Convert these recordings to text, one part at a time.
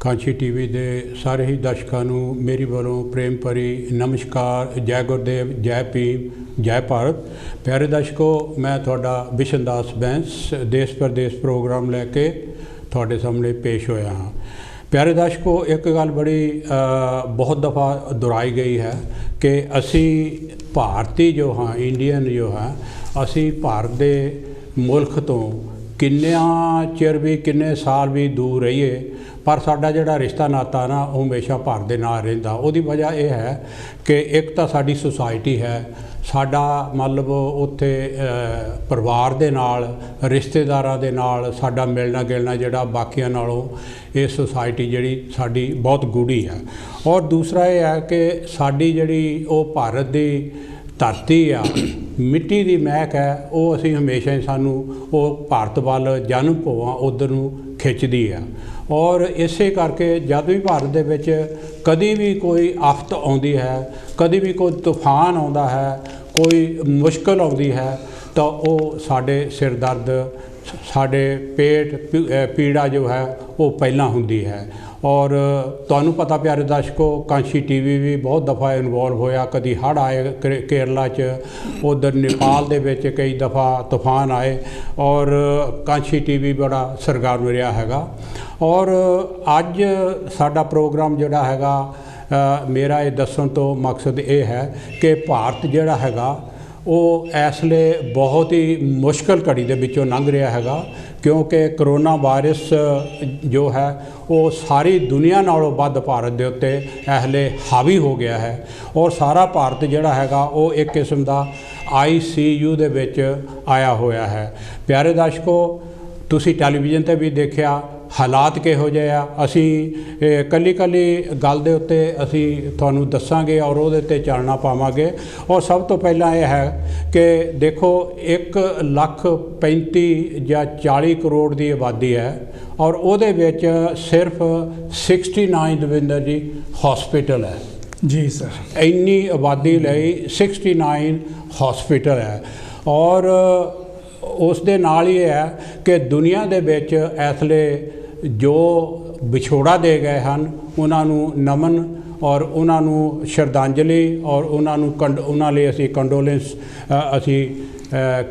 Kanshi TV ਦੇ ਸਾਰੇ ਹੀ ਦਰਸ਼ਕਾਂ ਨੂੰ ਮੇਰੀ ਵੱਲੋਂ ਪ੍ਰੇਮ ਭਰੀ ਨਮਸਕਾਰ। ਜੈ ਗੁਰਦੇਵ, ਜੈ ਭੀਮ, ਜੈ ਭਾਰਤ। ਪਿਆਰੇ ਦਰਸ਼ਕੋ, ਮੈਂ ਤੁਹਾਡਾ ਬਿਸ਼ਨ ਦਾਸ ਬੈਂਸ ਦੇਸ਼ ਪ੍ਰਦੇਸ਼ ਪ੍ਰੋਗਰਾਮ ਲੈ ਕੇ ਤੁਹਾਡੇ ਸਾਹਮਣੇ ਪੇਸ਼ ਹੋਇਆ ਹਾਂ। ਪਿਆਰੇ ਦਰਸ਼ਕੋ, ਇੱਕ ਗੱਲ ਬੜੀ ਬਹੁਤ ਦਫਾ ਦੁਹਰਾਈ ਗਈ ਹੈ ਕਿ ਅਸੀਂ ਭਾਰਤੀ ਜੋ ਹਾਂ, ਇੰਡੀਅਨ ਜੋ ਹੈ, ਅਸੀਂ ਭਾਰਤ ਦੇ ਮੁਲਕ ਤੋਂ ਕਿੰਨਾ ਚਿਰ ਵੀ ਕਿੰਨੇ ਸਾਲ ਵੀ ਦੂਰ ਰਹੀਏ, ਪਰ ਸਾਡਾ ਜਿਹੜਾ ਰਿਸ਼ਤਾ ਨਾਤਾ ਨਾ ਉਹ ਹਮੇਸ਼ਾ ਭਾਰਤ ਦੇ ਨਾਲ ਰਹਿੰਦਾ। ਉਹਦੀ ਵਜ੍ਹਾ ਇਹ ਹੈ ਕਿ ਇੱਕ ਤਾਂ ਸਾਡੀ ਸੁਸਾਇਟੀ ਹੈ, ਸਾਡਾ ਮਤਲਬ ਉੱਥੇ ਪਰਿਵਾਰ ਦੇ ਨਾਲ, ਰਿਸ਼ਤੇਦਾਰਾਂ ਦੇ ਨਾਲ ਸਾਡਾ ਮਿਲਣਾ ਗਿਲਣਾ ਜਿਹੜਾ ਬਾਕੀਆਂ ਨਾਲੋਂ ਇਹ ਸੁਸਾਇਟੀ ਜਿਹੜੀ ਸਾਡੀ ਬਹੁਤ ਗੂੜ੍ਹੀ ਹੈ। ਔਰ ਦੂਸਰਾ ਇਹ ਹੈ ਕਿ ਸਾਡੀ ਜਿਹੜੀ ਉਹ ਭਾਰਤ ਦੀ ਧਰਤੀ ਆ, ਮਿੱਟੀ ਦੀ ਮਹਿਕ ਹੈ, ਉਹ ਅਸੀਂ ਹਮੇਸ਼ਾ ਹੀ ਸਾਨੂੰ ਉਹ ਭਾਰਤ ਵੱਲ ਜਨਮ ਭੋਵਾਂ ਉੱਧਰ ਨੂੰ ਖਿੱਚਦੀ ਆ। ਔਰ ਇਸੇ ਕਰਕੇ ਜਦ ਵੀ ਭਾਰਤ ਦੇ ਵਿੱਚ ਕਦੀ ਵੀ ਕੋਈ ਆਫਤ ਆਉਂਦੀ ਹੈ, ਕਦੀ ਵੀ ਕੋਈ ਤੂਫਾਨ ਆਉਂਦਾ ਹੈ, ਕੋਈ ਮੁਸ਼ਕਿਲ ਆਉਂਦੀ ਹੈ, ਤਾਂ ਉਹ ਸਾਡੇ ਸਿਰ ਦਰਦ, ਸਾਡੇ ਪੇਟ ਪੀੜਾ ਜੋ ਹੈ ਉਹ ਪਹਿਲਾਂ ਹੁੰਦੀ ਹੈ। ਔਰ ਤੁਹਾਨੂੰ ਪਤਾ ਪਿਆਰੇ ਦਰਸ਼ਕੋ, ਕਾਂਸ਼ੀ ਟੀਵੀ ਵੀ ਬਹੁਤ ਦਫਾ ਇਨਵੋਲਵ ਹੋਇਆ। ਕਦੀ ਹੜ੍ਹ ਆਏ ਕੇਰਲਾ 'ਚ, ਉੱਧਰ ਨੇਪਾਲ ਦੇ ਵਿੱਚ ਕਈ ਦਫਾ ਤੂਫਾਨ ਆਏ, ਔਰ ਕਾਂਸ਼ੀ ਟੀਵੀ ਬੜਾ ਸਰਗਰਮ ਰਿਹਾ ਹੈਗਾ। ਔਰ ਅੱਜ ਸਾਡਾ ਪ੍ਰੋਗਰਾਮ ਜਿਹੜਾ ਹੈਗਾ, ਮੇਰਾ ਇਹ ਦੱਸਣ ਤੋਂ ਮਕਸਦ ਇਹ ਹੈ ਕਿ ਭਾਰਤ ਜਿਹੜਾ ਹੈਗਾ ਉਹ ਇਸ ਵੇਲੇ ਬਹੁਤ ਹੀ ਮੁਸ਼ਕਿਲ ਘੜੀ ਦੇ ਵਿੱਚੋਂ ਲੰਘ ਰਿਹਾ ਹੈਗਾ, ਕਿਉਂਕਿ ਕਰੋਨਾ ਵਾਇਰਸ ਜੋ ਹੈ ਉਹ ਸਾਰੀ ਦੁਨੀਆ ਨਾਲੋਂ ਵੱਧ ਭਾਰਤ ਦੇ ਉੱਤੇ ਇਸ ਵੇਲੇ ਹਾਵੀ ਹੋ ਗਿਆ ਹੈ। ਔਰ ਸਾਰਾ ਭਾਰਤ ਜਿਹੜਾ ਹੈਗਾ ਉਹ ਇੱਕ ਕਿਸਮ ਦਾ ICU ਦੇ ਵਿੱਚ ਆਇਆ ਹੋਇਆ ਹੈ। ਪਿਆਰੇ ਦਰਸ਼ਕੋ, ਤੁਸੀਂ ਟੈਲੀਵਿਜ਼ਨ 'ਤੇ ਵੀ ਦੇਖਿਆ ਹਾਲਾਤ ਕਿਹੋ ਜਿਹੇ ਆ। ਅਸੀਂ ਕੱਲੀ ਗੱਲ ਦੇ ਉੱਤੇ ਅਸੀਂ ਤੁਹਾਨੂੰ ਦੱਸਾਂਗੇ ਔਰ ਉਹਦੇ 'ਤੇ ਚਾਨਣਾ ਪਾਵਾਂਗੇ। ਔਰ ਸਭ ਤੋਂ ਪਹਿਲਾਂ ਇਹ ਹੈ ਕਿ ਦੇਖੋ, 1,35 ਜਾਂ 40 ਕਰੋੜ ਦੀ ਆਬਾਦੀ ਹੈ, ਔਰ ਉਹਦੇ ਵਿੱਚ ਸਿਰਫ 69 ਦਵਿੰਦਰ ਜੀ ਹੌਸਪੀਟਲ ਹੈ। ਜੀ ਸਰ, ਇੰਨੀ ਆਬਾਦੀ ਲਈ 69 ਹੌਸਪੀਟਲ ਹੈ। ਔਰ ਉਸ ਦੇ ਨਾਲ ਹੀ ਇਹ ਹੈ ਕਿ ਦੁਨੀਆ ਦੇ ਵਿੱਚ ਇਸ ਵੇਲੇ ਜੋ ਵਿਛੋੜਾ ਦੇ ਗਏ ਹਨ ਉਹਨਾਂ ਨੂੰ ਨਮਨ ਔਰ ਉਹਨਾਂ ਨੂੰ ਸ਼ਰਧਾਂਜਲੀ ਔਰ ਉਹਨਾਂ ਲਈ ਅਸੀਂ ਕੰਡੋਲੈਂਸ ਅਸੀਂ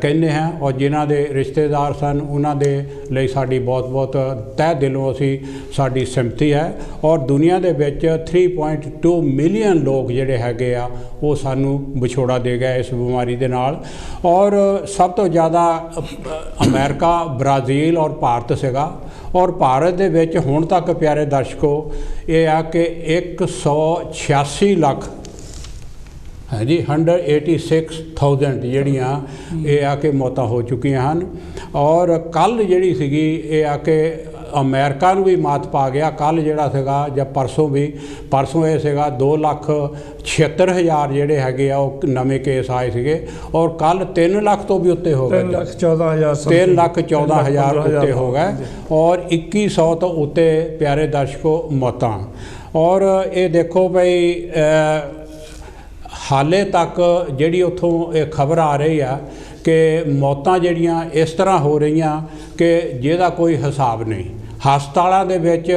ਕਹਿੰਦੇ ਹਾਂ। ਔਰ ਜਿਨ੍ਹਾਂ ਦੇ ਰਿਸ਼ਤੇਦਾਰ ਸਨ ਉਹਨਾਂ ਦੇ ਲਈ ਸਾਡੀ ਬਹੁਤ ਤਹਿ ਦਿਲੋਂ ਸਾਡੀ ਸਿੰਪਥੀ ਹੈ। ਔਰ ਦੁਨੀਆ ਦੇ ਵਿੱਚ 3.2 ਮਿਲੀਅਨ ਲੋਕ ਜਿਹੜੇ ਹੈਗੇ ਆ ਉਹ ਸਾਨੂੰ ਵਿਛੋੜਾ ਦੇ ਗਏ ਇਸ ਬਿਮਾਰੀ ਦੇ ਨਾਲ। ਔਰ ਸਭ ਤੋਂ ਜ਼ਿਆਦਾ ਅਮਰੀਕਾ, ਬ੍ਰਾਜ਼ੀਲ ਔਰ ਭਾਰਤ ਸੀਗਾ। ਔਰ ਭਾਰਤ ਦੇ ਵਿੱਚ ਹੁਣ ਤੱਕ ਪਿਆਰੇ ਦਰਸ਼ਕੋ ਇਹ ਆ ਕਿ 186 ਲੱਖ ਹੈ ਜੀ 186,000 ਜਿਹੜੀਆਂ ਇਹ ਆ ਕਿ ਮੌਤਾਂ ਹੋ ਚੁੱਕੀਆਂ ਹਨ। ਔਰ ਕੱਲ੍ਹ ਜਿਹੜੀ ਸੀਗੀ ਇਹ ਆ ਕਿ ਅਮਰੀਕਾ ਨੂੰ ਵੀ ਮਾਤ ਪਾ ਗਿਆ। ਕੱਲ੍ਹ ਜਿਹੜਾ ਸੀਗਾ ਜਾਂ ਪਰਸੋਂ ਇਹ ਸੀਗਾ 2,76,000 ਜਿਹੜੇ ਹੈਗੇ ਆ ਉਹ ਨਵੇਂ ਕੇਸ ਆਏ ਸੀਗੇ। ਔਰ ਕੱਲ੍ਹ 3 ਲੱਖ ਤੋਂ ਵੀ ਉੱਤੇ ਹੋ ਗਏ, 3,14,000 ਉੱਤੇ ਹੋ ਗਏ। ਔਰ 2,100 ਤੋਂ ਉੱਤੇ ਪਿਆਰੇ ਦਰਸ਼ਕੋ ਮੌਤਾਂ। ਔਰ ਇਹ ਦੇਖੋ ਬਈ, ਹਾਲੇ ਤੱਕ ਜਿਹੜੀ ਉੱਥੋਂ ਇਹ ਖਬਰ ਆ ਰਹੀ ਆ ਕਿ ਮੌਤਾਂ ਜਿਹੜੀਆਂ ਇਸ ਤਰ੍ਹਾਂ ਹੋ ਰਹੀਆਂ ਕਿ ਜਿਹਦਾ ਕੋਈ ਹਿਸਾਬ ਨਹੀਂ। ਹਸਪਤਾਲਾਂ ਦੇ ਵਿੱਚ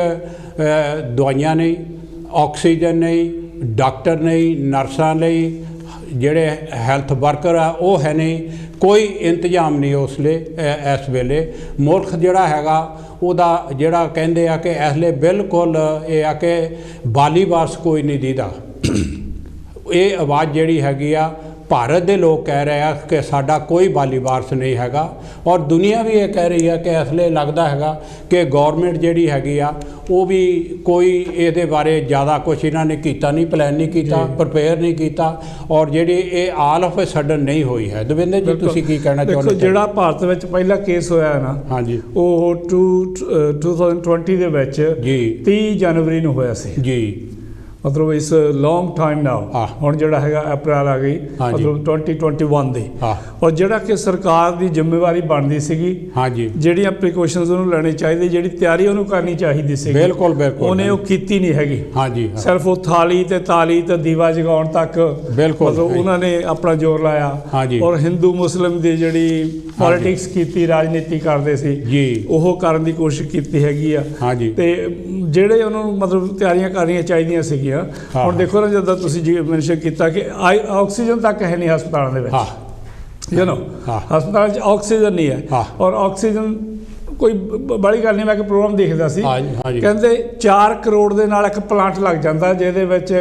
ਦਵਾਈਆਂ ਨਹੀਂ, ਆਕਸੀਜਨ ਨਹੀਂ, ਡਾਕਟਰ ਨਹੀਂ, ਨਰਸਾਂ ਲਈ ਜਿਹੜੇ ਹੈਲਥ ਵਰਕਰ ਆ ਉਹ ਹੈ ਨਹੀਂ, ਕੋਈ ਇੰਤਜ਼ਾਮ ਨਹੀਂ ਉਸ ਲਈ। ਇਸ ਵੇਲੇ ਮੁਲਕ ਜਿਹੜਾ ਹੈਗਾ ਉਹਦਾ ਜਿਹੜਾ ਕਹਿੰਦੇ ਆ ਕਿ ਇਸ ਵੇਲੇ ਬਿਲਕੁਲ ਇਹ ਆ ਕਿ ਬਾਲੀ ਵਾਰਸ ਕੋਈ ਨਹੀਂ ਦੀਦਾ। ਇਹ ਆਵਾਜ਼ ਜਿਹੜੀ ਹੈਗੀ ਆ, ਭਾਰਤ ਦੇ ਲੋਕ ਕਹਿ ਰਹੇ ਆ ਕਿ ਸਾਡਾ ਕੋਈ ਬਾਲੀ ਵਾਰਸ ਨਹੀਂ ਹੈਗਾ। ਔਰ ਦੁਨੀਆ ਵੀ ਇਹ ਕਹਿ ਰਹੀ ਹੈ ਕਿ ਇਸ ਲਈ ਲੱਗਦਾ ਹੈਗਾ ਕਿ ਗੌਰਮੈਂਟ ਜਿਹੜੀ ਹੈਗੀ ਆ ਉਹ ਵੀ ਕੋਈ ਇਹਦੇ ਬਾਰੇ ਜ਼ਿਆਦਾ ਕੁਛ ਇਹਨਾਂ ਨੇ ਕੀਤਾ ਨਹੀਂ, ਪਲਾਨ ਨਹੀਂ ਕੀਤਾ, ਪ੍ਰਪੇਅਰ ਨਹੀਂ ਕੀਤਾ। ਔਰ ਜਿਹੜੀ ਇਹ ਆਲ ਆਫ ਏ ਸਡਨ ਨਹੀਂ ਹੋਈ ਹੈ। ਦਵਿੰਦਰ ਜੀ, ਤੁਸੀਂ ਕੀ ਕਹਿਣਾ ਚਾਹੁੰਦੇ? ਦੇਖੋ, ਜਿਹੜਾ ਭਾਰਤ ਵਿੱਚ ਪਹਿਲਾ ਕੇਸ ਹੋਇਆ ਨਾ, ਹਾਂਜੀ, ਉਹ 2020 ਦੇ ਵਿੱਚ ਜੀ 30 ਜਨਵਰੀ ਨੂੰ ਹੋਇਆ ਸੀ ਜੀ। ਮਤਲਬ ਇਸ ਲੌਂਗ ਟਾਈਮ ਨਾਓ ਹਾਂ। ਹੁਣ ਜਿਹੜਾ ਹੈਗਾ ਅਪ੍ਰੈਲ ਆ ਗਈ ਹਾਂਜੀ। ਮਤਲਬ 2021 ਦੀ ਹਾਂ ਔਰ ਜਿਹੜਾ ਕਿ ਸਰਕਾਰ ਦੀ ਜ਼ਿੰਮੇਵਾਰੀ ਬਣਦੀ ਸੀਗੀ ਹਾਂਜੀ ਜਿਹੜੀਆਂ ਪ੍ਰੀਕਾਸ਼ਨਸ ਉਹਨੂੰ ਲੈਣੇ ਚਾਹੀਦੇ ਜਿਹੜੀ ਤਿਆਰੀ ਉਹਨੂੰ ਕਰਨੀ ਚਾਹੀਦੀ ਸੀ ਬਿਲਕੁਲ ਬਿਲਕੁਲ ਉਹਨੇ ਉਹ ਕੀਤੀ ਨਹੀਂ ਹੈਗੀ ਹਾਂਜੀ ਹਾਂ, ਸਿਰਫ ਉਹ ਥਾਲੀ ਤੇ ਤਾਲੀ ਤੇ ਦੀਵਾ ਜਗਾਉਣ ਤੱਕ ਬਿਲਕੁਲ ਮਤਲਬ ਹਾਂਜੀ। ਉਹਨਾਂ ਨੇ ਆਪਣਾ ਜ਼ੋਰ ਲਾਇਆ ਹਾਂਜੀ। ਔਰ ਹਿੰਦੂ ਮੁਸਲਿਮ ਦੀ ਜਿਹੜੀ ਪੋਲਿਟਿਕਸ ਕੀਤੀ ਰਾਜਨੀਤੀ ਕਰਦੇ ਸੀ ਜੀ ਉਹ ਕਰਨ ਦੀ ਕੋਸ਼ਿਸ਼ ਕੀਤੀ ਹੈਗੀ ਆ ਹਾਂਜੀ ਤੇ ਜਿਹੜੇ ਉਹਨਾਂ ਨੂੰ ਮਤਲਬ ਤਿਆਰੀਆਂ ਕਰਨੀਆਂ ਚਾਹੀਦੀਆਂ ਸੀਗੀਆਂ ਹਾਂ। ਹੁਣ ਦੇਖੋ ਨਾ ਜਦੋਂ ਤੁਸੀਂ ਜੀ ਮੈਂਸ਼ਨ ਕੀਤਾ ਕਿ ਆਕਸੀਜਨ ਤੱਕ ਹੈ ਨਹੀਂ ਹਸਪਤਾਲਾਂ ਦੇ ਵਿੱਚ ਹਾਂ ਯੂ ਨੋ ਹਾਂ। ਹਸਪਤਾਲਾਂ 'ਚ ਆਕਸੀਜਨ ਨਹੀਂ ਹੈ ਹਾਂ। ਔਰ ਆਕਸੀਜਨ ਕੋਈ ਬੜੀ ਗੱਲ ਨਹੀਂ ਮੈਂ ਇੱਕ ਪ੍ਰੋਗਰਾਮ ਦੇਖਦਾ ਸੀ ਹਾਂਜੀ, ਹਾਂਜੀ। ਕਹਿੰਦੇ 4 ਕਰੋੜ ਦੇ ਨਾਲ ਇੱਕ ਪਲਾਂਟ ਲੱਗ ਜਾਂਦਾ ਜਿਹਦੇ ਵਿੱਚ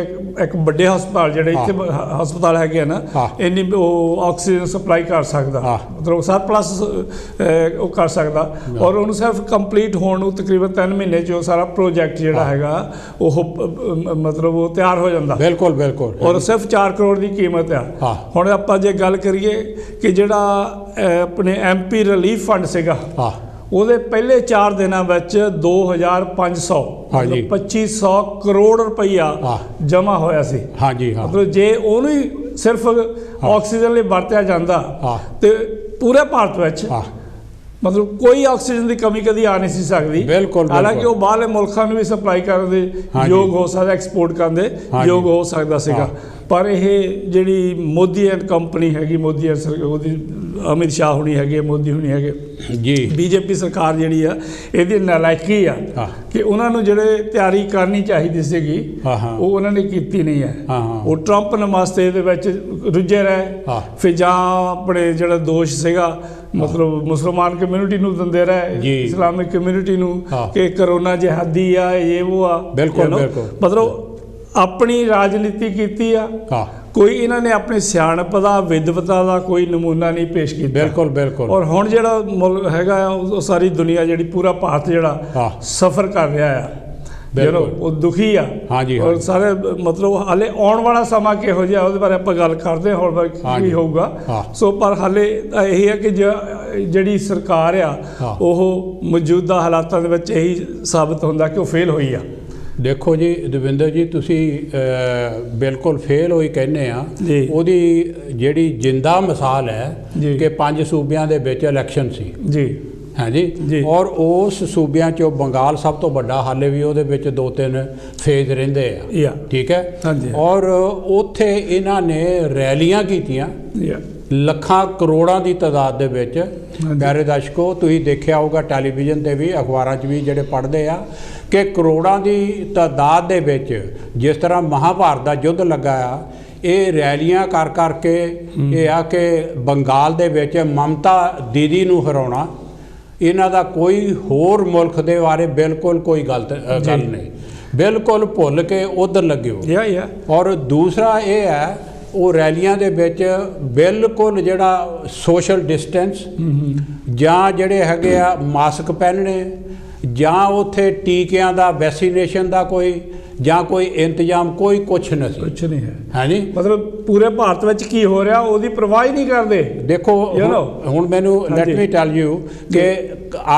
ਇੱਕ ਵੱਡੇ ਹਸਪਤਾਲ ਜਿਹੜੇ ਇੱਥੇ ਹਸਪਤਾਲ ਹੈਗੇ ਆ ਨਾ ਹਾਂ। ਇੰਨੀ ਉਹ ਆਕਸੀਜਨ ਸਪਲਾਈ ਕਰ ਸਕਦਾ ਹਾਂ। ਮਤਲਬ 7+ ਉਹ ਕਰ ਸਕਦਾ ਔਰ ਉਹਨੂੰ ਸਿਰਫ ਕੰਪਲੀਟ ਹੋਣ ਨੂੰ ਤਕਰੀਬਨ 3 ਮਹੀਨੇ 'ਚ ਉਹ ਸਾਰਾ ਪ੍ਰੋਜੈਕਟ ਜਿਹੜਾ ਹੈਗਾ ਉਹ ਮਤਲਬ ਉਹ ਤਿਆਰ ਹੋ ਜਾਂਦਾ ਬਿਲਕੁਲ ਬਿਲकुल ਔਰ ਸਿਰਫ 4 ਕਰੋੜ ਦੀ ਕੀਮਤ ਆ ਹਾਂ। ਹੁਣ ਆਪਾਂ ਜੇ ਗੱਲ ਕਰੀਏ ਕਿ ਜਿਹੜਾ ਆਪਣੇ MP ਰਿਲੀਫ ਫੰਡ ਸੀਗਾ ਹਾਂ ਉਹਦੇ ਪਹਿਲੇ 4 ਦਿਨਾਂ ਵਿੱਚ 2500 ਹਾਂਜੀ। 2500 ਕਰੋੜ ਰੁਪਈਆ ਹਾਂ। ਜਮ੍ਹਾਂ ਹੋਇਆ ਸੀ ਹਾਂਜੀ ਹਾਂ ਮਤਲਬ ਜੇ ਉਹਨੂੰ ਹੀ ਸਿਰਫ ਆਕਸੀਜਨ ਲਈ ਵਰਤਿਆ ਜਾਂਦਾ ਹਾਂ। ਤੇ ਪੂਰੇ ਭਾਰਤ ਵਿੱਚ ਹਾਂ ਮਤਲਬ ਕੋਈ ਆਕਸੀਜਨ ਦੀ ਕਮੀ ਕਦੀ ਆ ਨਹੀਂ ਸੀ ਸਕਦੀ ਬਿਲਕੁਲ, ਹਾਲਾਂਕਿ ਬਿਲਕੁਲ। ਉਹ ਬਾਹਰਲੇ ਮੁਲਕਾਂ ਨੂੰ ਵੀ ਸਪਲਾਈ ਕਰਨ ਦੇ ਹਾਂਜੀ। ਯੋਗ ਹੋ ਸਕਦਾ ਐਕਸਪੋਰਟ ਕਰਨ ਦੇ ਹਾਂਜੀ। ਯੋਗ ਹੋ ਸਕਦਾ ਸੀਗਾ ਹਾਂ। ਪਰ ਇਹ ਜਿਹੜੀ ਮੋਦੀ ਐਂਡ ਕੰਪਨੀ ਹੈਗੀ ਮੋਦੀ ਐਂਡ ਉਹਦੀ ਅਮਿਤ ਸ਼ਾਹ ਹੋਣੀ ਹੈਗੇ ਮੋਦੀ ਹੋਣੀ ਹੈਗੇ ਜੀ ਬੀਜੇਪੀ ਸਰਕਾਰ ਜਿਹੜੀ ਆ ਇਹਦੀ ਨਾਲਾਇਕੀ ਆ ਹਾਂ। ਕਿ ਉਹਨਾਂ ਨੂੰ ਜਿਹੜੇ ਤਿਆਰੀ ਕਰਨੀ ਚਾਹੀਦੀ ਸੀਗੀ ਹਾਂ, ਹਾਂ। ਉਹ ਉਹਨਾਂ ਨੇ ਕੀਤੀ ਨਹੀਂ ਹੈ ਹਾਂ, ਹਾਂ। ਉਹ ਟਰੰਪ ਨਮਸਤੇ ਦੇ ਵਿੱਚ ਰੁੱਝੇ ਰਹੇ ਹਾਂ। ਫਿਰ ਜਾਂ ਆਪਣੇ ਜਿਹੜਾ ਦੋਸ਼ ਸੀਗਾ ਮਤਲਬ ਮੁਸਲਮਾਨ ਕਮਿਊਨਿਟੀ ਨੂੰ ਦਿੰਦੇ ਰਹੇ ਜੀ। ਇਸਲਾਮਿਕ ਕਮਿਊਨਿਟੀ ਨੂੰ ਹਾਂ। ਕਿ ਕਰੋਨਾ ਜਿਹਾਦੀ ਆ ਇਹ ਉਹ ਆ ਬਿਲਕੁਲ, you know, ਬਿਲਕੁਲ। ਮਤਲਬ ਆਪਣੀ ਰਾਜਨੀਤੀ ਕੀਤੀ ਆ ਹਾਂ ਕੋਈ ਇਹਨਾਂ ਨੇ ਆਪਣੀ ਸਿਆਣਪ ਦਾ ਵਿਦਵਤਾ ਦਾ ਕੋਈ ਨਮੂਨਾ ਨਹੀਂ ਪੇਸ਼ ਕੀਤਾ ਬਿਲਕੁਲ ਬਿਲਕੁਲ ਔਰ ਹੁਣ ਜਿਹੜਾ ਮੁਲਕ ਹੈਗਾ ਆ, ਉਹ ਸਾਰੀ ਦੁਨੀਆ ਜਿਹੜੀ ਪੂਰਾ ਭਾਰਤ ਜਿਹੜਾ ਹਾਂ। ਸਫਰ ਕਰ ਰਿਹਾ ਆ ਬਿਲਕੁਲ। ਉਹ ਦੁਖੀ ਆ ਹਾਂਜੀ, ਔਰ ਹਾਂਜੀ। ਸਾਰੇ ਮਤਲਬ ਹਾਲੇ ਆਉਣ ਵਾਲਾ ਸਮਾਂ ਕਿਹੋ ਜਿਹਾ ਉਹਦੇ ਬਾਰੇ ਆਪਾਂ ਗੱਲ ਕਰਦੇ ਹਾਂ ਹੁਣ ਕੀ ਹਾਂਜੀ। ਹੋਊਗਾ ਹਾਂ। ਸੋ ਪਰ ਹਾਲੇ ਇਹ ਹੈ ਕਿ ਜਿਹੜੀ ਸਰਕਾਰ ਆ ਹਾਂ। ਉਹ ਮੌਜੂਦਾ ਹਾਲਾਤਾਂ ਦੇ ਵਿੱਚ ਇਹੀ ਸਾਬਤ ਹੁੰਦਾ ਕਿ ਉਹ ਫੇਲ ਹੋਈ ਆ ਦੇਖੋ ਜੀ ਦਵਿੰਦਰ ਜੀ ਤੁਸੀਂ ਬਿਲਕੁਲ ਫੇਲ ਹੋਈ ਕਹਿੰਦੇ ਆ ਜੀ। ਉਹਦੀ ਜਿਹੜੀ ਜਿੰਦਾ ਮਿਸਾਲ ਹੈ ਜੀ। ਕਿ 5 ਸੂਬਿਆਂ ਦੇ ਵਿੱਚ ਇਲੈਕਸ਼ਨ ਸੀ ਜੀ ਹਾਂਜੀ ਜੀ। ਔਰ ਉਸ ਸੂਬਿਆਂ ਚੋਂ ਬੰਗਾਲ ਸਭ ਤੋਂ ਵੱਡਾ ਹਾਲੇ ਵੀ ਉਹਦੇ ਵਿੱਚ 2-3 ਫੇਜ਼ ਰਹਿੰਦੇ ਆ ਯਾ ਠੀਕ ਹੈ ਹਾਂਜੀ। ਔਰ ਉੱਥੇ ਇਹਨਾਂ ਨੇ ਰੈਲੀਆਂ ਕੀਤੀਆਂ ਯਾ ਲੱਖਾਂ ਕਰੋੜਾਂ ਦੀ ਤਾਦਾਦ ਦੇ ਵਿੱਚ ਪਿਆਰੇ ਦਰਸ਼ਕੋ ਤੁਸੀਂ ਦੇਖਿਆ ਹੋਊਗਾ ਟੈਲੀਵਿਜ਼ਨ ਤੇ ਵੀ ਅਖਬਾਰਾਂ 'ਚ ਵੀ ਜਿਹੜੇ ਪੜ੍ਹਦੇ ਆ ਕਿ ਕਰੋੜਾਂ ਦੀ ਤਾਦਾਦ ਦੇ ਵਿੱਚ ਜਿਸ ਤਰ੍ਹਾਂ ਮਹਾਭਾਰਤ ਦਾ ਯੁੱਧ ਲੱਗਾ ਆ ਇਹ ਰੈਲੀਆਂ ਕਰ ਕਰਕੇ ਇਹ ਆ ਕਿ ਬੰਗਾਲ ਦੇ ਵਿੱਚ ਮਮਤਾ ਦੀਦੀ ਨੂੰ ਹਰਾਉਣਾ ਇਹਨਾਂ ਦਾ ਕੋਈ ਹੋਰ ਮੁਲਕ ਦੇ ਬਾਰੇ ਬਿਲਕੁਲ ਕੋਈ ਗਲਤ ਗੱਲ ਨਹੀਂ ਬਿਲਕੁਲ ਭੁੱਲ ਕੇ ਉਧਰ ਲੱਗਿਓ ਯਾ ਔਰ ਦੂਸਰਾ ਇਹ ਹੈ ਉਹ ਰੈਲੀਆਂ ਦੇ ਵਿੱਚ ਬਿਲਕੁਲ ਜਿਹੜਾ ਸੋਸ਼ਲ ਡਿਸਟੈਂਸ ਜਾਂ ਜਿਹੜੇ ਹੈਗੇ ਆ ਮਾਸਕ ਪਹਿਨਣੇ ਜਾਂ ਉੱਥੇ ਟੀਕਿਆਂ ਦਾ ਵੈਕਸੀਨੇਸ਼ਨ ਦਾ ਕੋਈ ਜਾਂ ਕੋਈ ਇੰਤਜ਼ਾਮ ਕੋਈ ਕੁਛ ਨਹੀਂ ਕੁਛ ਨਹੀਂ ਹੈ ਹਾਂਜੀ ਮਤਲਬ ਪੂਰੇ ਭਾਰਤ ਵਿੱਚ ਕੀ ਹੋ ਰਿਹਾ ਉਹਦੀ ਪਰਵਾਹ ਹੀ ਨਹੀਂ ਕਰਦੇ ਦੇਖੋ You know? ਹੁਣ ਮੈਨੂੰ ਲੈਟ ਮੀ ਟੈਲ ਯੂ ਕਿ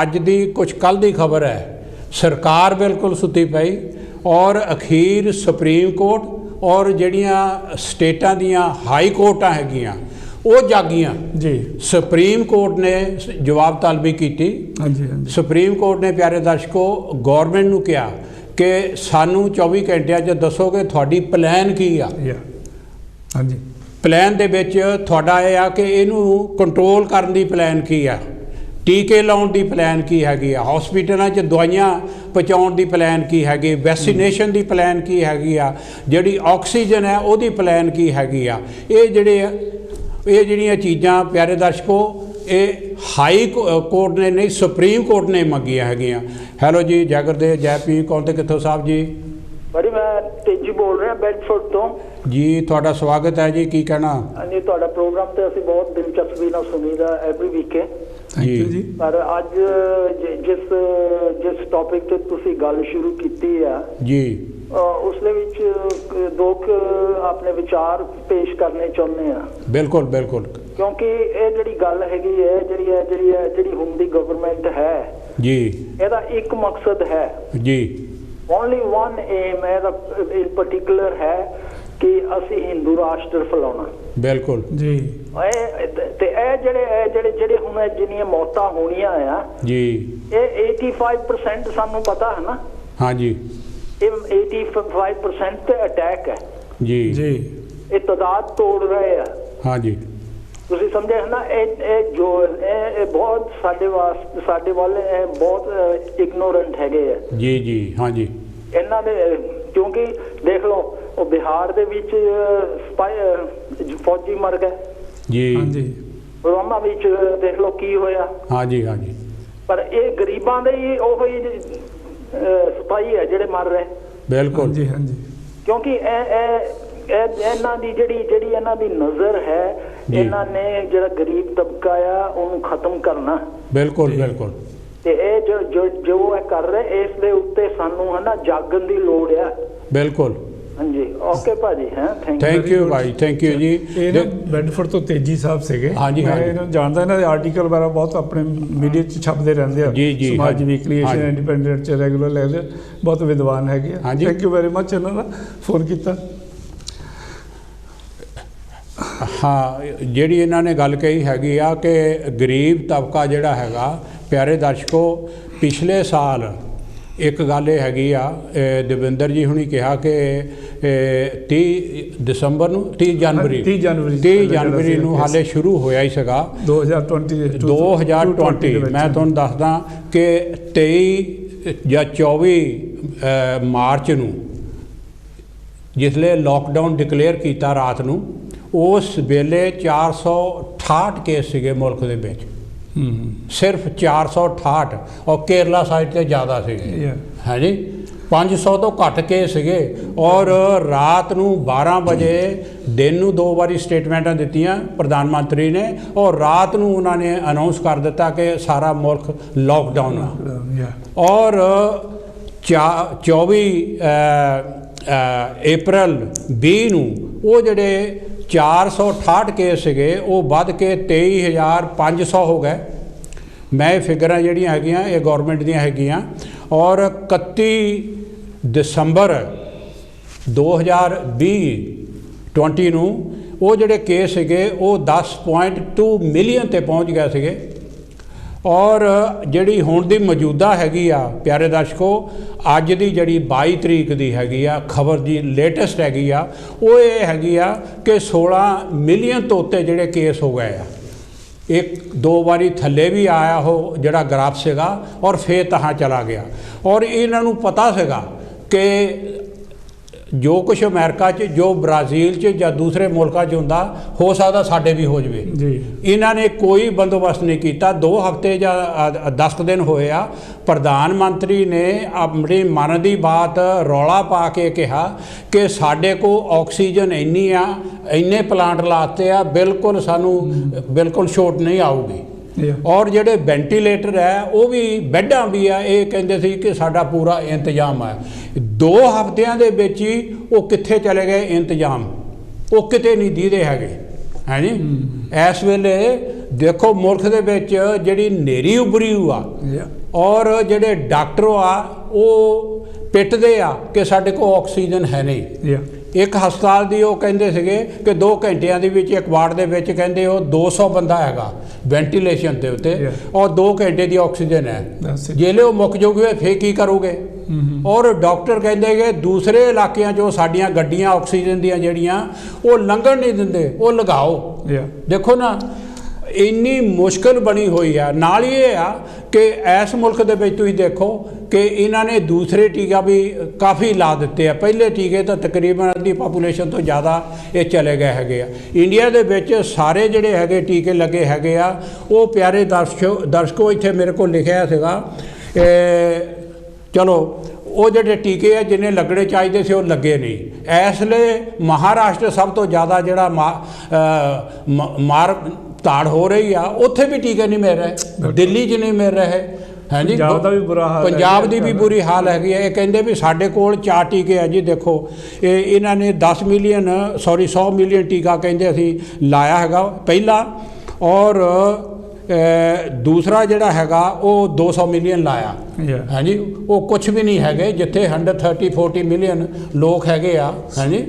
ਅੱਜ ਦੀ ਕੁਝ ਕੱਲ ਦੀ ਖਬਰ ਹੈ ਸਰਕਾਰ ਬਿਲਕੁਲ ਸੁੱਤੀ ਪਈ ਔਰ ਅਖੀਰ ਸੁਪਰੀਮ ਕੋਰਟ ਔਰ ਜਿਹੜੀਆਂ ਸਟੇਟਾਂ ਦੀਆਂ ਹਾਈ ਕੋਰਟਾਂ ਹੈਗੀਆਂ ਉਹ ਜਾਗੀਆਂ ਜੀ ਸੁਪਰੀਮ ਕੋਰਟ ਨੇ ਜਵਾਬ ਤਲਬੀ ਕੀਤੀ ਹਾਂਜੀ ਹਾਂਜੀ ਸੁਪਰੀਮ ਕੋਰਟ ਨੇ ਪਿਆਰੇ ਦਰਸ਼ਕੋ ਗਵਰਨਮੈਂਟ ਨੂੰ ਕਿਹਾ ਕਿ ਸਾਨੂੰ 24 ਘੰਟਿਆਂ 'ਚ ਦੱਸੋਗੇ ਤੁਹਾਡੀ ਪਲਾਨ ਕੀ ਆ ਯਾ ਹਾਂਜੀ ਪਲਾਨ ਦੇ ਵਿੱਚ ਤੁਹਾਡਾ ਇਹ ਆ ਕਿ ਇਹਨੂੰ ਕੰਟਰੋਲ ਕਰਨ ਦੀ ਪਲਾਨ ਕੀ ਆ ਟੀਕੇ ਲਾਉਣ ਦੀ ਪਲਾਨ ਕੀ ਹੈਗੀ ਆ ਹਸਪੀਟਲਾਂ 'ਚ ਦਵਾਈਆਂ ਪਹੁੰਚਾਉਣ ਦੀ ਪਲਾਨ ਕੀ ਹੈਗੀ ਵੈਕਸੀਨੇਸ਼ਨ ਦੀ ਪਲਾਨ ਕੀ ਹੈਗੀ ਆ ਜਿਹੜੀ ਆਕਸੀਜਨ ਹੈ ਉਹਦੀ ਪਲਾਨ ਕੀ ਹੈਗੀ ਆ ਇਹ ਜਿਹੜੀਆਂ ਚੀਜ਼ਾਂ ਪਿਆਰੇ ਦਰਸ਼ਕੋ ਇਹ ਹਾਈ ਕੋਰਟ ਨੇ ਨਹੀਂ ਸੁਪਰੀਮ ਕੋਰਟ ਨੇ ਮੰਗੀਆਂ ਹੈਗੀਆਂ ਹੈਲੋ ਜੀ ਜੈ ਗੁਰਦੇਵ ਜੈ ਪੀ ਕੌਣ ਤੇ ਕਿੱਥੋਂ ਸਾਹਿਬ ਜੀ ਬੜੀ ਮੈਂ ਤੇਜੀ ਬੋਲ ਰਿਹਾ ਬੈਡਫੋਰਡ ਤੋਂ ਜੀ ਤੁਹਾਡਾ ਸਵਾਗਤ ਹੈ ਜੀ ਕੀ ਕਹਿਣਾ ਹਾਂਜੀ ਤੁਹਾਡਾ ਪ੍ਰੋਗਰਾਮ ਤੇ ਅਸੀਂ ਬਹੁਤ ਦਿਲਚਸਪੀ ਨਾਲ ਸੁਣੀਦਾ ਐਵਰੀ ਵੀਕ ਥੈਂਕ ਯੂ ਜੀ ਪਰ ਅੱਜ ਜਿਸ ਟੌਪਿਕ ਤੇ ਤੁਸੀਂ ਗੱਲ ਸ਼ੁਰੂ ਕੀਤੀ ਆ ਜੀ ਉਸ ਦੇ ਵਿੱਚ ਦੋ ਆਪਣੇ ਵਿਚਾਰ ਪੇਸ਼ ਕਰਨੇ ਚਾਹੁੰਦੇ ਆ ਬਿਲਕੁਲ ਬਿਲਕੁਲ ਕਿਉਂਕਿ ਇਹ ਜਿਹੜੀ ਗੱਲ ਹੈਗੀ ਹੈ ਜਿਹੜੀ ਹੁਣ ਦੀ ਗਵਰਨਮੈਂਟ ਹੈ ਜੀ ਇਹਦਾ ਇੱਕ ਮਕਸਦ ਹੈ ਜੀ ਓਨਲੀ ਵਨ ਏਮ ਇਹਦਾ ਇਨ ਪਾਰਟਿਕੂਲਰ ਹੈ ਕਿ ਅਸੀਂ ਹਿੰਦੂ ਰਾਸ਼ਟਰ ਫੈਲਾਉਣਾ। ਬਿਲਕੁਲ ਜੀ। ਇਹ ਜਿਹੜੇ ਹੁਣ ਜਿੰਨੀਆਂ ਮੌਤਾਂ ਹੋਣੀਆਂ ਆ ਜੀ, ਇਹ 85% ਸਾਨੂੰ ਪਤਾ ਹੈ ਨਾ। ਹਾਂਜੀ, ਇਹ 85% ਤੇ ਅਟੈਕ ਹੈ ਜੀ ਜੀ। ਇਹ ਤਾਦਾਦ ਤੋੜ ਰਹੇ ਆ। ਹਾਂਜੀ, ਤੁਸੀਂ ਸਮਝੇ ਹੈ ਨਾ। ਇਹ ਜੋ ਇਹ ਬਹੁਤ ਸਾਡੇ ਵਾਲੇ ਇਹ ਬਹੁਤ ਇਗਨੋਰੈਂਟ ਹੈਗੇ ਆ। ਜੀ ਜੀ, ਹਾਂਜੀ, ਇਹਨਾਂ ਦੇ ਕਿਉਂਕਿ ਦੇਖ ਲਓ ਉਹ ਬਿਹਾਰ ਦੇ ਵਿੱਚ ਫੌਜੀ ਮਰ ਗਏ ਜੀ, ਹਾਂਜੀ, ਪੁਲਵਾਮਾ ਵਿੱਚ ਦੇਖ ਲਓ ਕੀ ਹੋਇਆ। ਹਾਂਜੀ, ਹਾਂਜੀ, ਪਰ ਇਹ ਗਰੀਬਾਂ ਦੇ ਹੀ ਉਹ ਹੀ ਸਿਪਾਹੀ ਹੈ ਜਿਹੜੇ ਮਰ ਰਹੇ। ਬਿਲਕੁਲ, ਹਾਂਜੀ, ਹਾਂਜੀ। ਕਿਉਂਕਿ ਇਹ ਇਹਨਾਂ ਦੀ ਜਿਹੜੀ ਇਹਨਾਂ ਦੀ ਨਜ਼ਰ ਹੈ, ਇਹਨਾਂ ਨੇ ਜਿਹੜਾ ਗਰੀਬ ਤਬਕਾ ਆ ਉਹਨੂੰ ਖਤਮ ਕਰਨਾ। ਬਿਲਕੁਲ, ਬਿਲਕੁਲ। ਤੇ ਇਹ ਜੋ ਇਹ ਕਰ ਰਹੇ ਇਸ ਦੇ ਉੱਤੇ ਸਾਨੂੰ ਹੈ ਨਾ ਜਾਗਣ ਦੀ ਲੋੜ ਆ। ਬਿਲਕੁਲ। ਹਾਂਜੀ, ਓਕੇ ਭਾਜੀ। ਹੈ thank you Bhai, thank you ਜੀ। ਇਹ ਨਾ ਬੈਡਫੋਰਡ ਤੋਂ ਤੇਜੀ ਸਾਹਿਬ ਸੀਗੇ। ਹਾਂਜੀ, ਮੈਂ ਹਾਂਜੀ। ਇਹਨਾਂ ਜਾਣਦਾ, ਇਹਨਾਂ ਦੇ ਆਰਟੀਕਲ ਵਗੈਰਾ ਬਹੁਤ ਆਪਣੇ ਮੀਡੀਆ 'ਚ ਛਪਦੇ ਰਹਿੰਦੇ ਆ। ਜੀ, ਜੀ, ਸਮਾਜ ਹਾਂਜੀ, ਵੀਕਲੀ, ਏਸ਼ੀਅਨ ਹਾਂਜੀ। ਇੰਡੀਪੈਂਡੈਂਟ 'ਚ ਰੈਗੂਲਰ ਲਿਖਦੇ, ਬਹੁਤ ਵਿਦਵਾਨ ਹੈਗੇ ਆ। ਹਾਂਜੀ। ਥੈਂਕ ਯੂ ਵੈਰੀ ਮੱਚ ਇਹਨਾਂ ਦਾ ਫੋਨ ਕੀਤਾ। ਹਾਂ, ਜਿਹੜੀ ਇਹਨਾਂ ਨੇ ਗੱਲ ਕਹੀ ਹੈਗੀ ਆ ਕਿ ਗਰੀਬ ਤਬਕਾ ਜਿਹੜਾ ਹੈਗਾ, ਪਿਆਰੇ ਦਰਸ਼ਕੋ, ਪਿਛਲੇ ਸਾਲ ਇੱਕ ਗੱਲ ਇਹ ਹੈਗੀ ਆ, ਦਵਿੰਦਰ ਜੀ ਹੁਣੀ ਕਿਹਾ ਕਿ 30 ਦਸੰਬਰ ਨੂੰ 30 ਜਨਵਰੀ ਨੂੰ ਹਾਲੇ ਸ਼ੁਰੂ ਹੋਇਆ ਹੀ ਸੀਗਾ 2020। ਮੈਂ ਤੁਹਾਨੂੰ ਦੱਸਦਾ ਕਿ 23 ਜਾਂ 24 ਮਾਰਚ ਨੂੰ ਜਿਸਲੇ ਲੋਕਡਾਊਨ ਡਿਕਲੇਅਰ ਕੀਤਾ ਰਾਤ ਨੂੰ, ਉਸ ਵੇਲੇ 468 ਕੇਸ ਸੀਗੇ ਮੁਲਕ ਦੇ ਵਿੱਚ। ਸਿਰਫ 468, ਔਰ ਕੇਰਲਾ ਸਾਈਡ ਤੇ ਜ਼ਿਆਦਾ ਸੀਗੇ। ਹਾਂਜੀ, 500 ਤੋਂ ਘੱਟ ਕੇਸ ਸੀਗੇ। ਔਰ ਰਾਤ ਨੂੰ 12 ਵਜੇ, ਦਿਨ ਨੂੰ 2 ਵਾਰੀ ਸਟੇਟਮੈਂਟਾਂ ਦਿੱਤੀਆਂ ਪ੍ਰਧਾਨ ਮੰਤਰੀ ਨੇ, ਔਰ ਰਾਤ ਨੂੰ ਉਹਨਾਂ ਨੇ ਅਨਾਉਂਸ ਕਰ ਦਿੱਤਾ ਕਿ ਸਾਰਾ ਮੁਲਕ ਲੋਕਡਾਊਨ ਆ। ਔਰ 24 ਅਪ੍ਰੈਲ 20 ਨੂੰ ਉਹ ਜਿਹੜੇ 468 ਕੇਸ ਸੀਗੇ ਉਹ ਵੱਧ ਕੇ 23,500 ਹੋ ਗਏ। ਮੈਂ ਇਹ ਫਿਗਰਾਂ ਜਿਹੜੀਆਂ ਹੈਗੀਆਂ ਇਹ ਗੌਰਮੈਂਟ ਦੀਆਂ ਹੈਗੀਆਂ। ਔਰ 31 ਦਸੰਬਰ 2020 ਨੂੰ ਉਹ ਜਿਹੜੇ ਕੇਸ ਸੀਗੇ ਉਹ 10.2 ਮਿਲੀਅਨ ਤੇ ਪਹੁੰਚ ਗਏ ਸੀਗੇ। ਔਰ ਜਿਹੜੀ ਹੁਣ ਦੀ ਮੌਜੂਦਾ ਹੈਗੀ ਆ, ਪਿਆਰੇ ਦਰਸ਼ਕੋ, ਅੱਜ ਦੀ ਜਿਹੜੀ 22 ਤਰੀਕ ਦੀ ਹੈਗੀ ਆ ਖਬਰ ਦੀ ਲੇਟੈਸਟ ਹੈਗੀ ਆ, ਉਹ ਇਹ ਹੈਗੀ ਆ ਕਿ 16 ਮਿਲੀਅਨ ਤੋਂ ਉੱਤੇ ਜਿਹੜੇ ਕੇਸ ਹੋ ਗਏ ਆ। ਇੱਕ ਦੋ ਵਾਰੀ ਥੱਲੇ ਵੀ ਆਇਆ ਉਹ ਜਿਹੜਾ ਗ੍ਰਾਫ ਸੀਗਾ, ਔਰ ਫੇਰ ਤਹਾਂ ਚਲਾ ਗਿਆ। ਔਰ ਇਹਨਾਂ ਨੂੰ ਪਤਾ ਸੀਗਾ ਕਿ ਜੋ ਕੁਛ ਅਮਰੀਕਾ 'ਚ, ਜੋ ਬ੍ਰਾਜ਼ੀਲ 'ਚ ਜਾਂ ਦੂਸਰੇ ਮੁਲਕਾਂ 'ਚ ਹੁੰਦਾ, ਹੋ ਸਕਦਾ ਸਾਡੇ ਵੀ ਹੋ ਜਾਵੇ ਜੀ। ਇਹਨਾਂ ਨੇ ਕੋਈ ਬੰਦੋਬਸਤ ਨਹੀਂ ਕੀਤਾ। 2 ਹਫ਼ਤੇ ਜਾਂ 10 ਦਿਨ ਹੋਏ ਆ, ਪ੍ਰਧਾਨ ਮੰਤਰੀ ਨੇ ਆਪਣੀ ਮਨ ਦੀ ਬਾਤ ਰੌਲਾ ਪਾ ਕੇ ਕਿਹਾ ਕਿ ਸਾਡੇ ਕੋਲ ਆਕਸੀਜਨ ਇੰਨੀ ਆ, ਇੰਨੇ ਪਲਾਂਟ ਲਾਤੇ ਆ, ਬਿਲਕੁਲ ਸਾਨੂੰ ਬਿਲਕੁਲ ਛੋਟ ਨਹੀਂ ਆਊਗੀ। ਔਰ ਜਿਹੜੇ ਵੈਂਟੀਲੇਟਰ ਹੈ ਉਹ ਵੀ, ਬੈੱਡਾਂ ਵੀ ਆ, ਇਹ ਕਹਿੰਦੇ ਸੀ ਕਿ ਸਾਡਾ ਪੂਰਾ ਇੰਤਜ਼ਾਮ ਹੈ। 2 ਹਫ਼ਤਿਆਂ ਦੇ ਵਿੱਚ ਹੀ ਉਹ ਕਿੱਥੇ ਚਲੇ ਗਏ ਇੰਤਜ਼ਾਮ, ਉਹ ਕਿਤੇ ਨਹੀਂ ਦੀਦੇ ਹੈਗੇ। ਹੈ ਜੀ, ਇਸ ਵੇਲੇ ਦੇਖੋ ਮੁਲਕ ਦੇ ਵਿੱਚ ਜਿਹੜੀ ਨੇਰੀ ਉਭਰੀ ਆ, ਔਰ ਜਿਹੜੇ ਡਾਕਟਰ ਆ ਉਹ ਪਿੱਟਦੇ ਆ ਕਿ ਸਾਡੇ ਕੋਲ ਆਕਸੀਜਨ ਹੈ ਨਹੀਂ। ਇੱਕ ਹਸਪਤਾਲ ਦੀ ਉਹ ਕਹਿੰਦੇ ਸੀਗੇ ਕਿ 2 ਘੰਟਿਆਂ ਦੇ ਵਿੱਚ ਇੱਕ ਵਾਰਡ ਦੇ ਵਿੱਚ ਕਹਿੰਦੇ ਉਹ 200 ਬੰਦਾ ਹੈਗਾ ਵੈਂਟੀਲੇਸ਼ਨ ਦੇ ਉੱਤੇ, ਔਰ 2 ਘੰਟੇ ਦੀ ਆਕਸੀਜਨ ਹੈ। ਜਿਹੜੇ ਉਹ ਮੁੱਕ ਜਾਊਗੇ ਫੇਰ ਕੀ ਕਰੋਗੇ? ਔਰ ਡਾਕਟਰ ਕਹਿੰਦੇ ਕਿ ਦੂਸਰੇ ਇਲਾਕਿਆਂ 'ਚੋਂ ਸਾਡੀਆਂ ਗੱਡੀਆਂ ਆਕਸੀਜਨ ਦੀਆਂ ਜਿਹੜੀਆਂ ਉਹ ਲੰਘਣ ਨਹੀਂ ਦਿੰਦੇ, ਉਹ ਲਗਾਓ। ਦੇਖੋ ਨਾ, ਇੰਨੀ ਮੁਸ਼ਕਿਲ ਬਣੀ ਹੋਈ ਆ। ਨਾਲ ਹੀ ਇਹ ਆ ਕਿ ਇਸ ਮੁਲਕ ਦੇ ਵਿੱਚ ਤੁਸੀਂ ਦੇਖੋ ਕਿ ਇਹਨਾਂ ਨੇ ਦੂਸਰੇ ਟੀਕਾ ਵੀ ਕਾਫੀ ਲਾ ਦਿੱਤੇ ਆ। ਪਹਿਲੇ ਟੀਕੇ ਤਾਂ ਤਕਰੀਬਨ ਅੱਧੀ ਪਾਪੂਲੇਸ਼ਨ ਤੋਂ ਜ਼ਿਆਦਾ ਇਹ ਚਲੇ ਗਏ ਹੈਗੇ ਆ। ਇੰਡੀਆ ਦੇ ਵਿੱਚ ਸਾਰੇ ਜਿਹੜੇ ਹੈਗੇ ਟੀਕੇ ਲੱਗੇ ਹੈਗੇ ਆ, ਉਹ ਪਿਆਰੇ ਦਰਸ਼ਕੋ ਇੱਥੇ ਮੇਰੇ ਕੋਲ ਲਿਖਿਆ ਸੀਗਾ, ਚਲੋ ਉਹ ਜਿਹੜੇ ਟੀਕੇ ਆ ਜਿੰਨੇ ਲੱਗਣੇ ਚਾਹੀਦੇ ਸੀ ਉਹ ਲੱਗੇ ਨਹੀਂ। ਇਸ ਲਈ ਮਹਾਰਾਸ਼ਟਰ ਸਭ ਤੋਂ ਜ਼ਿਆਦਾ ਜਿਹੜਾ ਮਾਰ ਧਾੜ ਹੋ ਰਹੀ ਆ, ਉੱਥੇ ਵੀ ਟੀਕੇ ਨਹੀਂ ਮਿਲ ਰਹੇ, ਦਿੱਲੀ 'ਚ ਨਹੀਂ ਮਿਲ ਰਹੇ। ਹਾਂਜੀ, ਪੰਜਾਬ ਦਾ ਵੀ ਬੁਰਾ ਹਾਲ ਹੈ, ਪੰਜਾਬ ਦੀ ਵੀ ਬੁਰੀ ਹਾਲ ਹੈਗੀ ਹੈ। ਇਹ ਕਹਿੰਦੇ ਵੀ ਸਾਡੇ ਕੋਲ 4 ਟੀਕੇ ਆ ਜੀ। ਦੇਖੋ ਇਹਨਾਂ ਨੇ 100 ਮਿਲੀਅਨ ਟੀਕਾ ਕਹਿੰਦੇ ਅਸੀਂ ਲਾਇਆ ਹੈਗਾ ਪਹਿਲਾਂ, ਔਰ ਦੂਸਰਾ ਜਿਹੜਾ ਹੈਗਾ ਉਹ 200 ਮਿਲੀਅਨ ਲਾਇਆ ਹਾਂਜੀ, ਉਹ ਕੁਝ ਵੀ ਨਹੀਂ ਹੈਗੇ। ਜਿੱਥੇ 130-40 ਮਿਲੀਅਨ ਲੋਕ ਹੈਗੇ ਆ ਹਾਂਜੀ,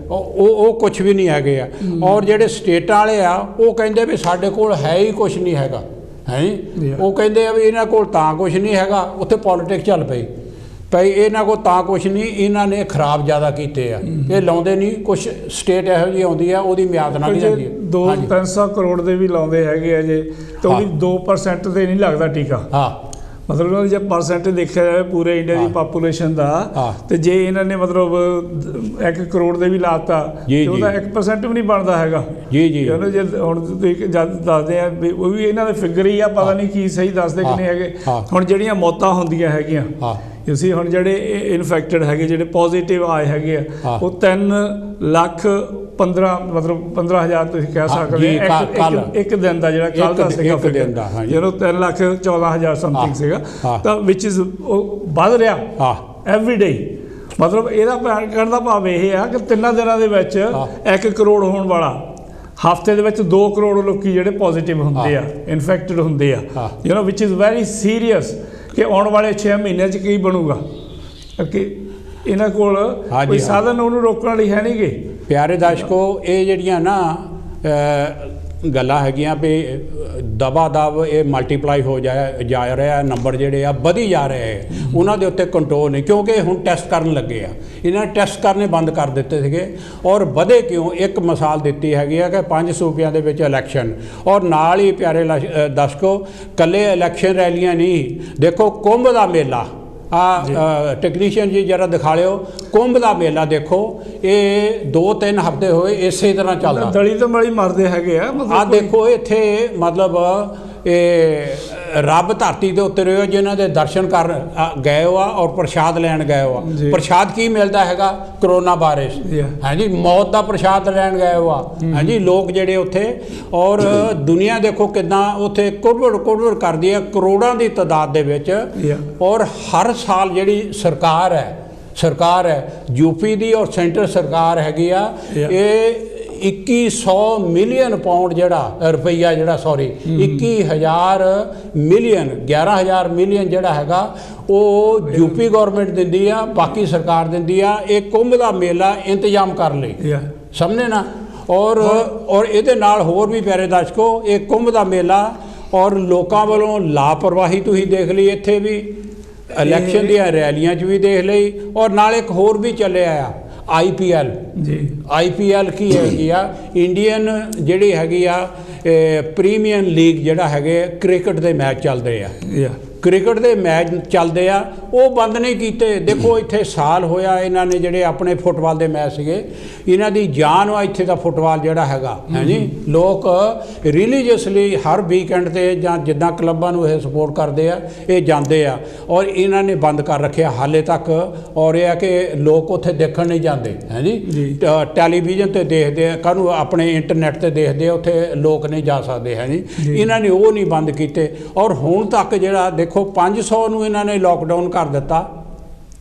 ਉਹ ਕੁਝ ਵੀ ਨਹੀਂ ਹੈਗੇ ਆ। ਔਰ ਜਿਹੜੇ ਸਟੇਟਾਂ ਵਾਲੇ ਆ ਉਹ ਕਹਿੰਦੇ ਵੀ ਸਾਡੇ ਕੋਲ ਹੈ ਹੀ ਕੁਝ ਨਹੀਂ ਹੈਗਾ ਹਾਂਜੀ। ਉਹ ਕਹਿੰਦੇ ਆ ਵੀ ਇਹਨਾਂ ਕੋਲ ਤਾਂ ਕੁਝ ਨਹੀਂ ਹੈਗਾ, ਉੱਥੇ ਪੋਲੀਟਿਕਸ ਚੱਲ ਪਈ ਭਾਈ ਇਹਨਾਂ ਕੋਲ ਤਾਂ ਕੁਛ ਨਹੀਂ, ਇਹਨਾਂ ਨੇ ਖਰਾਬ ਜ਼ਿਆਦਾ ਕੀਤੇ ਆ, ਇਹ ਲਾਉਂਦੇ ਨਹੀਂ। ਕੁਛ ਸਟੇਟ ਇਹੋ ਜਿਹੀ ਆਉਂਦੀ ਆ ਉਹਦੀ ਮਿਆਦ ਨਾਲ ਜਾਂਦੀ ਹੈ। 200-300 ਕਰੋੜ ਦੇ ਵੀ ਲਾਉਂਦੇ ਹੈਗੇ ਆ ਜੇ, ਤਾਂ ਉਹਦੀ 2% ਤੇ ਨਹੀਂ ਲੱਗਦਾ ਟੀਕਾ। ਹਾਂ ਮਤਲਬ ਉਹਨਾਂ ਦੀ ਜੇ ਪਰਸੈਂਟ ਦੇਖਿਆ ਜਾਵੇ ਪੂਰੇ ਇੰਡੀਆ ਦੀ ਪਾਪੂਲੇਸ਼ਨ ਦਾ, ਤੇ ਜੇ ਇਹਨਾਂ ਨੇ ਮਤਲਬ 1 ਕਰੋੜ ਦੇ ਵੀ ਲਾਤਾ ਤੇ ਉਹਦਾ 1% ਵੀ ਨਹੀਂ ਬਣਦਾ ਹੈਗਾ ਜੀ ਜੀ। ਉਹਨੂੰ ਜੇ ਹੁਣ ਜਦ ਦੱਸਦੇ ਆ ਵੀ ਉਹ ਵੀ ਇਹਨਾਂ ਦੇ ਫਿਗਰ ਹੀ ਆ, ਪਤਾ ਨਹੀਂ ਕੀ ਸਹੀ ਦੱਸਦੇ ਕਿ ਨਹੀਂ ਹੈਗੇ। ਹੁਣ ਜਿਹੜੀਆਂ ਮੌਤਾਂ ਹੁੰਦੀਆਂ ਹੈਗੀਆਂ ਤੁਸੀਂ ਹੁਣ ਜਿਹੜੇ ਇਨਫੈਕਟਡ ਹੈਗੇ, ਜਿਹੜੇ ਪੋਜ਼ੀਟਿਵ ਆਏ ਹੈਗੇ ਆ, ਉਹ 3,15,000 ਮਤਲਬ 15,000 ਤੁਸੀਂ ਕਹਿ ਸਕਦੇ ਇੱਕ ਦਿਨ ਦਾ ਜਿਹੜਾ ਕੱਲ੍ਹ ਦਾ ਸੀਗਾ ਫਿਗਰ, ਜਦੋਂ 3,14,000 ਸਮਥਿੰਗ ਸੀਗਾ, ਤਾਂ ਵਿਚ ਇਜ਼ ਉਹ ਵੱਧ ਰਿਹਾ ਐਵਰੀ ਡੇ। ਮਤਲਬ ਇਹਦਾ ਕਹਿਣ ਦਾ ਭਾਵ ਇਹ ਆ ਕਿ 3 ਦਿਨਾਂ ਦੇ ਵਿੱਚ 1 ਕਰੋੜ ਹੋਣ ਵਾਲਾ, ਹਫ਼ਤੇ ਦੇ ਵਿੱਚ 2 ਕਰੋੜ ਲੋਕੀ ਜਿਹੜੇ ਪੋਜ਼ੀਟਿਵ ਹੁੰਦੇ ਆ, ਇਨਫੈਕਟਡ ਹੁੰਦੇ ਆ, ਵਿਚ ਇਜ਼ ਵੈਰੀ ਸੀਰੀਅਸ। ਕਿ ਆਉਣ ਵਾਲੇ 6 ਮਹੀਨਿਆਂ 'ਚ ਕੀ ਬਣੂਗਾ, ਕਿ ਇਹਨਾਂ ਕੋਲ ਕੋਈ ਸਾਧਨ ਉਹਨੂੰ ਰੋਕਣ ਲਈ ਹੈ ਨਹੀਂ ਗੇ। ਪਿਆਰੇ ਦਰਸ਼ਕੋ, ਇਹ ਜਿਹੜੀਆਂ ਨਾ ਗੱਲਾਂ ਹੈਗੀਆਂ ਵੀ ਦਬਾ ਦਬ ਇਹ ਮਲਟੀਪਲਾਈ ਹੋ ਜਾ ਰਿਹਾ, ਨੰਬਰ ਜਿਹੜੇ ਆ ਵਧੀ ਜਾ ਰਹੇ, ਉਹਨਾਂ ਦੇ ਉੱਤੇ ਕੰਟਰੋਲ ਨਹੀਂ, ਕਿਉਂਕਿ ਹੁਣ ਟੈਸਟ ਕਰਨ ਲੱਗੇ ਆ। ਇਹਨਾਂ ਨੇ ਟੈਸਟ ਕਰਨੇ ਬੰਦ ਕਰ ਦਿੱਤੇ ਸੀਗੇ। ਔਰ ਵਧੇ ਕਿਉਂ, ਇੱਕ ਮਿਸਾਲ ਦਿੱਤੀ ਹੈਗੀ ਆ ਕਿ 5 ਸੂਬਿਆਂ ਦੇ ਵਿੱਚ ਇਲੈਕਸ਼ਨ, ਔਰ ਨਾਲ ਹੀ ਪਿਆਰੇ ਦਰਸ਼ਕੋ ਇਕੱਲੇ ਇਲੈਕਸ਼ਨ ਰੈਲੀਆਂ ਨਹੀਂ, ਦੇਖੋ ਕੁੰਭ ਦਾ ਮੇਲਾ ਟੈਕਨੀਸ਼ੀਅਨ ਜੀ ਜਰਾ ਦਿਖਾ ਲਿਓ, ਕੁੰਭ ਦਾ ਮੇਲਾ ਦੇਖੋ, ਇਹ 2-3 ਹਫ਼ਤੇ ਹੋਏ ਇਸੇ ਤਰ੍ਹਾਂ ਚੱਲਦਾ, ਦਲੀ ਤੋਂ ਮਲੀ ਮਰਦੇ ਹੈਗੇ ਆ। ਦੇਖੋ ਇੱਥੇ ਮਤਲਬ ਇਹ ਰੱਬ ਧਰਤੀ ਦੇ ਉੱਤੇ ਰਹੇ, ਜਿਨ੍ਹਾਂ ਦੇ ਦਰਸ਼ਨ ਕਰ ਗਏ ਹੋ ਆ ਔਰ ਪ੍ਰਸ਼ਾਦ ਲੈਣ ਗਏ ਹੋ ਆ। ਪ੍ਰਸ਼ਾਦ ਕੀ ਮਿਲਦਾ ਹੈਗਾ, ਕਰੋਨਾ ਵਾਇਰਸ ਹਾਂਜੀ, ਮੌਤ ਦਾ ਪ੍ਰਸ਼ਾਦ ਲੈਣ ਗਏ ਹੋ ਆ ਹਾਂਜੀ ਲੋਕ ਜਿਹੜੇ ਉੱਥੇ। ਔਰ ਦੁਨੀਆ ਦੇਖੋ ਕਿੱਦਾਂ ਉੱਥੇ ਕੁੜਵੜ ਕਰਦੀ ਹੈ ਕਰੋੜਾਂ ਦੀ ਤਾਦਾਦ ਦੇ ਵਿੱਚ। ਔਰ ਹਰ ਸਾਲ ਜਿਹੜੀ ਸਰਕਾਰ ਹੈ ਯੂਪੀ ਦੀ ਔਰ ਸੈਂਟਰ ਸਰਕਾਰ ਹੈਗੀ ਆ, ਇਹ 2100 ਮਿਲੀਅਨ ਪਾਉਂਡ ਜਿਹੜਾ ਰੁਪਈਆ ਜਿਹੜਾ 21,000 ਮਿਲੀਅਨ 11,000 ਮਿਲੀਅਨ ਜਿਹੜਾ ਹੈਗਾ ਉਹ ਯੂਪੀ ਗੌਰਮੈਂਟ ਦਿੰਦੀ ਆ, ਬਾਕੀ ਸਰਕਾਰ ਦਿੰਦੀ ਆ। ਇਹ ਕੁੰਭ ਦਾ ਮੇਲਾ ਇੰਤਜ਼ਾਮ ਕਰ ਲਈ, ਸਮਝੇ ਨਾ। ਔਰ ਇਹਦੇ ਨਾਲ ਹੋਰ ਵੀ ਪਿਆਰੇ ਦਰਸ਼ਕੋ, ਇਹ ਕੁੰਭ ਦਾ ਮੇਲਾ ਔਰ ਲੋਕਾਂ ਵੱਲੋਂ ਲਾਪਰਵਾਹੀ ਤੁਸੀਂ ਦੇਖ ਲਈ, ਇੱਥੇ ਵੀ ਇਲੈਕਸ਼ਨ ਦੀਆਂ ਰੈਲੀਆਂ 'ਚ ਵੀ ਦੇਖ ਲਈ। ਔਰ ਨਾਲ ਇੱਕ ਹੋਰ ਵੀ ਚੱਲਿਆ ਆ IPL ਜੀ। IPL ਕੀ ਹੈਗੀ ਆ, ਇੰਡੀਅਨ ਜਿਹੜੀ ਹੈਗੀ ਆ ਪ੍ਰੀਮੀਅਰ ਲੀਗ ਜਿਹੜਾ ਹੈਗੇ ਕ੍ਰਿਕਟ ਦੇ ਮੈਚ ਚੱਲਦੇ ਆ, ਕ੍ਰਿਕਟ ਦੇ ਮੈਚ ਚੱਲਦੇ ਆ, ਉਹ ਬੰਦ ਨਹੀਂ ਕੀਤੇ। ਦੇਖੋ ਇੱਥੇ ਸਾਲ ਹੋਇਆ ਇਹਨਾਂ ਨੇ ਜਿਹੜੇ ਆਪਣੇ ਫੁੱਟਬਾਲ ਦੇ ਮੈਚ ਸੀਗੇ, ਇਹਨਾਂ ਦੀ ਜਾਨ ਆ ਇੱਥੇ ਦਾ ਫੁੱਟਬਾਲ ਜਿਹੜਾ ਹੈਗਾ ਹਾਂਜੀ। ਲੋਕ ਰਿਲੀਜੀਅਸਲੀ ਹਰ ਵੀਕਐਂਡ 'ਤੇ ਜਾਂ ਜਿੱਦਾਂ ਕਲੱਬਾਂ ਨੂੰ ਇਹ ਸਪੋਰਟ ਕਰਦੇ ਆ, ਇਹ ਜਾਂਦੇ ਆ। ਔਰ ਇਹਨਾਂ ਨੇ ਬੰਦ ਕਰ ਰੱਖਿਆ ਹਾਲੇ ਤੱਕ। ਔਰ ਇਹ ਆ ਕਿ ਲੋਕ ਉੱਥੇ ਦੇਖਣ ਨਹੀਂ ਜਾਂਦੇ ਹਾਂਜੀ, ਟੈਲੀਵਿਜ਼ਨ 'ਤੇ ਦੇਖਦੇ ਆ, ਕਾਹਨੂੰ ਆਪਣੇ ਇੰਟਰਨੈਟ 'ਤੇ ਦੇਖਦੇ ਆ, ਉੱਥੇ ਲੋਕ ਨਹੀਂ ਜਾ ਸਕਦੇ ਹੈ ਜੀ। ਇਹਨਾਂ ਨੇ ਉਹ ਨਹੀਂ ਬੰਦ ਕੀਤੇ। ਔਰ ਹੁਣ ਤੱਕ ਜਿਹੜਾ ਦੇਖੋ 500 ਨੂੰ ਇਹਨਾਂ ਨੇ ਲੋਕਡਾਊਨ ਕਰ ਦਿੱਤਾ।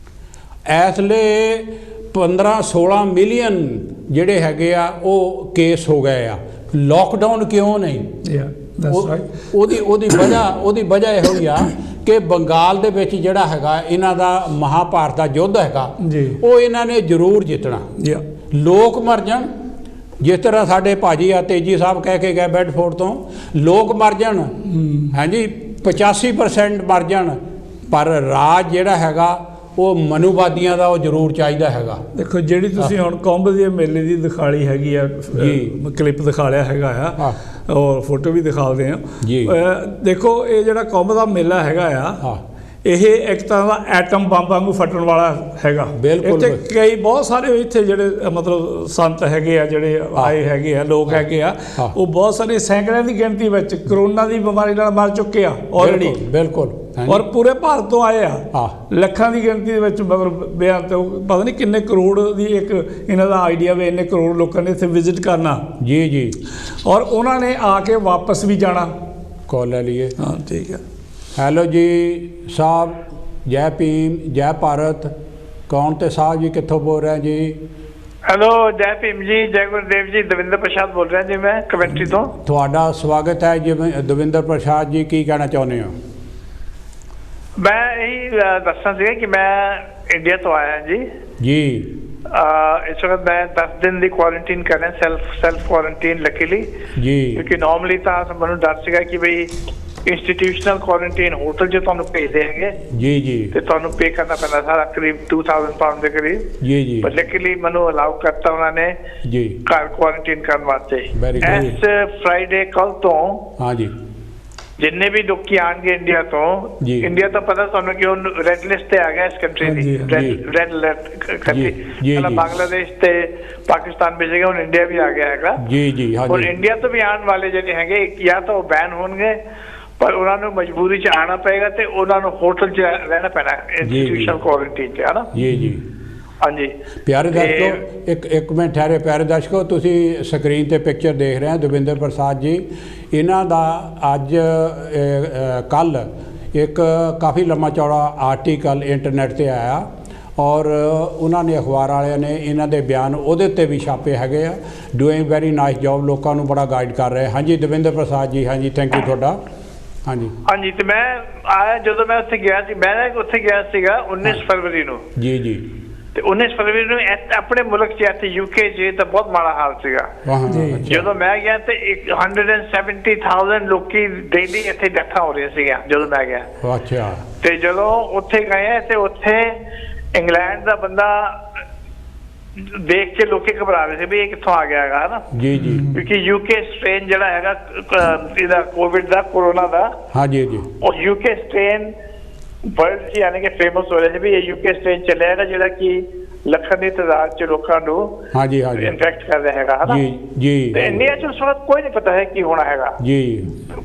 ਇਸ ਲਈ 15-16 ਮਿਲੀਅਨ ਜਿਹੜੇ ਹੈਗੇ ਆ ਉਹ ਕੇਸ ਹੋ ਗਏ ਆ। ਲੋਕਡਾਊਨ ਕਿਉਂ ਨਹੀਂ, ਉਹਦੀ ਵਜ੍ਹਾ ਇਹੋ ਹੀ ਆ ਕਿ ਬੰਗਾਲ ਦੇ ਵਿੱਚ ਜਿਹੜਾ ਹੈਗਾ ਇਹਨਾਂ ਦਾ ਮਹਾਭਾਰਤ ਦਾ ਯੁੱਧ ਹੈਗਾ, ਉਹ ਇਹਨਾਂ ਨੇ ਜ਼ਰੂਰ ਜਿੱਤਣਾ। ਲੋਕ ਮਰ ਜਾਣ, ਜਿਸ ਤਰ੍ਹਾਂ ਸਾਡੇ ਭਾਜੀ ਆ ਤੇਜੀ ਸਾਹਿਬ ਕਹਿ ਕੇ ਗਏ ਬੈਡਫੋਰਡ ਤੋਂ, ਲੋਕ ਮਰ ਜਾਣ ਹਾਂਜੀ 85% ਮਰ ਜਾਣ, ਪਰ ਰਾਜ ਜਿਹੜਾ ਹੈਗਾ ਉਹ ਮਨੂਵਾਦੀਆਂ ਦਾ ਉਹ ਜ਼ਰੂਰ ਚਾਹੀਦਾ ਹੈਗਾ। ਦੇਖੋ ਜਿਹੜੀ ਤੁਸੀਂ ਹੁਣ ਕੁੰਭ ਦੇ ਮੇਲੇ ਦੀ ਦਿਖਾਲੀ ਹੈਗੀ ਆ, ਕਲਿੱਪ ਦਿਖਾ ਲਿਆ ਹੈਗਾ ਆ, ਔਰ ਫੋਟੋ ਵੀ ਦਿਖਾਉਂਦੇ ਆ ਜੀ। ਦੇਖੋ ਇਹ ਜਿਹੜਾ ਕੁੰਭ ਦਾ ਮੇਲਾ ਹੈਗਾ ਆ, ਇਹ ਇੱਕ ਤਰ੍ਹਾਂ ਦਾ ਐਟਮ ਬੰਬ ਵਾਂਗੂ ਫਟਣ ਵਾਲਾ ਹੈਗਾ। ਇੱਥੇ ਕਈ ਬਹੁਤ ਸਾਰੇ ਇੱਥੇ ਜਿਹੜੇ ਮਤਲਬ ਸੰਤ ਹੈਗੇ ਆ, ਜਿਹੜੇ ਆਏ ਹੈਗੇ ਆ, ਲੋਕ ਹੈਗੇ ਆ, ਉਹ ਬਹੁਤ ਸਾਰੇ ਸੈਂਕੜਿਆਂ ਦੀ ਗਿਣਤੀ ਵਿੱਚ ਕਰੋਨਾ ਦੀ ਬਿਮਾਰੀ ਨਾਲ ਮਰ ਚੁੱਕੇ ਆ ਆਲਰੇਡੀ। ਬਿਲਕੁਲ। ਔਰ ਪੂਰੇ ਭਾਰਤ ਤੋਂ ਆਏ ਆ, ਲੱਖਾਂ ਦੀ ਗਿਣਤੀ ਦੇ ਵਿੱਚ ਮਤਲਬ ਬਿਆਨ ਤੇ ਪਤਾ ਨਹੀਂ ਕਿੰਨੇ ਕਰੋੜ ਦੀ ਇੱਕ ਇਹਨਾਂ ਦਾ ਆਈਡੀਆ ਵੀ ਇੰਨੇ ਕਰੋੜ ਲੋਕਾਂ ਨੇ ਇੱਥੇ ਵਿਜ਼ਿਟ ਕਰਨਾ ਜੀ ਜੀ। ਔਰ ਉਹਨਾਂ ਨੇ ਆ ਕੇ ਵਾਪਸ ਵੀ ਜਾਣਾ। ਕਾਲ ਲੈ ਲਈਏ। ਹਾਂ ਠੀਕ ਹੈ। ਹੈਲੋ ਜੀ ਸਾਹਿਬ, ਜੈ ਭੀਮ, ਜੈ ਭਾਰਤ। ਕੌਣ ਤੇ ਸਾਹਿਬ ਜੀ, ਕਿੱਥੋਂ ਬੋਲ ਰਹੇ ਜੀ? ਹੈਲੋ, ਜੈ ਭੀਮ ਜੀ, ਜੈ ਗੁਰਦੇਵ ਜੀ। ਦਵਿੰਦਰ ਪ੍ਰਸਾਦ ਬੋਲ ਰਿਹਾ ਜੀ, ਮੈਂ ਕਮੈਂਟਰੀ ਤੋਂ। ਤੁਹਾਡਾ ਸਵਾਗਤ ਹੈ ਜੀ ਦਵਿੰਦਰ ਪ੍ਰਸਾਦ ਜੀ, ਕੀ ਕਹਿਣਾ ਚਾਹੁੰਦੇ ਹੋ? ਮੈਂ ਇਹੀ ਦੱਸਣਾ ਸੀਗਾ ਕਿ ਮੈਂ ਇੰਡੀਆ ਤੋਂ ਆਇਆ ਜੀ। ਇਸ ਵਕਤ ਮੈਂ 10 ਦਿਨ ਦੀ ਕੁਆਰੰਟੀਨ ਕਰ ਰਿਹਾ, ਸੈਲਫ ਕੁਆਰੰਟੀਨ ਲੱਕੀਲੀ ਜੀ, ਕਿਉਂਕਿ ਨਾਰਮਲੀ ਤਾਂ ਮੈਨੂੰ ਡਰ ਸੀਗਾ ਕਿ ਬਈ ਇੰਸਟੀਟਿਊਸ਼ਨਲ ਕੁਆਰੰਟੀਨ ਹੋਟਲ 'ਚ ਤੁਹਾਨੂੰ ਭੇਜਦੇ ਹੈਗੇ ਜੀ ਤੇ ਤੁਹਾਨੂੰ ਪੇ ਕਰਨਾ ਪੈਂਦਾ ਸਾਰਾ, ਕਰੀਬ 2000 ਪਾਉਂਡ ਦੇ ਕਰੀਬ ਜੀ। ਪਰ ਲੱਕੀਲੀ ਮੈਨੂੰ ਅਲਾਉ ਕਰਤਾ ਉਹਨਾਂ ਨੇ ਜੀ ਘਰ ਕੁਆਰੰਟੀਨ ਕਰਨ ਵਾਸਤੇ। ਇਸ ਫਰਾਈਡੇ ਕੱਲ ਤੋਂ ਹਾਂ ਜੀ ਜਿੰਨੇ ਵੀ ਲੋਕੀ ਆਣਗੇ ਇੰਡੀਆ ਤੋਂ ਪਤਾ ਤੁਹਾਨੂੰ ਕਿ ਉਹ ਰੈੱਡ ਲਿਸਟ ਤੇ ਆ ਗਿਆ ਇਸ ਕੰਟਰੀ ਦੀ, ਰੈੱਡ ਕੰਟਰੀ ਪਹਿਲਾਂ ਬੰਗਲਾਦੇਸ਼ ਤੇ ਪਾਕਿਸਤਾਨ ਵਿੱਚ ਸੀਗਾ, ਹੁਣ ਇੰਡੀਆ ਵੀ ਆ ਗਿਆ ਹੈਗਾ ਜੀ। ਔਰ ਇੰਡੀਆ ਤੋਂ ਵੀ ਆਉਣ ਵਾਲੇ ਜਿਹੜੇ ਹੈਗੇ ਜਾਂ ਤਾਂ ਉਹ ਬੈਨ ਹੋਣਗੇ, ਪਰ ਉਹਨਾਂ ਨੂੰ ਮਜਬੂਰੀ 'ਚ ਆਉਣਾ ਪਏਗਾ ਤੇ ਉਹਨਾਂ ਨੂੰ ਹੋਟਲ 'ਚ ਰਹਿਣਾ ਪੈਣਾ ਇੰਸਟੀਟਿਊਸ਼ਨਲ ਕੁਆਰੰਟੀਨ 'ਚ, ਹੈ ਨਾ ਜੀ। ਹਾਂਜੀ ਪਿਆਰੇ ਦਰਸ਼ਕੋ, ਇੱਕ ਮਿੰਟ ਠਹਿਰੇ। ਪਿਆਰੇ ਦਰਸ਼ਕੋ, ਤੁਸੀਂ ਸਕਰੀਨ ਤੇ ਪਿਕਚਰ ਦੇਖ ਰਹੇ ਹੋ ਦਵਿੰਦਰ ਪ੍ਰਸਾਦ ਜੀ। ਇਹਨਾਂ ਦਾ ਅੱਜ ਕੱਲ ਇੱਕ ਕਾਫੀ ਲੰਮਾ ਚੌੜਾ ਆਰਟੀਕਲ ਇੰਟਰਨੈਟ ਤੇ ਆਇਆ ਔਰ ਉਹਨਾਂ ਨੇ ਅਖਬਾਰ ਵਾਲਿਆਂ ਨੇ ਇਹਨਾਂ ਦੇ ਬਿਆਨ ਉਹਦੇ ਉੱਤੇ ਵੀ ਛਾਪੇ ਹੈਗੇ ਆ। ਡੂਇੰਗ ਵੈਰੀ ਨਾਈਸ ਜੌਬ, ਲੋਕਾਂ ਨੂੰ ਬੜਾ ਗਾਈਡ ਕਰ ਰਹੇ। ਹਾਂਜੀ ਦਵਿੰਦਰ ਪ੍ਰਸਾਦ ਜੀ, ਹਾਂਜੀ ਥੈਂਕ ਯੂ ਤੁਹਾਡਾ। ਹਾਂਜੀ ਤੇ ਮੈਂ ਆਇਆ, ਜਦੋਂ ਮੈਂ ਉੱਥੇ ਗਿਆ ਸੀ, ਮੈਂ ਉੱਥੇ ਗਿਆ ਸੀਗਾ 19 ਫਰਵਰੀ ਨੂੰ ਜੀ ਤੇ 19 ਫਰਵਰੀ ਨੂੰ ਆਪਣੇ ਮੁਲਕ 'ਚ ਇੱਥੇ UK 'ਚ ਤਾਂ ਬਹੁਤ ਮਾੜਾ ਹਾਲ ਸੀਗਾ। ਜਦੋਂ ਮੈਂ ਗਿਆ ਤੇ 170,000 ਲੋਕੀ ਡੇਲੀ ਇੱਥੇ ਡੈਥਾਂ ਹੋ ਰਹੀਆਂ ਸੀਗੀਆਂ ਜਦੋਂ ਮੈਂ ਗਿਆ। ਅੱਛਾ। ਤੇ ਜਦੋਂ ਉੱਥੇ ਗਏ ਤੇ ਉੱਥੇ ਇੰਗਲੈਂਡ ਦਾ ਬੰਦਾ ਦੇਖ ਕੇ ਲੋਕੀ ਘਬਰਾ ਰਹੇ ਸੀ ਵੀ ਇਹ ਕਿੱਥੋਂ ਆ ਗਿਆ ਹੈਗਾ, ਹਨਾ ਜੀ ਜੀ, ਕਿਉਂਕਿ UK ਸਟ੍ਰੇਨ ਜਿਹੜਾ ਹੈਗਾ ਇਹਦਾ ਕੋਵਿਡ ਦਾ, ਕੋਰੋਨਾ ਦਾ, ਹਾਂਜੀ ਜੀ, ਉਹ UK ਸਟ੍ਰੇਨ ਵਰਲਡ 'ਚ ਯਾਨੀ ਕਿ ਫੇਮਸ ਹੋ ਰਿਹਾ ਸੀ ਵੀ ਇਹ UK ਸਟ੍ਰੇਨ ਚੱਲਿਆ ਹੈਗਾ ਜਿਹੜਾ ਕਿ ਲੱਖਾਂ ਦੀ ਤਾਦਾਦ 'ਚ ਲੋਕਾਂ ਨੂੰ ਹਾਂਜੀ ਹਾਂਜੀ ਇਨਫੈਕਟ ਕਰ ਰਿਹਾ ਹੈਗਾ, ਹਨਾ ਜੀ ਜੀ। ਤੇ ਇੰਡੀਆ 'ਚ ਉਸ ਵਕਤ ਕੋਈ ਨਹੀਂ ਪਤਾ ਹੈ ਕੀ ਹੋਣਾ ਹੈਗਾ ਜੀ,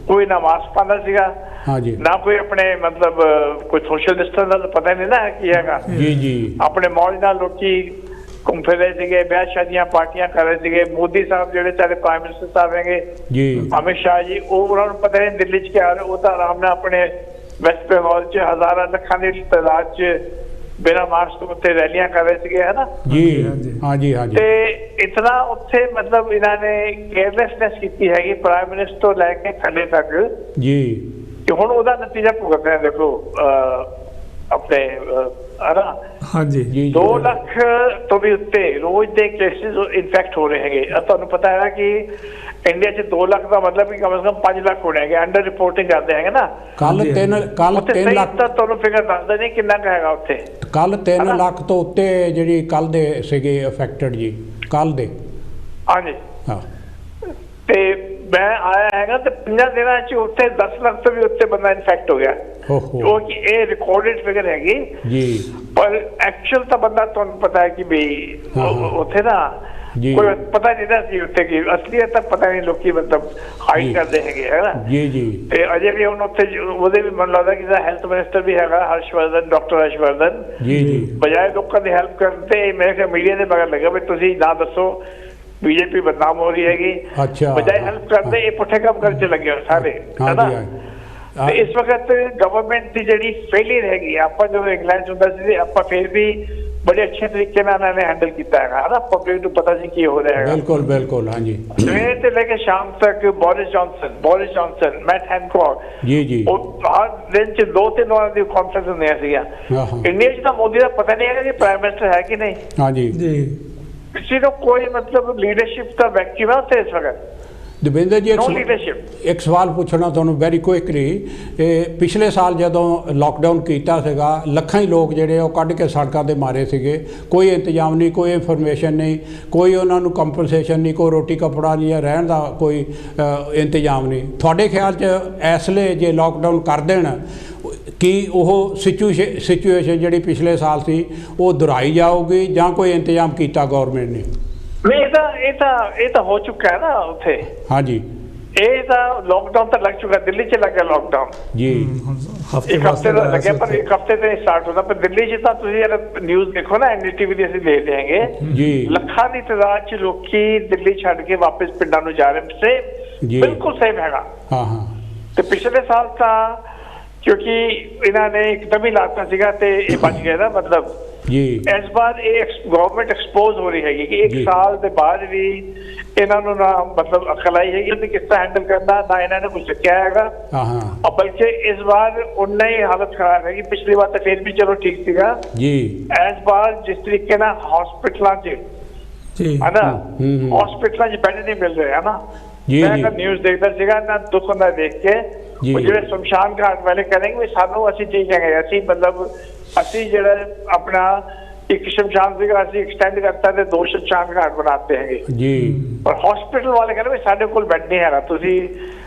ਕੋਈ ਨਾ ਮਾਸਕ ਪਾਉਂਦਾ ਸੀਗਾ ਹਾਂਜੀ, ਨਾ ਕੋਈ ਆਪਣੇ ਮਤਲਬ ਕੋਈ ਸੋਸ਼ਲ ਡਿਸਟੈਂਸ ਦਾ ਪਤਾ ਨਹੀਂ ਨਾ ਕੀ ਹੈਗਾ ਜੀ ਜੀ। ਆਪਣੇ ਮੌਜ ਨਾਲ ਲੋਕੀ ਘੁੰਮ ਫਿਰ ਰਹੇ ਸੀਗੇ, ਵਿਆਹ ਸ਼ਾਦੀਆਂ ਪਾਰਟੀਆਂ ਕਰ ਰਹੇ ਸੀਗੇ। ਮੋਦੀ ਸਾਹਿਬ ਜਿਹੜੇ ਸਾਡੇ ਪ੍ਰਾਈਮ ਮਿਨਿਸਟਰ ਸਾਹਿਬ ਹੈਗੇ ਜੀ, ਅਮਿਤ ਸ਼ਾਹ ਜੀ, ਉਹ ਉਹਨਾਂ ਨੂੰ ਪਤਾ ਨਹੀਂ ਦਿੱਲੀ 'ਚ ਕਿਆ, ਉਹ ਤਾਂ ਆਰਾਮ ਨਾਲ ਆਪਣੇ ਵੈਸਟ ਬੰਗਾਲ 'ਚ ਹਜ਼ਾਰਾਂ ਲੱਖਾਂ ਦੀ ਤਾਦਾਦ 'ਚ ਬਿਨਾਂ ਮਾਸਕ ਉੱਤੇ ਰੈਲੀਆਂ ਕਰ ਰਹੇ ਸੀਗੇ, ਹੈ ਨਾ ਜੀ ਹਾਂਜੀ ਹਾਂਜੀ। ਤੇ ਇਤਨਾ ਉੱਥੇ ਮਤਲਬ ਇਹਨਾਂ ਨੇ ਕੇਅਰਲੈਸਨੈਸ ਕੀਤੀ ਹੈਗੀ ਪ੍ਰਾਈਮ ਮਿਨਿਸਟਰ ਤੋਂ ਲੈ ਕੇ ਥੱਲੇ ਤੱਕ ਜੀ, ਕਿ ਹੁਣ ਉਹਦਾ ਨਤੀਜਾ ਭੁਗਤ ਰਹੇ। ਦੇਖੋ ਆਪਣੇ ਹਾਂਜੀ 2 ਲੱਖ ਤੋਂ ਵੀ ਉੱਤੇ ਰੋਜ਼ ਦੇ ਕੇਸਿਸ ਇਨਫੈਕਟ ਹੋ ਰਹੇ ਹੈਗੇ। ਤੁਹਾਨੂੰ ਪਤਾ ਹੈ ਕਿ ਇੰਡੀਆ 'ਚ 2 ਲੱਖ ਦਾ ਮਤਲਬ ਕਿ ਕਮ ਸੇ ਕਮ 5 ਲੱਖ ਹੋਣੇ ਹੈਗੇ, ਅੰਡਰ ਰਿਪੋਰਟਿੰਗ ਕਰਦੇ ਹੈਗੇ ਨਾ। ਕੱਲ 3 ਲੱਖ ਤਾਂ ਤੁਹਾਨੂੰ ਫਿਗਰ ਦੱਸਦਾ ਨਹੀਂ ਕਿੰਨਾ ਕੁ ਹੈਗਾ ਉੱਥੇ। ਕੱਲ 3 ਲੱਖ ਤੋਂ ਉੱਤੇ ਜਿਹੜੀ ਕੱਲ ਦੇ ਸੀਗੇ ਅਫੈਕਟਡ ਜੀ, ਕੱਲ ਦੇ ਹਾਂਜੀ ਹਾਂ। ਤੇ ਮੈਂ ਆਇਆ ਹੈਗਾ ਤੇ 5 ਦਿਨਾਂ 'ਚ ਉੱਥੇ 10 ਲੱਖ ਤੋਂ ਵੀ ਉੱਤੇ ਬੰਦਾ ਇਨਫੈਕਟ ਹੋ ਗਿਆ, ਕਿਉਂਕਿ ਇਹ ਰਿਕਾਰਡਡ ਫਿਗਰ ਹੈਗੀ ਜੀ। ਪਰ ਐਕਚੁਅਲ ਤਾਂ ਬੰਦਾ ਤੁਹਾਨੂੰ ਪਤਾ ਹੈ ਕਿ ਵੀ ਉੱਥੇ ਨਾ ਕੋਈ ਪਤਾ ਨਹੀਂ ਨਾ ਸੀ ਉੱਥੇ ਕੀ ਅਸਲੀਅਤ ਤਾਂ ਪਤਾ ਨਹੀਂ, ਲੋਕੀ ਮਤਲਬ ਹਾਈਡ ਕਰਦੇ ਹੈਗੇ, ਹੈ ਨਾ ਜੀ ਜੀ। ਤੇ ਅਜੇ ਵੀ ਹੁਣ ਉੱਥੇ ਉਹਦੇ ਵੀ ਮੈਨੂੰ ਲੱਗਦਾ ਕਿ ਹੈਲਥ ਮਿਨਿਸਟਰ ਵੀ ਹੈਗਾ ਹਰਸ਼ਵਰਧਨ, ਡਾਕਟਰ ਹਰਸ਼ਵਰਧਨ ਜੀ ਜੀ, ਬਜਾਏ ਲੋਕਾਂ ਦੀ ਹੈਲਪ ਕਰਨ ਤੇ ਮੇਰੇ ਖਿਆਲ ਮੀਡੀਆ ਦੇ ਮਗਰ ਲੱਗਾ ਵੀ ਤੁਸੀਂ ਨਾ ਦੱਸੋ ਬੀਜੇਪੀ ਬਦਨਾਮ ਹੋ ਰਹੀ ਹੈਗੀ, ਬਜਾਏ ਹੈਲਪ ਕਰਦੇ ਇਹ ਪੁੱਠੇ ਕੰਮ ਕਰਨ 'ਚ ਲੱਗੇ ਸਾਰੇ, ਹੈ ਨਾ। ਤੇ ਇਸ ਵਕਤ ਗਵਰਨਮੈਂਟ ਦੀ ਜਿਹੜੀ ਫੇਲਿਅਰ ਹੈਗੀ, ਆਪਾਂ ਜਦੋਂ ਇੰਗਲੈਂਡ 'ਚ ਹੁੰਦਾ ਸੀ ਆਪਾਂ ਫਿਰ ਵੀ ਬੜੇ ਅੱਛੇ ਤਰੀਕੇ ਨਾਲ ਇਹਨਾਂ ਨੇ ਹੈਂਡਲ ਕੀਤਾ ਹੈਗਾ, ਹੈ ਨਾ। ਪਬਲਿਕ ਨੂੰ ਪਤਾ ਸੀ ਕੀ ਹੋ ਰਿਹਾ ਹੈਗਾ। ਬਿਲਕੁਲ ਬਿਲਕੁਲ ਹਾਂਜੀ। ਸਵੇਰੇ ਤੇ ਲੈ ਕੇ ਸ਼ਾਮ ਤੱਕ ਬੋਰਿਸ ਜੌਨਸਨ, ਮੈਟ ਹੈਨਕੌਕ ਜੀ ਜੀ, ਉਹ ਹਰ ਦਿਨ 'ਚ 2-3 ਵਾਰ ਦੀ ਕਾਨਫਰੰਸ ਹੁੰਦੀਆਂ ਸੀਗੀਆਂ। ਇੰਡੀਆ 'ਚ ਤਾਂ ਮੋਦੀ ਦਾ ਪਤਾ ਨਹੀਂ ਹੈਗਾ ਕਿ ਪ੍ਰਾਈਮ ਮਿਨਿਸਟਰ ਹੈ ਕਿ ਨਹੀਂ ਹਾਂਜੀ ਜੀ, ਕਿਸੇ ਨੂੰ ਕੋਈ ਮਤਲਬ ਲੀਡਰਸ਼ਿਪ ਦਾ ਵੈਕਿਊਮ ਹੈ ਉੱਥੇ ਇਸ ਵਕਤ। ਦਵਿੰਦਰ ਜੀ ਇੱਕ ਸਵਾਲ ਪੁੱਛਣਾ ਤੁਹਾਨੂੰ ਵੈਰੀ ਕੁਇਕਲੀ। ਪਿਛਲੇ ਸਾਲ ਜਦੋਂ ਲਾਕਡਾਊਨ ਕੀਤਾ ਸੀਗਾ, ਲੱਖਾਂ ਹੀ ਲੋਕ ਜਿਹੜੇ ਉਹ ਕੱਢ ਕੇ ਸੜਕਾਂ 'ਤੇ ਮਾਰੇ ਸੀਗੇ, ਕੋਈ ਇੰਤਜ਼ਾਮ ਨਹੀਂ, ਕੋਈ ਇਨਫੋਰਮੇਸ਼ਨ ਨਹੀਂ, ਕੋਈ ਉਹਨਾਂ ਨੂੰ ਕੰਪਨਸੇਸ਼ਨ ਨਹੀਂ, ਕੋਈ ਰੋਟੀ ਕੱਪੜਾ ਨਹੀਂ, ਜਾਂ ਰਹਿਣ ਦਾ ਕੋਈ ਇੰਤਜ਼ਾਮ ਨਹੀਂ। ਤੁਹਾਡੇ ਖਿਆਲ 'ਚ ਇਸ ਲਈ ਜੇ ਲਾਕਡਾਊਨ ਕਰ ਦੇਣ ਕੀ ਉਹ ਸਿਚੁਏਸ਼ਨ ਜਿਹੜੀ ਪਿਛਲੇ ਸਾਲ ਸੀ ਉਹ ਦੁਹਰਾਈ ਜਾਊਗੀ ਜਾਂ ਕੋਈ ਇੰਤਜ਼ਾਮ ਕੀਤਾ ਗੌਰਮੈਂਟ ਨੇ? ਇਹ ਤਾਂ ਹੋ ਚੁੱਕਾ ਹੈ ਨਾ ਉੱਥੇ ਹਾਂਜੀ। ਇਹ ਤਾਂ ਲਾਕਡਾਊਨ ਤਾਂ ਲੱਗ ਚੁੱਕਾ, ਦਿੱਲੀ 'ਚ ਲੱਗਿਆ ਲਾਕਡਾਊਨ ਜੀ, ਇੱਕ ਹਫ਼ਤੇ ਦਾ ਲੱਗਿਆ, ਪਰ ਇੱਕ ਹਫ਼ਤੇ ਤੇ ਸਟਾਰਟ ਹੋਣਾ। ਪਰ ਦਿੱਲੀ 'ਚ ਤਾਂ ਤੁਸੀਂ ਅਗਰ ਨਿਊਜ਼ ਦੇਖੋ ਨਾ, NDTV ਦੀ ਅਸੀਂ ਦੇਖ ਲਿਆਂਗੇ ਜੀ, ਲੱਖਾਂ ਦੀ ਤਾਦਾਦ 'ਚ ਲੋਕੀ ਦਿੱਲੀ ਛੱਡ ਕੇ ਵਾਪਸ ਪਿੰਡਾਂ ਨੂੰ ਜਾ ਰਹੇ ਸੇ, ਬਿਲਕੁਲ ਸੇਫ ਹੈਗਾ। ਹਾਂ ਹਾਂ। ਤੇ ਪਿਛਲੇ ਸਾਲ ਤਾਂ ਕਿਉਂਕਿ ਇਹਨਾਂ ਨੇ ਇੱਕਦਮ ਹੀ ਲਾਤਾ ਸੀਗਾ ਤੇ ਇਹ ਬਚ ਗਏ ਨਾ, ਮਤਲਬ ਜੀ ਇਸ ਵਾਰ ਇਹ ਗਵਰਨਮੈਂਟ ਐਕਸਪੋਜ਼ ਹੋ ਰਹੀ ਹੈਗੀ ਕਿ 1 ਸਾਲ ਦੇ ਬਾਅਦ ਵੀ ਇਹਨਾਂ ਨੂੰ ਨਾ ਮਤਲਬ ਅਕਲ ਆਈ ਹੈਗੀ ਕਿ ਕਿਸ ਤਰ੍ਹਾਂ ਹੈਂਡਲ ਕਰਨਾ, ਨਾ ਇਹਨਾਂ ਨੇ ਕੁਝ ਸਿੱਖਿਆ ਹੈਗਾ। ਹਾਂ ਬਲਕਿ ਇਸ ਵਾਰ ਉਨਾ ਹੀ ਹਾਲਤ ਖਰਾਬ ਹੈਗੀ। ਪਿਛਲੀ ਵਾਰ ਤਾਂ ਫਿਰ ਵੀ ਚਲੋ ਠੀਕ ਸੀਗਾ ਜੀ, ਇਸ ਵਾਰ ਜਿਸ ਤਰੀਕੇ ਨਾਲ ਹਸਪੀਟਲਾਂ 'ਚ ਹੈ ਨਾ, ਹਸਪੀਟਲਾਂ 'ਚ ਬੈੱਡ ਨਹੀਂ ਮਿਲ ਰਹੇ ਹੈ ਨਾ। ਮੈਂ ਨਿਊਜ਼ ਦੇਖਦਾ ਸੀਗਾ ਨਾ, ਦੁੱਖ ਹੁੰਦਾ ਦੇਖ ਕੇ। ਉਹ ਜਿਹੜੇ ਸ਼ਮਸ਼ਾਨ ਘਾਟ ਵਾਲੇ ਕਹਿੰਦੇ ਸਾਨੂੰ ਅਸੀਂ ਠੀਕ ਹੈਗੇ, ਅਸੀਂ ਮਤਲਬ ਅਸੀਂ ਜਿਹੜਾ ਆਪਣਾ ਇੱਕ ਸ਼ਮਸ਼ਾਨ ਸੀਗਾ ਅਸੀਂ ਐਕਸਟੈਂਡ ਕਰਤਾ ਤੇ 2 ਸ਼ਮਸ਼ਾਨ ਘਾਟ ਬਣਾਤੇ ਹੈਗੇ ਜੀ। ਪਰ ਹਸਪੀਟਲ ਵਾਲੇ ਕਹਿੰਦੇ ਸਾਡੇ ਕੋਲ ਬੈੱਡ ਨਹੀਂ ਹੈਗਾ, ਤੁਸੀਂ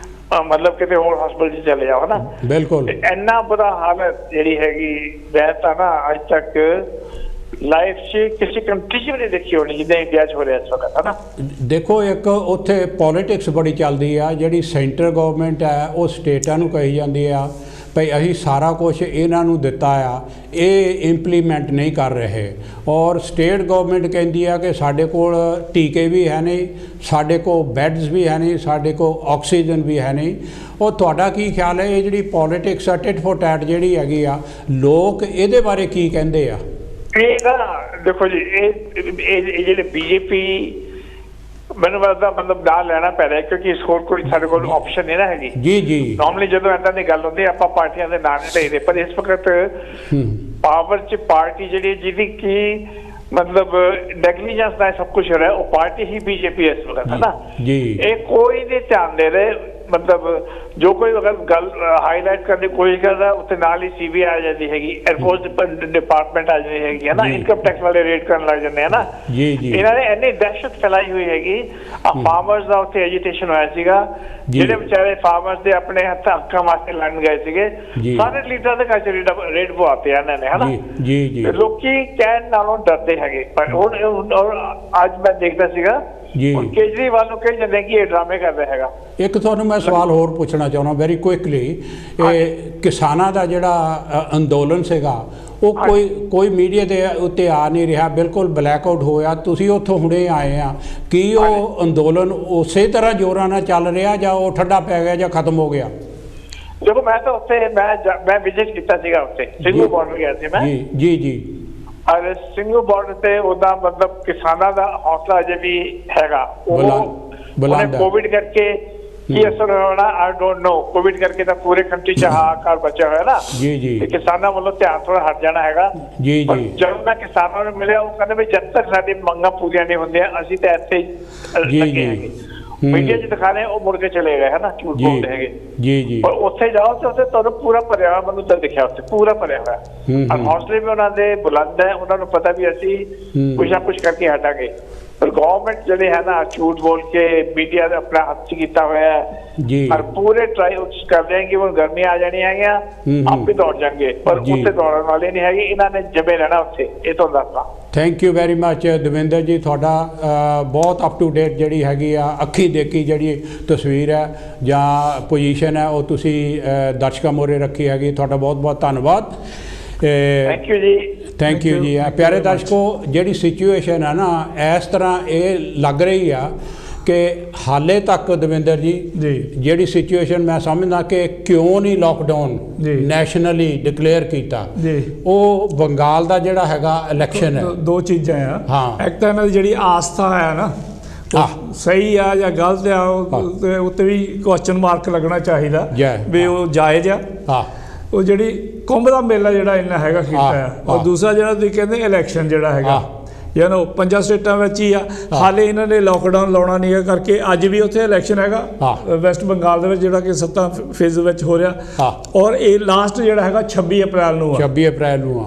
ਮਤਲਬ ਕਿਤੇ ਹੋਰ ਹਸਪੀਟਲ 'ਚ ਚਲੇ ਜਾਓ ਨਾ। ਬਿਲਕੁਲ ਇੰਨਾ ਬੁਰਾ ਹਾਲਤ ਜਿਹੜੀ ਹੈਗੀ ਮੈਂ ਤਾਂ ਨਾ ਅੱਜ ਤੱਕ ਲਾਈਫ 'ਚ ਕਿਸੇ ਕੰਟਰੀ 'ਚ ਵੀ ਨਹੀਂ ਦੇਖੀ ਹੋਣੀ ਜਿੱਦਾਂ ਇੰਡੀਆ 'ਚ ਹੋ ਰਿਹਾ ਇਸ ਵਕਤ ਹੈ ਨਾ। ਦੇਖੋ ਇੱਕ ਉੱਥੇ ਪੋਲੀਟਿਕਸ ਬੜੀ ਚੱਲਦੀ ਆ, ਜਿਹੜੀ ਸੈਂਟਰ ਗਵਰਨਮੈਂਟ ਹੈ ਉਹ ਸਟੇਟਾਂ ਨੂੰ ਕਹੀ ਜਾਂਦੀ ਆ ਭਈ ਅਸੀਂ ਸਾਰਾ ਕੁਝ ਇਹਨਾਂ ਨੂੰ ਦਿੱਤਾ ਆ, ਇਹ ਇੰਪਲੀਮੈਂਟ ਨਹੀਂ ਕਰ ਰਹੇ, ਔਰ ਸਟੇਟ ਗਵਰਨਮੈਂਟ ਕਹਿੰਦੀ ਆ ਕਿ ਸਾਡੇ ਕੋਲ ਟੀਕੇ ਵੀ ਹੈ ਨਹੀਂ, ਸਾਡੇ ਕੋਲ ਬੈੱਡਸ ਵੀ ਹੈ ਨਹੀਂ, ਸਾਡੇ ਕੋਲ ਆਕਸੀਜਨ ਵੀ ਹੈ ਨਹੀਂ। ਉਹ ਤੁਹਾਡਾ ਕੀ ਖਿਆਲ ਹੈ ਇਹ ਜਿਹੜੀ ਪੋਲੀਟਿਕਸ ਆ ਟਿਟ ਫੋਰ ਟੈਟ ਜਿਹੜੀ ਹੈਗੀ ਆ, ਲੋਕ ਇਹਦੇ ਬਾਰੇ ਕੀ ਕਹਿੰਦੇ ਆ? ਇਹ ਨਾ ਦੇਖੋ ਜੀ ਇਹ ਜਿਹੜੇ ਬੀਜੇਪੀ ਮੈਨੂੰ ਲੱਗਦਾ ਮਤਲਬ ਨਾਲ ਲੈਣਾ ਪੈ ਰਿਹਾ ਕਿਉਂਕਿ ਹੋਰ ਕੋਈ ਸਾਡੇ ਕੋਲ ਆਪਸ਼ਨ ਨਹੀਂ ਨਾ ਹੈਗੀ ਜੀ ਜੀ। ਨਾਰਮਲੀ ਜਦੋਂ ਇੱਦਾਂ ਦੀ ਗੱਲ ਹੁੰਦੀ ਆਪਾਂ ਪਾਰਟੀਆਂ ਦੇ ਨਾਂ ਨਹੀਂ ਲਈਦੇ, ਪਰ ਇਸ ਵਕਤ ਪਾਵਰ 'ਚ ਪਾਰਟੀ ਜਿਹੜੀ ਜਿਹਦੀ ਕੀ ਮਤਲਬ ਨੈਗਲੀਜੈਂਸ ਦਾ ਸਭ ਕੁਝ ਹੋ ਰਿਹਾ ਉਹ ਪਾਰਟੀ ਹੀ ਬੀਜੇਪੀ ਇਸ ਵਕਤ ਹੈ ਨਾ ਜੀ। ਇਹ ਕੋਈ ਨਹੀਂ ਧਿਆਨ ਦੇ ਰਹੇ, ਮਤਲਬ ਜੋ ਕੋਈ ਅਗਰ ਗੱਲ ਹਾਈਲਾਈਟ ਕਰਨ ਦੀ ਕੋਸ਼ਿਸ਼ ਕਰਦਾ ਉੱਥੇ ਨਾਲ ਹੀ ਸੀਬੀਆਈ ਆ ਜਾਂਦੀ ਹੈਗੀ, 에ਅਰਫੋਰਸ ਡਿਪਾਰਟਮੈਂਟ ਆ ਜਾਂਦੀ ਹੈਗੀ ਹੈ ਨਾ, ਇਨਕਮ ਟੈਕਸ ਵਾਲੇ ਰੇਡ ਕਰਨ ਲੱਗ ਜਾਂਦੇ ਹੈ ਨਾ ਜੀ ਜੀ। ਇਹਨਾਂ ਨੇ ਇੰਨੀ ਦਹਿਸ਼ਤ ਫੈਲਾਈ ਹੋਈ ਹੈਗੀ। ਫਾਰਮਰਸ ਦਾ ਉੱਥੇ ਐਜੀਟੇਸ਼ਨ ਹੋਇਆ ਸੀਗਾ, ਜਿਹੜੇ ਵਿਚਾਰੇ ਫਾਰਮਰਸ ਦੇ ਆਪਣੇ ਹੱਕਾਂ ਵਾਸਤੇ ਲੜਨ ਗਏ ਸੀਗੇ, ਸਾਰੇ ਲੀਡਰਾਂ ਦੇ ਘਰ 'ਚ ਰੇਡ ਪਵਾਤੇ ਇਹਨਾਂ ਨੇ ਹੈ ਨਾ ਜੀ ਜੀ। ਲੋਕੀ ਕਹਿਣ ਨਾਲੋਂ ਡਰਦੇ ਹੈਗੇ, ਪਰ ਹੁਣ ਅੱਜ ਮੈਂ ਦੇਖਦਾ ਸੀਗਾ ਹੁਣ ਕੇਜਰੀਵਾਲ ਨੂੰ ਕਹੀ ਜਾਂਦੇ ਕਿ ਇਹ ਡਰਾਮੇ ਕਰ ਰਿਹਾ ਹੈਗਾ। ਇੱਕ ਤੁਹਾਨੂੰ ਮੈਂ ਸਵਾਲ ਹੋਰ ਪੁੱਛਣਾ ਚਾਹੁੰਦਾ ਵੈਰੀ ਕੁਇਕਲੀ, ਇਹ ਕਿਸਾਨਾਂ ਦਾ ਜਿਹੜਾ ਅੰਦੋਲਨ ਸੀਗਾ ਉਹ ਕੋਈ ਮੀਡੀਆ ਦੇ ਉੱਤੇ ਆ ਨਹੀਂ ਰਿਹਾ, ਬਿਲਕੁਲ ਬਲੈਕਆਊਟ ਹੋਇਆ, ਤੁਸੀਂ ਉੱਥੋਂ ਹੁਣੇ ਆਏ ਆ, ਕੀ ਉਹ ਅੰਦੋਲਨ ਉਸੇ ਤਰ੍ਹਾਂ ਜ਼ੋਰਾਂ ਨਾਲ ਚੱਲ ਰਿਹਾ ਜਾਂ ਉਹ ਠੰਡਾ ਪੈ ਗਿਆ ਜਾਂ ਖਤਮ ਹੋ ਗਿਆ? ਦੇਖੋ ਮੈਂ ਤਾਂ ਉੱਥੇ ਮੈਂ ਵਿਜ਼ਿਟ ਕੀਤਾ ਸੀਗਾ, ਉੱਥੇ ਸਿੰਘੂ ਬਾਰਡਰ ਗਿਆ ਸੀ ਮੈਂ ਜੀ ਜੀ। ਔਰ ਸਿੰਘੂ ਬਾਰਡਰ ਤੇ ਉਹਦਾ ਮਤਲਬ ਕਿਸਾਨਾਂ ਦਾ ਹੌਸਲਾ ਅਜੇ ਵੀ ਹੈਗਾ। ਉਹਨੇ ਕੋਵਿਡ ਕਰਕੇ ਕੀ ਅਸਰ ਹੋਣਾ ਆਈ ਡੋਂਟ ਨੋ, ਕੋਵਿਡ ਕਰਕੇ ਤਾਂ ਪੂਰੇ ਕੰਟਰੀ 'ਚ ਹਾਹਾਕਾਰ ਬਚਿਆ ਹੋਇਆ ਨਾ ਜੀ ਜੀ। ਕਿਸਾਨਾਂ ਵੱਲੋਂ ਧਿਆਨ ਥੋੜਾ ਹਟ ਜਾਣਾ ਹੈਗਾ ਜੀ ਜੀ। ਜਦੋਂ ਮੈਂ ਕਿਸਾਨਾਂ ਨੂੰ ਮਿਲਿਆ ਉਹ ਕਹਿੰਦੇ ਵੀ ਜਦ ਤੱਕ ਸਾਡੀ ਮੰਗਾਂ ਪੂਰੀਆਂ ਨਹੀਂ ਹੁੰਦੀਆਂ ਅਸੀਂ ਤਾਂ ਇੱਥੇ ਹੀ ਲੱਗੇ ਹੈਗੇ। ਮੀਡੀਆ 'ਚ ਦਿਖਾ ਰਹੇ ਉਹ ਮੁੜ ਕੇ ਚਲੇ ਗਏ ਹੈ ਨਾ, ਝੂਠ ਬੋਲਦੇ ਹੈਗੇ ਜੀ ਜੀ। ਪਰ ਉੱਥੇ ਜਾਓ ਤੇ ਉੱਥੇ ਤੁਹਾਨੂੰ ਪੂਰਾ ਭਰਿਆ ਹੋਇਆ ਮੈਨੂੰ ਤਾਂ ਦਿਖਿਆ, ਉੱਥੇ ਪੂਰਾ ਭਰਿਆ ਹੋਇਆ। ਹੌਸਲੇ ਵੀ ਉਹਨਾਂ ਦੇ ਬੁਲੰਦ ਹੈ, ਉਹਨਾਂ ਨੂੰ ਪਤਾ ਵੀ ਅਸੀਂ ਕੁਛ ਨਾ ਕੁਛ ਕਰਕੇ ਹਟਾਂਗੇ। ਪਰ ਗਵਰਨਮੈਂਟ ਜਿਹੜੇ ਹੈ ਨਾ ਝੂਠ ਬੋਲ ਕੇ ਮੀਡੀਆ ਦਾ ਆਪਣਾ ਹੱਥ 'ਚ ਕੀਤਾ ਹੋਇਆ ਹੈ ਔਰ ਪੂਰੇ ਟਰਾਈ ਕਰਦੇ ਹੈ ਕਿ ਹੁਣ ਗਰਮੀ ਆ ਜਾਣੀ ਹੈਗੀਆਂ ਆਪੇ ਦੌੜ ਜਾਣਗੇ, ਪਰ ਉੱਥੇ ਦੌੜਨ ਵਾਲੇ ਨਹੀਂ ਹੈਗੇ, ਇਹਨਾਂ ਨੇ ਜਮੇ ਰਹਿਣਾ ਉੱਥੇ। ਇਹ ਤੁਹਾਨੂੰ ਦੱਸਦਾ। Thank you very much Davinder ਜੀ, ਤੁਹਾਡਾ ਬਹੁਤ ਅਪ ਟੂ ਡੇਟ ਜਿਹੜੀ ਹੈਗੀ ਆ ਅੱਖੀਂ ਦੇਖੀ ਜਿਹੜੀ ਤਸਵੀਰ ਹੈ ਜਾਂ ਪੋਜੀਸ਼ਨ ਹੈ ਉਹ ਤੁਸੀਂ ਦਰਸ਼ਕਾਂ ਮੋਰੇ ਰੱਖੀ ਹੈਗੀ, ਤੁਹਾਡਾ ਬਹੁਤ ਬਹੁਤ ਧੰਨਵਾਦ। ਥੈਂਕ ਯੂ ਜੀ। ਥੈਂਕ ਯੂ ਜੀ। ਪਿਆਰੇ ਦਰਸ਼ਕੋ, ਜਿਹੜੀ ਸਿਚੁਏਸ਼ਨ ਹੈ ਨਾ ਇਸ ਤਰ੍ਹਾਂ ਇਹ ਲੱਗ ਰਹੀ ਆ ਕਿ ਹਾਲੇ ਤੱਕ ਦਵਿੰਦਰ ਜੀ ਜਿਹੜੀ ਸਿਚੁਏਸ਼ਨ ਮੈਂ ਸਮਝਦਾ ਕਿ ਕਿਉਂ ਨਹੀਂ ਲਾਕਡਾਊਨ ਨੈਸ਼ਨਲੀ ਡਿਕਲੇਅਰ ਕੀਤਾ, ਉਹ ਬੰਗਾਲ ਦਾ ਜਿਹੜਾ ਹੈਗਾ ਇਲੈਕਸ਼ਨ ਹੈ। ਦੋ ਚੀਜ਼ਾਂ ਆ, ਹਾਂ ਇੱਕ ਤਾਂ ਇਹਨਾਂ ਦੀ ਜਿਹੜੀ ਆਸਥਾ ਹੈ ਨਾ ਸਹੀ ਆ ਜਾਂ ਗਲਤ ਆ, ਉੱਤੇ ਵੀ ਕੁਐਸਚਨ ਮਾਰਕ ਲੱਗਣਾ ਚਾਹੀਦਾ ਵੀ ਉਹ ਜਾਇਜ਼ ਆ। ਉਹ ਜਿਹੜੀ ਕੁੰਭ ਦਾ ਮੇਲਾ ਜਿਹੜਾ ਇੰਨਾ ਹੈਗਾ ਕੀਤਾ ਆ, ਔਰ ਦੂਸਰਾ ਜਿਹੜਾ ਤੁਸੀਂ ਕਹਿੰਦੇ ਇਲੈਕਸ਼ਨ ਜਿਹੜਾ ਹੈਗਾ ਯਾਨੀ 5 ਸਟੇਟਾਂ ਵਿੱਚ ਹੀ ਆ, ਹਾਲੇ ਇਹਨਾਂ ਨੇ ਲਾਕਡਾਊਨ ਲਾਉਣਾ ਨਹੀਂ ਹੈ ਕਰਕੇ ਅੱਜ ਵੀ ਉੱਥੇ ਇਲੈਕਸ਼ਨ ਹੈਗਾ ਵੈਸਟ ਬੰਗਾਲ ਦੇ ਵਿੱਚ ਜਿਹੜਾ ਕਿ 7 ਫੇਜ਼ ਵਿੱਚ ਹੋ ਰਿਹਾ, ਔਰ ਇਹ ਲਾਸਟ ਜਿਹੜਾ ਹੈਗਾ 26 ਅਪ੍ਰੈਲ ਨੂੰ ਆ। 26 ਅਪ੍ਰੈਲ ਨੂੰ ਆ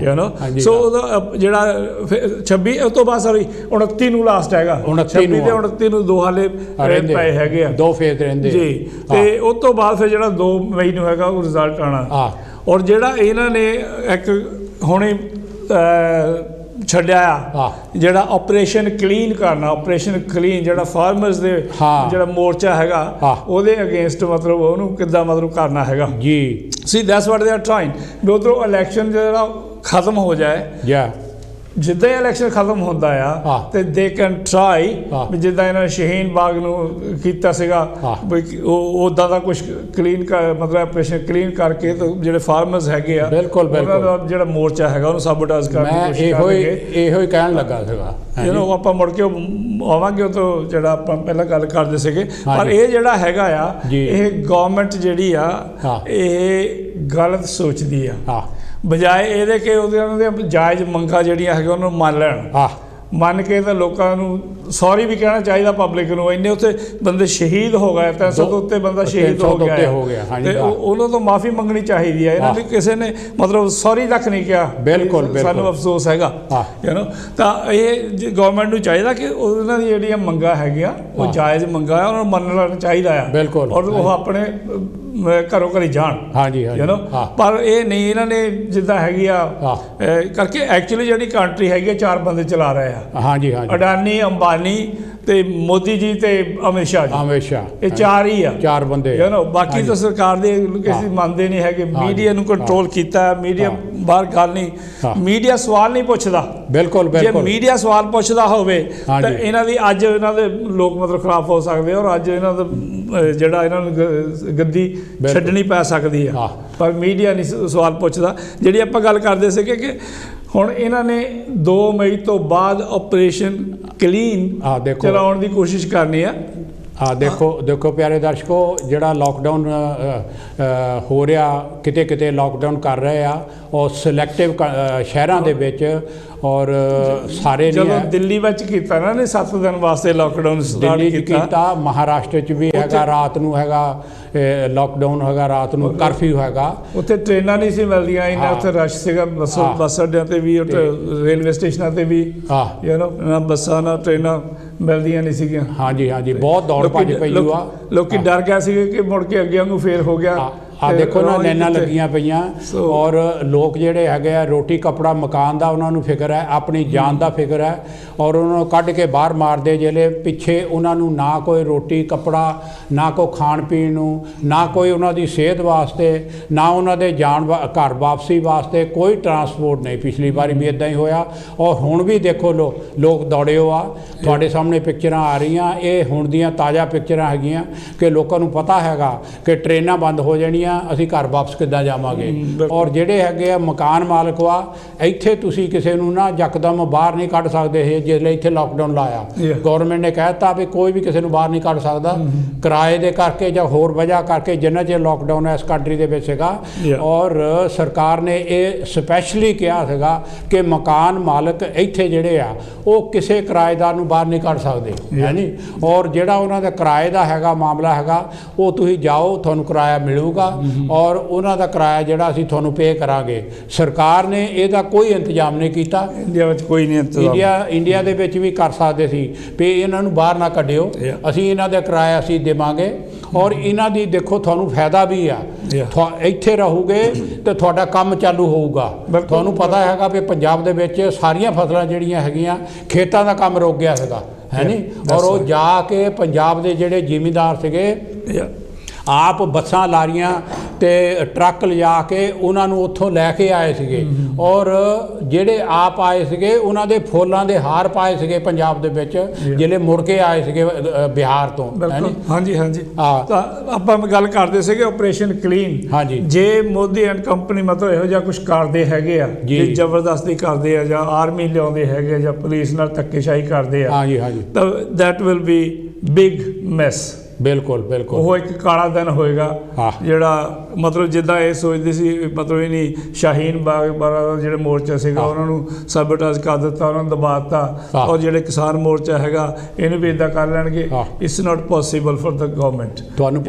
ਸੋ ਉਹਦਾ ਜਿਹੜਾ 26 ਉਸ ਤੋਂ ਬਾਅਦ ਸੌਰੀ 29 ਨੂੰ ਲਾਸਟ ਹੈਗਾ, 26 ਤੇ 29 ਨੂੰ ਦੋ ਹਾਲੇ ਪਏ ਹੈਗੇ ਆ, 2 ਫੇਜ਼ ਰਹਿੰਦੇ ਜੀ। ਤੇ ਉਸ ਤੋਂ ਬਾਅਦ ਫਿਰ ਜਿਹੜਾ 2 ਮਈ ਨੂੰ ਹੈਗਾ ਉਹ ਰਿਜ਼ਲਟ ਆਉਣਾ। ਔਰ ਜਿਹੜਾ ਇਹਨਾਂ ਨੇ ਇੱਕ ਹੁਣੇ ਛੱਡਿਆ ਆ ਜਿਹੜਾ ਆਪਰੇਸ਼ਨ ਕਲੀਨ ਕਰਨਾ, ਆਪਰੇਸ਼ਨ ਕਲੀਨ ਜਿਹੜਾ ਫਾਰਮਰਸ ਦੇ ਜਿਹੜਾ ਮੋਰਚਾ ਹੈਗਾ ਉਹਦੇ ਅਗੇਂਸਟ ਮਤਲਬ ਉਹਨੂੰ ਕਿੱਦਾਂ ਮਤਲਬ ਕਰਨਾ ਹੈਗਾ ਜੀ। ਸੀ that's what they are trying ਵੀ ਉੱਧਰੋਂ ਇਲੈਕਸ਼ਨ ਜਿਹੜਾ ਖਤਮ ਹੋ ਜਾਏ ਜਿੱਦਾਂ ਇਲੈਕਸ਼ਨ ਖਤਮ ਹੁੰਦਾ ਆ ਤੇ ਦੇ ਕੈਨ ਟਰਾਈ ਵੀ ਜਿੱਦਾਂ ਇਹਨਾਂ ਨੇ ਸ਼ਹੀਨ ਬਾਗ ਨੂੰ ਕੀਤਾ ਸੀਗਾ ਵੀ ਉਹ ਉੱਦਾਂ ਦਾ ਕੁਝ ਕਲੀਨ ਮਤਲਬ ਆਪਰੇਸ਼ਨ ਕਲੀਨ ਕਰਕੇ ਤੇ ਜਿਹੜੇ ਫਾਰਮਰਸ ਹੈਗੇ ਆ ਬਿਲਕੁਲ ਉਹਨਾਂ ਦਾ ਜਿਹੜਾ ਮੋਰਚਾ ਹੈਗਾ ਉਹਨੂੰ ਸਾਬੋਟੇਜ ਕਰਨ ਦੀ ਕੋਸ਼ਿਸ਼ ਕਰਨਗੇ। ਇਹੋ ਹੀ ਕਹਿਣ ਲੱਗਾ ਸੀਗਾ ਆਪਾਂ ਮੁੜ ਕੇ ਆਵਾਂਗੇ ਉਹ ਤੋਂ ਜਿਹੜਾ ਆਪਾਂ ਪਹਿਲਾਂ ਗੱਲ ਕਰਦੇ ਸੀਗੇ। ਪਰ ਇਹ ਜਿਹੜਾ ਹੈਗਾ ਆ ਇਹ ਗਵਰਨਮੈਂਟ ਜਿਹੜੀ ਆ ਇਹ ਗਲਤ ਸੋਚਦੀ ਆ ਬਜਾਏ ਇਹਦੇ ਕਿ ਉਹਨਾਂ ਦੀਆਂ ਜਾਇਜ਼ ਮੰਗਾਂ ਜਿਹੜੀਆਂ ਹੈਗੀਆਂ ਉਹਨਾਂ ਨੂੰ ਮੰਨ ਲੈਣ ਮੰਨ ਕੇ ਤਾਂ ਲੋਕਾਂ ਨੂੰ ਸੌਰੀ ਵੀ ਕਹਿਣਾ ਚਾਹੀਦਾ ਪਬਲਿਕ ਨੂੰ। ਇੰਨੇ ਉੱਥੇ ਬੰਦੇ ਸ਼ਹੀਦ ਹੋ ਗਏ 300 ਤੋਂ ਉੱਤੇ ਬੰਦਾ ਸ਼ਹੀਦ ਹੋ ਗਿਆ ਤੇ ਉਹਨਾਂ ਤੋਂ ਮਾਫੀ ਮੰਗਣੀ ਚਾਹੀਦੀ ਹੈ। ਇਹਨਾਂ ਦੀ ਕਿਸੇ ਨੇ ਮਤਲਬ ਸੌਰੀ ਤੱਕ ਨਹੀਂ ਕਿਹਾ। ਬਿਲਕੁਲ ਸਾਨੂੰ ਅਫਸੋਸ ਹੈਗਾ ਤਾਂ ਇਹ ਗਵਰਨਮੈਂਟ ਨੂੰ ਚਾਹੀਦਾ ਕਿ ਉਹਨਾਂ ਦੀ ਜਿਹੜੀਆਂ ਮੰਗਾਂ ਹੈਗੀਆਂ ਉਹ ਜਾਇਜ਼ ਮੰਗਾਂ ਆ ਉਹਨਾਂ ਨੂੰ ਮੰਨ ਲੈਣਾ ਚਾਹੀਦਾ ਆ ਔਰ ਉਹ ਆਪਣੇ ਘਰੋਂ ਘਰੀ ਜਾਣ। ਪਰ ਇਹ ਨਹੀਂ ਇਹਨਾਂ ਨੇ ਜਿੱਦਾਂ ਹੈਗੀ ਆ ਕਰਕੇ ਐਕਚੁਅਲੀ ਜਿਹੜੀ ਕੰਟਰੀ ਹੈਗੀ 4 ਬੰਦੇ ਚਲਾ ਰਹੇ ਆ ਅਡਾਨੀ ਅੰਬਾਨੀ ਤੇ ਮੋਦੀ ਜੀ ਤੇ ਅਮਿਤ ਸ਼ਾਹ ਇਹ 4 ਹੀ ਆ 4 ਬੰਦੇ ਬਾਕੀ ਤਾਂ ਸਰਕਾਰ ਦੇ ਕਿਸੇ ਮੰਨਦੇ ਨਹੀਂ ਹੈਗੇ। ਮੀਡੀਆ ਨੂੰ ਕੰਟਰੋਲ ਕੀਤਾ ਮੀਡੀਆ ਬਾਹਰ ਗੱਲ ਨਹੀਂ ਮੀਡੀਆ ਸਵਾਲ ਨਹੀਂ ਪੁੱਛਦਾ। ਬਿਲਕੁਲ ਜੇ ਮੀਡੀਆ ਸਵਾਲ ਪੁੱਛਦਾ ਹੋਵੇ ਤਾਂ ਇਹਨਾਂ ਦੀ ਅੱਜ ਇਹਨਾਂ ਦੇ ਲੋਕ ਮਤਲਬ ਖਰਾਬ ਹੋ ਸਕਦੇ ਔਰ ਅੱਜ ਇਹਨਾਂ ਦਾ ਜਿਹੜਾ ਇਹਨਾਂ ਨੂੰ ਗੱਦੀ ਛੱਡਣੀ ਪੈ ਸਕਦੀ ਆ ਪਰ ਮੀਡੀਆ ਨਹੀਂ ਸਵਾਲ ਪੁੱਛਦਾ। ਜਿਹੜੀ ਆਪਾਂ ਗੱਲ ਕਰਦੇ ਸੀਗੇ ਕਿ ਹੁਣ ਇਹਨਾਂ ਨੇ 2 ਮਈ ਤੋਂ ਬਾਅਦ ਆਪਰੇਸ਼ਨ ਕਲੀਨ ਚਲਾਉਣ ਦੀ ਕੋਸ਼ਿਸ਼ ਕਰਨੀ ਆ। ਦੇਖੋ ਪਿਆਰੇ ਦਰਸ਼ਕੋ ਜਿਹੜਾ ਲਾਕਡਾਊਨ ਹੋ ਰਿਹਾ ਕਿਤੇ ਕਿਤੇ ਲਾਕਡਾਊਨ ਕਰ ਰਹੇ ਆ ਔਰ ਸਿਲੈਕਟਿਵ ਸ਼ਹਿਰਾਂ ਦੇ ਵਿੱਚ ਔਰ ਸਾਰੇ ਜਦੋਂ ਦਿੱਲੀ ਵਿੱਚ ਕੀਤਾ ਨਾ ਨੇ 7 ਦਿਨ ਵਾਸਤੇ ਲਾਕਡਾਊਨ ਸਟਾਰਟ ਕੀਤਾ ਮਹਾਰਾਸ਼ਟਰ 'ਚ ਵੀ ਹੈਗਾ ਰਾਤ ਨੂੰ ਹੈਗਾ ਲਾਕਡਾਊਨ ਹੈਗਾ ਰਾਤ ਨੂੰ ਕਰਫਿਊ ਹੈਗਾ। ਉੱਥੇ ਟ੍ਰੇਨਾਂ ਨਹੀਂ ਸੀ ਮਿਲਦੀਆਂ ਇੰਨਾ ਉੱਥੇ ਰਸ਼ ਸੀਗਾ ਬੱਸ ਅੱਡਿਆਂ 'ਤੇ ਵੀ ਰੇਲਵੇ ਸਟੇਸ਼ਨਾਂ 'ਤੇ ਵੀ ਬੱਸਾਂ ਨਾਲ ਟ੍ਰੇਨਾਂ ਮਿਲਦੀਆਂ ਨਹੀਂ ਸੀਗੀਆਂ। ਹਾਂਜੀ ਬਹੁਤ ਦੌੜ ਭੱਜ ਪਈ ਆ ਲੋਕੀ ਡਰ ਗਏ ਸੀਗੇ ਕਿ ਮੁੜ ਕੇ ਅੱਗੇ ਨੂੰ ਫੇਰ ਹੋ ਗਿਆ। ਦੇਖੋ ਨਾ ਲਾਈਨਾਂ ਲੱਗੀਆਂ ਪਈਆਂ ਔਰ ਲੋਕ ਜਿਹੜੇ ਹੈਗੇ ਆ ਰੋਟੀ ਕੱਪੜਾ ਮਕਾਨ ਦਾ ਉਹਨਾਂ ਨੂੰ ਫਿਕਰ ਹੈ ਆਪਣੀ ਜਾਨ ਦਾ ਫਿਕਰ ਹੈ ਔਰ ਉਹਨਾਂ ਨੂੰ ਕੱਢ ਕੇ ਬਾਹਰ ਮਾਰਦੇ ਜਿਹੜੇ ਪਿੱਛੇ ਉਹਨਾਂ ਨੂੰ ਨਾ ਕੋਈ ਰੋਟੀ ਕੱਪੜਾ ਨਾ ਕੋਈ ਖਾਣ ਪੀਣ ਨੂੰ ਨਾ ਕੋਈ ਉਹਨਾਂ ਦੀ ਸਿਹਤ ਵਾਸਤੇ ਨਾ ਉਹਨਾਂ ਦੇ ਜਾਣ ਘਰ ਵਾਪਸੀ ਵਾਸਤੇ ਕੋਈ ਟਰਾਂਸਪੋਰਟ ਨਹੀਂ। ਪਿਛਲੀ ਵਾਰੀ ਵੀ ਇੱਦਾਂ ਹੀ ਹੋਇਆ ਔਰ ਹੁਣ ਵੀ ਦੇਖੋ ਲੋਕ ਦੌੜੇ ਹੋ ਆ ਤੁਹਾਡੇ ਸਾਹਮਣੇ ਪਿਕਚਰਾਂ ਆ ਰਹੀਆਂ ਇਹ ਹੁਣ ਦੀਆਂ ਤਾਜ਼ਾ ਪਿਕਚਰਾਂ ਹੈਗੀਆਂ ਕਿ ਲੋਕਾਂ ਨੂੰ ਪਤਾ ਹੈਗਾ ਕਿ ਟ੍ਰੇਨਾਂ ਬੰਦ ਹੋ ਜਾਣੀਆਂ ਅਸੀਂ ਘਰ ਵਾਪਸ ਕਿੱਦਾਂ ਜਾਵਾਂਗੇ। ਔਰ ਜਿਹੜੇ ਹੈਗੇ ਆ ਮਕਾਨ ਮਾਲਕ ਆ ਇੱਥੇ ਤੁਸੀਂ ਕਿਸੇ ਨੂੰ ਨਾ ਯਕਦਮ ਬਾਹਰ ਨਹੀਂ ਕੱਢ ਸਕਦੇ ਇਹ ਜਿਸਲੇ ਇੱਥੇ ਲਾਕਡਾਊਨ ਲਾਇਆ ਗੌਰਮੈਂਟ ਨੇ ਕਹਿ ਦਿੱਤਾ ਵੀ ਕੋਈ ਵੀ ਕਿਸੇ ਨੂੰ ਬਾਹਰ ਨਹੀਂ ਕੱਢ ਸਕਦਾ ਕਿਰਾਏ ਦੇ ਕਰਕੇ ਜਾਂ ਹੋਰ ਵਜ੍ਹਾ ਕਰਕੇ ਜਿੰਨਾ ਚਿਰ ਲਾਕਡਾਊਨ ਇਸ ਕੰਟਰੀ ਦੇ ਵਿੱਚ ਸੀਗਾ। ਔਰ ਸਰਕਾਰ ਨੇ ਇਹ ਸਪੈਸ਼ਲੀ ਕਿਹਾ ਸੀਗਾ ਕਿ ਮਕਾਨ ਮਾਲਕ ਇੱਥੇ ਜਿਹੜੇ ਆ ਉਹ ਕਿਸੇ ਕਿਰਾਏਦਾਰ ਨੂੰ ਬਾਹਰ ਨਹੀਂ ਕੱਢ ਸਕਦੇ ਹੈ ਨਹੀਂ। ਔਰ ਜਿਹੜਾ ਉਹਨਾਂ ਦਾ ਕਿਰਾਏ ਦਾ ਹੈਗਾ ਮਾਮਲਾ ਹੈਗਾ ਉਹ ਤੁਸੀਂ ਜਾਓ ਤੁਹਾਨੂੰ ਕਿਰਾਇਆ ਮਿਲੂਗਾ ਔਰ ਉਹਨਾਂ ਦਾ ਕਿਰਾਇਆ ਜਿਹੜਾ ਅਸੀਂ ਤੁਹਾਨੂੰ ਪੇ ਕਰਾਂਗੇ। ਸਰਕਾਰ ਨੇ ਇਹਦਾ ਕੋਈ ਇੰਤਜ਼ਾਮ ਨਹੀਂ ਕੀਤਾ। ਇੰਡੀਆ ਵਿੱਚ ਕੋਈ ਨਹੀਂ ਇੰਡੀਆ ਦੇ ਵਿੱਚ ਵੀ ਕਰ ਸਕਦੇ ਸੀ ਵੀ ਇਹਨਾਂ ਨੂੰ ਬਾਹਰ ਨਾ ਕੱਢਿਓ ਅਸੀਂ ਇਹਨਾਂ ਦਾ ਕਿਰਾਇਆ ਅਸੀਂ ਦੇਵਾਂਗੇ ਔਰ ਇਹਨਾਂ ਦੀ ਦੇਖੋ ਤੁਹਾਨੂੰ ਫਾਇਦਾ ਵੀ ਆ ਇੱਥੇ ਰਹੋਗੇ ਤੇ ਤੁਹਾਡਾ ਕੰਮ ਚਾਲੂ ਹੋਊਗਾ। ਤੁਹਾਨੂੰ ਪਤਾ ਹੈਗਾ ਵੀ ਪੰਜਾਬ ਦੇ ਵਿੱਚ ਸਾਰੀਆਂ ਫਸਲਾਂ ਜਿਹੜੀਆਂ ਹੈਗੀਆਂ ਖੇਤਾਂ ਦਾ ਕੰਮ ਰੁਕ ਗਿਆ ਸੀਗਾ ਹੈ ਨਹੀਂ ਔਰ ਉਹ ਜਾ ਕੇ ਪੰਜਾਬ ਦੇ ਜਿਹੜੇ ਜ਼ਿਮੀਂਦਾਰ ਸੀਗੇ ਆਪ ਬੱਸਾਂ ਲਾਰੀਆਂ ਤੇ ਟਰੱਕ ਲਿਜਾ ਕੇ ਉਹਨਾਂ ਨੂੰ ਉੱਥੋਂ ਲੈ ਕੇ ਆਏ ਸੀਗੇ ਔਰ ਜਿਹੜੇ ਆਪ ਆਏ ਸੀਗੇ ਉਹਨਾਂ ਦੇ ਫੁੱਲਾਂ ਦੇ ਹਾਰ ਪਾਏ ਸੀਗੇ ਪੰਜਾਬ ਦੇ ਵਿੱਚ ਜਿਹੜੇ ਮੁੜ ਕੇ ਆਏ ਸੀਗੇ ਬਿਹਾਰ ਤੋਂ। ਹਾਂਜੀ ਤਾਂ ਆਪਾਂ ਗੱਲ ਕਰਦੇ ਸੀਗੇ ਆਪਰੇਸ਼ਨ ਕਲੀਨ। ਜੇ ਮੋਦੀ ਐਂਡ ਕੰਪਨੀ ਮਤਲਬ ਇਹੋ ਜਿਹਾ ਕੁਝ ਕਰਦੇ ਹੈਗੇ ਆ ਜੇ ਜ਼ਬਰਦਸਤੀ ਕਰਦੇ ਆ ਜਾਂ ਆਰਮੀ ਲਿਆਉਂਦੇ ਹੈਗੇ ਜਾਂ ਪੁਲਿਸ ਨਾਲ ਧੱਕੇਸ਼ਾਹੀ ਕਰਦੇ ਆ ਤਾਂ that will be big mess. ਬਿਲਕੁਲ ਉਹ ਇੱਕ ਕਾਲਾ ਦਿਨ ਹੋਏਗਾ ਜਿਹੜਾ ਮਤਲਬ ਜਿੱਦਾਂ ਇਹ ਸੋਚਦੇ ਸੀ ਮਤਲਬ ਇਹ ਨਹੀਂ ਸ਼ਾਹੀਨ ਬਾਗ ਬਾਰਾ ਜਿਹੜੇ ਮੋਰਚਾ ਸੀਗਾ ਉਹਨਾਂ ਨੂੰ ਸਾਬੋਟੇਜ ਕਰ ਦਿੱਤਾ ਉਹਨਾਂ ਨੂੰ ਦਬਾ ਦਿੱਤਾ ਔਰ ਜਿਹੜੇ ਕਿਸਾਨ ਮੋਰਚਾ ਹੈਗਾ ਇਹਨੂੰ ਵੀ ਇੱਦਾਂ ਕਰ ਲੈਣਗੇ। It's not possible for the government.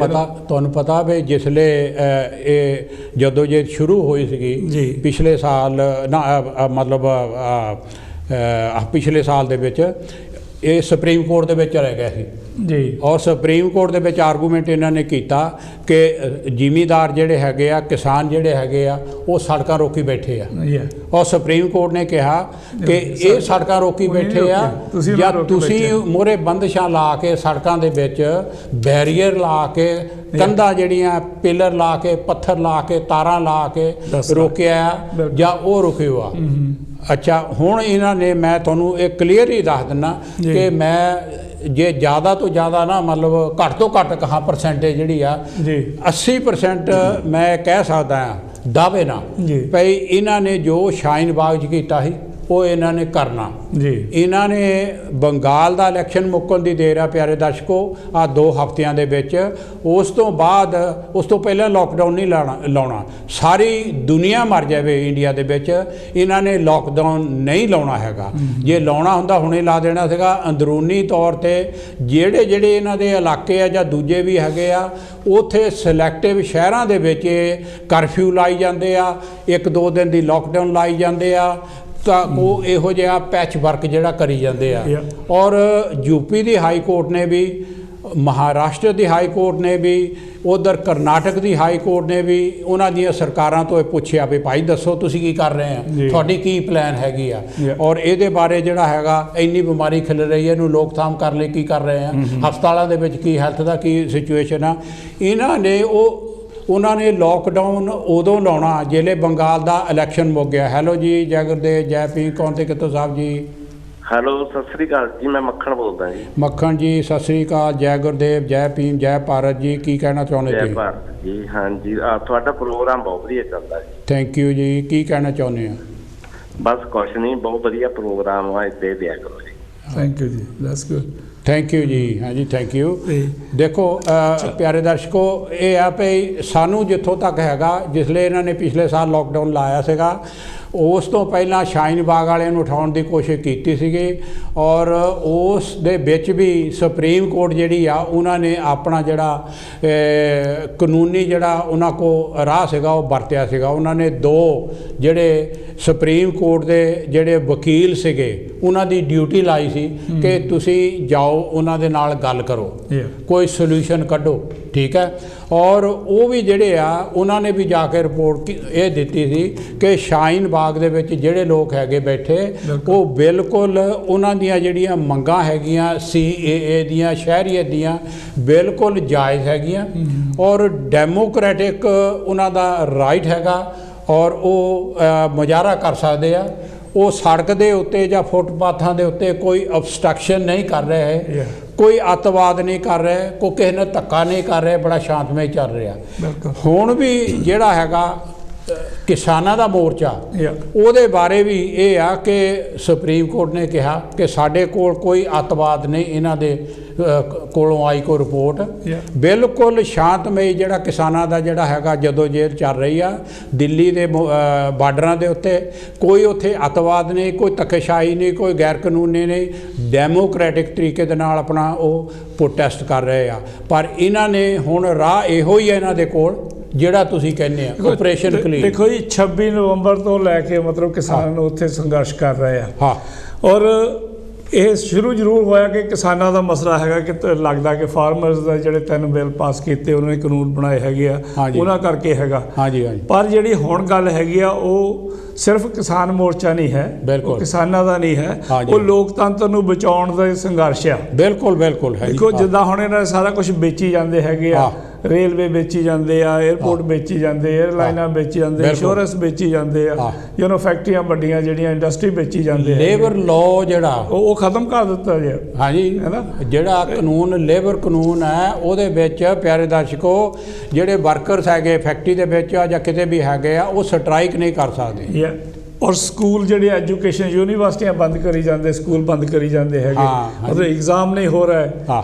ਤੁਹਾਨੂੰ ਪਤਾ ਵੀ ਜਿਸਲੇ ਇਹ ਜਦੋਂ ਜੇ ਸ਼ੁਰੂ ਹੋਈ ਸੀਗੀ ਪਿਛਲੇ ਸਾਲ ਨਾ ਮਤਲਬ ਪਿਛਲੇ ਸਾਲ ਦੇ ਵਿੱਚ ਇਹ ਸੁਪਰੀਮ ਕੋਰਟ ਦੇ ਵਿੱਚ ਰਹਿ ਗਿਆ ਸੀ ਔਰ ਸੁਪਰੀਮ ਕੋਰਟ ਦੇ ਵਿੱਚ ਆਰਗੂਮੈਂਟ ਇਹਨਾਂ ਨੇ ਕੀਤਾ ਕਿ ਜ਼ਿਮੀਂਦਾਰ ਜਿਹੜੇ ਹੈਗੇ ਆ ਕਿਸਾਨ ਜਿਹੜੇ ਹੈਗੇ ਆ ਉਹ ਸੜਕਾਂ ਰੋਕੀ ਬੈਠੇ ਆ ਔਰ ਸੁਪਰੀਮ ਕੋਰਟ ਨੇ ਕਿਹਾ ਕਿ ਇਹ ਸੜਕਾਂ ਰੋਕੀ ਬੈਠੇ ਆ ਜਾਂ ਤੁਸੀਂ ਮੋਹਰੇ ਬੰਦਸ਼ਾਂ ਲਾ ਕੇ ਸੜਕਾਂ ਦੇ ਵਿੱਚ ਬੈਰੀਅਰ ਲਾ ਕੇ ਕੰਧਾਂ ਜਿਹੜੀਆਂ ਪਿਲਰ ਲਾ ਕੇ ਪੱਥਰ ਲਾ ਕੇ ਤਾਰਾਂ ਲਾ ਕੇ ਰੋਕਿਆ ਜਾਂ ਉਹ ਰੁਕਿਓ ਆ ਅੱਛਾ, ਹੁਣ ਇਹਨਾਂ ਨੇ, ਮੈਂ ਤੁਹਾਨੂੰ ਇਹ ਕਲੀਅਰ ਹੀ ਦੱਸ ਦਿੰਦਾ ਕਿ ਮੈਂ ਜੇ ਜ਼ਿਆਦਾ ਤੋਂ ਜ਼ਿਆਦਾ ਨਾ ਮਤਲਬ ਘੱਟ ਤੋਂ ਘੱਟ ਕਹਾਂ ਪਰਸੈਂਟੇਜ ਜਿਹੜੀ ਆ 80% ਮੈਂ ਕਹਿ ਸਕਦਾ ਹਾਂ ਦਾਅਵੇ ਨਾਲ ਭਈ ਇਹਨਾਂ ਨੇ ਜੋ ਸ਼ਾਹੀਨ ਬਾਗ 'ਚ ਕੀਤਾ ਸੀ ਉਹ ਇਹਨਾਂ ਨੇ ਕਰਨਾ ਜੀ। ਇਹਨਾਂ ਨੇ ਬੰਗਾਲ ਦਾ ਇਲੈਕਸ਼ਨ ਮੁੱਕਣ ਦੀ ਦੇਰ ਆ ਪਿਆਰੇ ਦਰਸ਼ਕੋ, ਆ 2 ਹਫ਼ਤਿਆਂ ਦੇ ਵਿੱਚ। ਉਸ ਤੋਂ ਬਾਅਦ, ਉਸ ਤੋਂ ਪਹਿਲਾਂ ਲੋਕਡਾਊਨ ਨਹੀਂ ਲਾਉਣਾ, ਸਾਰੀ ਦੁਨੀਆ ਮਰ ਜਾਵੇ ਇੰਡੀਆ ਦੇ ਵਿੱਚ, ਇਹਨਾਂ ਨੇ ਲੋਕਡਾਊਨ ਨਹੀਂ ਲਾਉਣਾ ਹੈਗਾ। ਜੇ ਲਾਉਣਾ ਹੁੰਦਾ ਹੁਣੇ ਲਾ ਦੇਣਾ ਸੀਗਾ। ਅੰਦਰੂਨੀ ਤੌਰ 'ਤੇ ਜਿਹੜੇ ਇਹਨਾਂ ਦੇ ਇਲਾਕੇ ਆ ਜਾਂ ਦੂਜੇ ਵੀ ਹੈਗੇ ਆ, ਉੱਥੇ ਸਿਲੈਕਟਿਵ ਸ਼ਹਿਰਾਂ ਦੇ ਵਿੱਚ ਕਰਫਿਊ ਲਾਈ ਜਾਂਦੇ ਆ, 1-2 ਦਿਨ ਦੀ ਲੋਕਡਾਊਨ ਲਾਈ ਜਾਂਦੇ ਆ, ਤਾਂ ਉਹ ਇਹੋ ਜਿਹਾ ਪੈਚ ਵਰਕ ਜਿਹੜਾ ਕਰੀ ਜਾਂਦੇ ਆ। ਔਰ ਯੂਪੀ ਦੀ ਹਾਈ ਕੋਰਟ ਨੇ ਵੀ, ਮਹਾਰਾਸ਼ਟਰ ਦੀ ਹਾਈ ਕੋਰਟ ਨੇ ਵੀ, ਉਧਰ ਕਰਨਾਟਕ ਦੀ ਹਾਈ ਕੋਰਟ ਨੇ ਵੀ ਉਹਨਾਂ ਦੀਆਂ ਸਰਕਾਰਾਂ ਤੋਂ ਇਹ ਪੁੱਛਿਆ ਵੀ ਭਾਈ ਦੱਸੋ ਤੁਸੀਂ ਕੀ ਕਰ ਰਹੇ ਆ, ਤੁਹਾਡੀ ਕੀ ਪਲਾਨ ਹੈਗੀ ਆ, ਔਰ ਇਹਦੇ ਬਾਰੇ ਜਿਹੜਾ ਹੈਗਾ ਇੰਨੀ ਬਿਮਾਰੀ ਖਿਲ ਰਹੀ ਹੈ, ਇਹਨੂੰ ਰੋਕਥਾਮ ਕਰਨ ਲਈ ਕੀ ਕਰ ਰਹੇ ਆ, ਹਸਪਤਾਲਾਂ ਦੇ ਵਿੱਚ ਕੀ ਹੈਲਥ ਦਾ ਕੀ ਸਿਚੁਏਸ਼ਨ ਆ। ਇਹਨਾਂ ਨੇ ਉਹਨਾਂ ਨੇ ਲੋਕਡਾਊਨ ਉਦੋਂ ਲਾਉਣਾ ਜਿਹੜੇ ਬੰਗਾਲ ਦਾ ਇਲੈਕਸ਼ਨ ਮੁੱਕ ਗਿਆ। ਹੈਲੋ ਜੀ, ਜੈ ਗੁਰਦੇਵ, ਜੈ ਭੀਮ, ਕੌਣ ਤੇ ਕਿੱਥੋਂ ਸਾਹਿਬ ਜੀ? ਹੈਲੋ, ਸਤਿ ਸ੍ਰੀ ਅਕਾਲ ਜੀ, ਮੈਂ ਮੱਖਣ ਬੋਲਦਾ ਜੀ। ਮੱਖਣ ਜੀ, ਸਤਿ ਸ੍ਰੀ ਅਕਾਲ, ਜੈ ਗੁਰਦੇਵ, ਜੈ ਭੀਮ, ਜੈ ਭਾਰਤ ਜੀ। ਕੀ ਕਹਿਣਾ ਚਾਹੁੰਦੇ ਜੀ? ਜੈ ਭਾਰਤ ਜੀ। ਹਾਂਜੀ, ਤੁਹਾਡਾ ਪ੍ਰੋਗਰਾਮ ਬਹੁਤ ਵਧੀਆ ਚੱਲਦਾ ਜੀ। ਥੈਂਕ ਯੂ ਜੀ। ਕੀ ਕਹਿਣਾ ਚਾਹੁੰਦੇ ਆ? ਬਸ ਕੁਛ ਨਹੀਂ, ਬਹੁਤ ਵਧੀਆ ਪ੍ਰੋਗਰਾਮ ਆ, ਇੱਦਾਂ ਦਿਆ ਕਰੋ ਜੀ। ਥੈਂਕ ਯੂ ਜੀ, ਦੈਟਸ ਗੁੱਡ। ਥੈਂਕ ਯੂ ਜੀ। ਹਾਂਜੀ, ਥੈਂਕ ਯੂ। ਦੇਖੋ ਪਿਆਰੇ ਦਰਸ਼ਕੋ, ਇਹ ਆ ਵੀ ਸਾਨੂੰ ਜਿੱਥੋਂ ਤੱਕ ਹੈਗਾ, ਜਿਸਲੇ ਇਹਨਾਂ ਨੇ ਪਿਛਲੇ ਸਾਲ ਲੋਕਡਾਊਨ ਲਾਇਆ ਸੀਗਾ, ਉਸ ਤੋਂ ਪਹਿਲਾਂ ਸ਼ਾਹੀਨ ਬਾਗ ਵਾਲਿਆਂ ਨੂੰ ਉਠਾਉਣ ਦੀ ਕੋਸ਼ਿਸ਼ ਕੀਤੀ ਸੀਗੀ, ਔਰ ਉਸ ਦੇ ਵਿੱਚ ਵੀ ਸੁਪਰੀਮ ਕੋਰਟ ਜਿਹੜੀ ਆ ਉਹਨਾਂ ਨੇ ਆਪਣਾ ਜਿਹੜਾ ਕਾਨੂੰਨੀ ਜਿਹੜਾ ਉਹਨਾਂ ਕੋਲ ਰਾਹ ਸੀਗਾ ਉਹ ਵਰਤਿਆ ਸੀਗਾ। ਉਹਨਾਂ ਨੇ 2 ਜਿਹੜੇ ਸੁਪਰੀਮ ਕੋਰਟ ਦੇ ਜਿਹੜੇ ਵਕੀਲ ਸੀਗੇ ਉਹਨਾਂ ਦੀ ਡਿਊਟੀ ਲਾਈ ਸੀ ਕਿ ਤੁਸੀਂ ਜਾਓ ਉਹਨਾਂ ਦੇ ਨਾਲ ਗੱਲ ਕਰੋ, ਕੋਈ ਸੋਲੂਸ਼ਨ ਕੱਢੋ, ਠੀਕ ਹੈ। ਔਰ ਉਹ ਵੀ ਜਿਹੜੇ ਆ ਉਹਨਾਂ ਨੇ ਵੀ ਜਾ ਕੇ ਰਿਪੋਰਟ ਇਹ ਦਿੱਤੀ ਸੀ ਕਿ ਸ਼ਾਹੀਨ ਬਾਗ ਦੇ ਵਿੱਚ ਜਿਹੜੇ ਲੋਕ ਹੈਗੇ ਬੈਠੇ ਉਹ ਬਿਲਕੁਲ ਉਹਨਾਂ ਦੀਆਂ ਜਿਹੜੀਆਂ ਮੰਗਾਂ ਹੈਗੀਆਂ CAA ਦੀਆਂ, ਸ਼ਹਿਰੀਅਤ ਦੀਆਂ, ਬਿਲਕੁਲ ਜਾਇਜ਼ ਹੈਗੀਆਂ ਔਰ ਡੈਮੋਕ੍ਰੈਟਿਕ ਉਹਨਾਂ ਦਾ ਰਾਈਟ ਹੈਗਾ ਔਰ ਉਹ ਮੁਜ਼ਾਹਰਾ ਕਰ ਸਕਦੇ ਆ। ਉਹ ਸੜਕ ਦੇ ਉੱਤੇ ਜਾਂ ਫੁੱਟਪਾਥਾਂ ਦੇ ਉੱਤੇ ਕੋਈ ਅਬਸਟਰਕਸ਼ਨ ਨਹੀਂ ਕਰ ਰਹੇ, ਕੋਈ ਅੱਤਵਾਦ ਨਹੀਂ ਕਰ ਰਹੇ, ਕੋਈ ਕਿਸੇ ਨਾਲ ਧੱਕਾ ਨਹੀਂ ਕਰ ਰਹੇ, ਬੜਾ ਸ਼ਾਂਤਮਈ ਚੱਲ ਰਿਹਾ। ਹੁਣ ਵੀ ਜਿਹੜਾ ਹੈਗਾ ਕਿਸਾਨਾਂ ਦਾ ਮੋਰਚਾ, ਉਹਦੇ ਬਾਰੇ ਵੀ ਇਹ ਆ ਕਿ ਸੁਪਰੀਮ ਕੋਰਟ ਨੇ ਕਿਹਾ ਕਿ ਸਾਡੇ ਕੋਲ ਕੋਈ ਅੱਤਵਾਦ ਨਹੀਂ, ਇਹਨਾਂ ਦੇ ਕੋਲੋਂ ਆਈ ਕੋਈ ਰਿਪੋਰਟ, ਬਿਲਕੁਲ ਸ਼ਾਂਤਮਈ ਜਿਹੜਾ ਕਿਸਾਨਾਂ ਦਾ ਜਿਹੜਾ ਹੈਗਾ ਜਦੋਜਹਿਦ ਚੱਲ ਰਹੀ ਆ। ਦਿੱਲੀ ਦੇ ਬਾਰਡਰਾਂ ਦੇ ਉੱਤੇ ਕੋਈ ਉੱਥੇ ਅੱਤਵਾਦ ਨਹੀਂ, ਕੋਈ ਧੱਕੇਸ਼ਾਹੀ ਨਹੀਂ, ਕੋਈ ਗੈਰ ਕਾਨੂੰਨੀ ਨਹੀਂ, ਡੈਮੋਕ੍ਰੈਟਿਕ ਤਰੀਕੇ ਦੇ ਨਾਲ ਆਪਣਾ ਉਹ ਪ੍ਰੋਟੈਸਟ ਕਰ ਰਹੇ ਆ। ਪਰ ਇਹਨਾਂ ਨੇ ਹੁਣ ਰਾਹ ਇਹੋ ਹੀ ਹੈ ਇਹਨਾਂ ਦੇ ਕੋਲ ਜਿਹੜਾ ਤੁਸੀਂ ਕਹਿੰਦੇ ਆ ਆਪਰੇਸ਼ਨ ਕਲੀਨ। ਦੇਖੋ ਜੀ, 26 ਨਵੰਬਰ ਤੋਂ ਲੈ ਕੇ ਮਤਲਬ ਕਿਸਾਨ ਉੱਥੇ ਸੰਘਰਸ਼ ਕਰ ਰਹੇ ਆ। ਹਾਂ, ਔਰ ਇਹ ਸ਼ੁਰੂ ਜ਼ਰੂਰ ਹੋਇਆ ਕਿ ਕਿਸਾਨਾਂ ਦਾ ਮਸਲਾ ਹੈਗਾ ਕਿ ਲੱਗਦਾ ਕਿ ਫਾਰਮਰਸ ਦਾ ਜਿਹੜੇ 3 ਬਿੱਲ ਪਾਸ ਕੀਤੇ, ਉਹਨਾਂ ਨੇ ਕਾਨੂੰਨ ਬਣਾਏ ਹੈਗੇ ਆ, ਉਹਨਾਂ ਕਰਕੇ ਹੈਗਾ। ਹਾਂਜੀ ਹਾਂਜੀ। ਪਰ ਜਿਹੜੀ ਹੁਣ ਗੱਲ ਹੈਗੀ ਆ ਉਹ ਸਿਰਫ ਕਿਸਾਨ ਮੋਰਚਾ ਨਹੀਂ ਹੈ, ਬਿਲਕੁਲ ਕਿਸਾਨਾਂ ਦਾ ਨਹੀਂ ਹੈ, ਉਹ ਲੋਕਤੰਤਰ ਨੂੰ ਬਚਾਉਣ ਦਾ ਸੰਘਰਸ਼ ਆ। ਬਿਲਕੁਲ ਬਿਲਕੁਲ ਹੈ। ਦੇਖੋ ਜਿੱਦਾਂ ਹੁਣ ਇਹਨਾਂ ਸਾਰਾ ਕੁਝ ਵੇਚੀ ਜਾਂਦੇ ਹੈਗੇ ਆ, ਰੇਲਵੇ ਵੇਚੀ ਜਾਂਦੇ ਆ, ਏਅਰਪੋਰਟ ਵੇਚੀ ਜਾਂਦੇ, ਏਅਰਲਾਈਨਾਂ ਵੇਚੀ ਜਾਂਦੇ, ਇੰਸ਼ੋਰੈਂਸ ਵੇਚੀ ਜਾਂਦੇ ਆ, ਫੈਕਟਰੀਆਂ ਵੱਡੀਆਂ ਜਿਹੜੀਆਂ ਇੰਡਸਟਰੀ ਵੇਚੀ ਜਾਂਦੇ, ਲੇਬਰ ਲਾਅ ਜਿਹੜਾ ਉਹ ਖਤਮ ਕਰ ਦਿੱਤਾ ਜੀ। ਹਾਂਜੀ, ਹੈ ਨਾ, ਜਿਹੜਾ ਕਾਨੂੰਨ ਲੇਬਰ ਕਾਨੂੰਨ ਹੈ ਉਹਦੇ ਵਿੱਚ ਪਿਆਰੇ ਦਰਸ਼ਕੋ ਜਿਹੜੇ ਵਰਕਰਸ ਹੈਗੇ ਫੈਕਟਰੀ ਦੇ ਵਿੱਚ ਆ ਜਾਂ ਕਿਤੇ ਵੀ ਹੈਗੇ ਆ, ਉਹ ਸਟ੍ਰਾਈਕ ਨਹੀਂ ਕਰ ਸਕਦੇ। ਔਰ ਸਕੂਲ ਜਿਹੜੇ ਐਜੂਕੇਸ਼ਨ ਯੂਨੀਵਰਸਿਟੀਆਂ ਬੰਦ ਕਰੀ ਜਾਂਦੇ, ਸਕੂਲ ਬੰਦ ਕਰੀ ਜਾਂਦੇ ਹੈਗੇ, ਮਤਲਬ ਐਗਜ਼ਾਮ ਨਹੀਂ ਹੋ ਰਿਹਾ,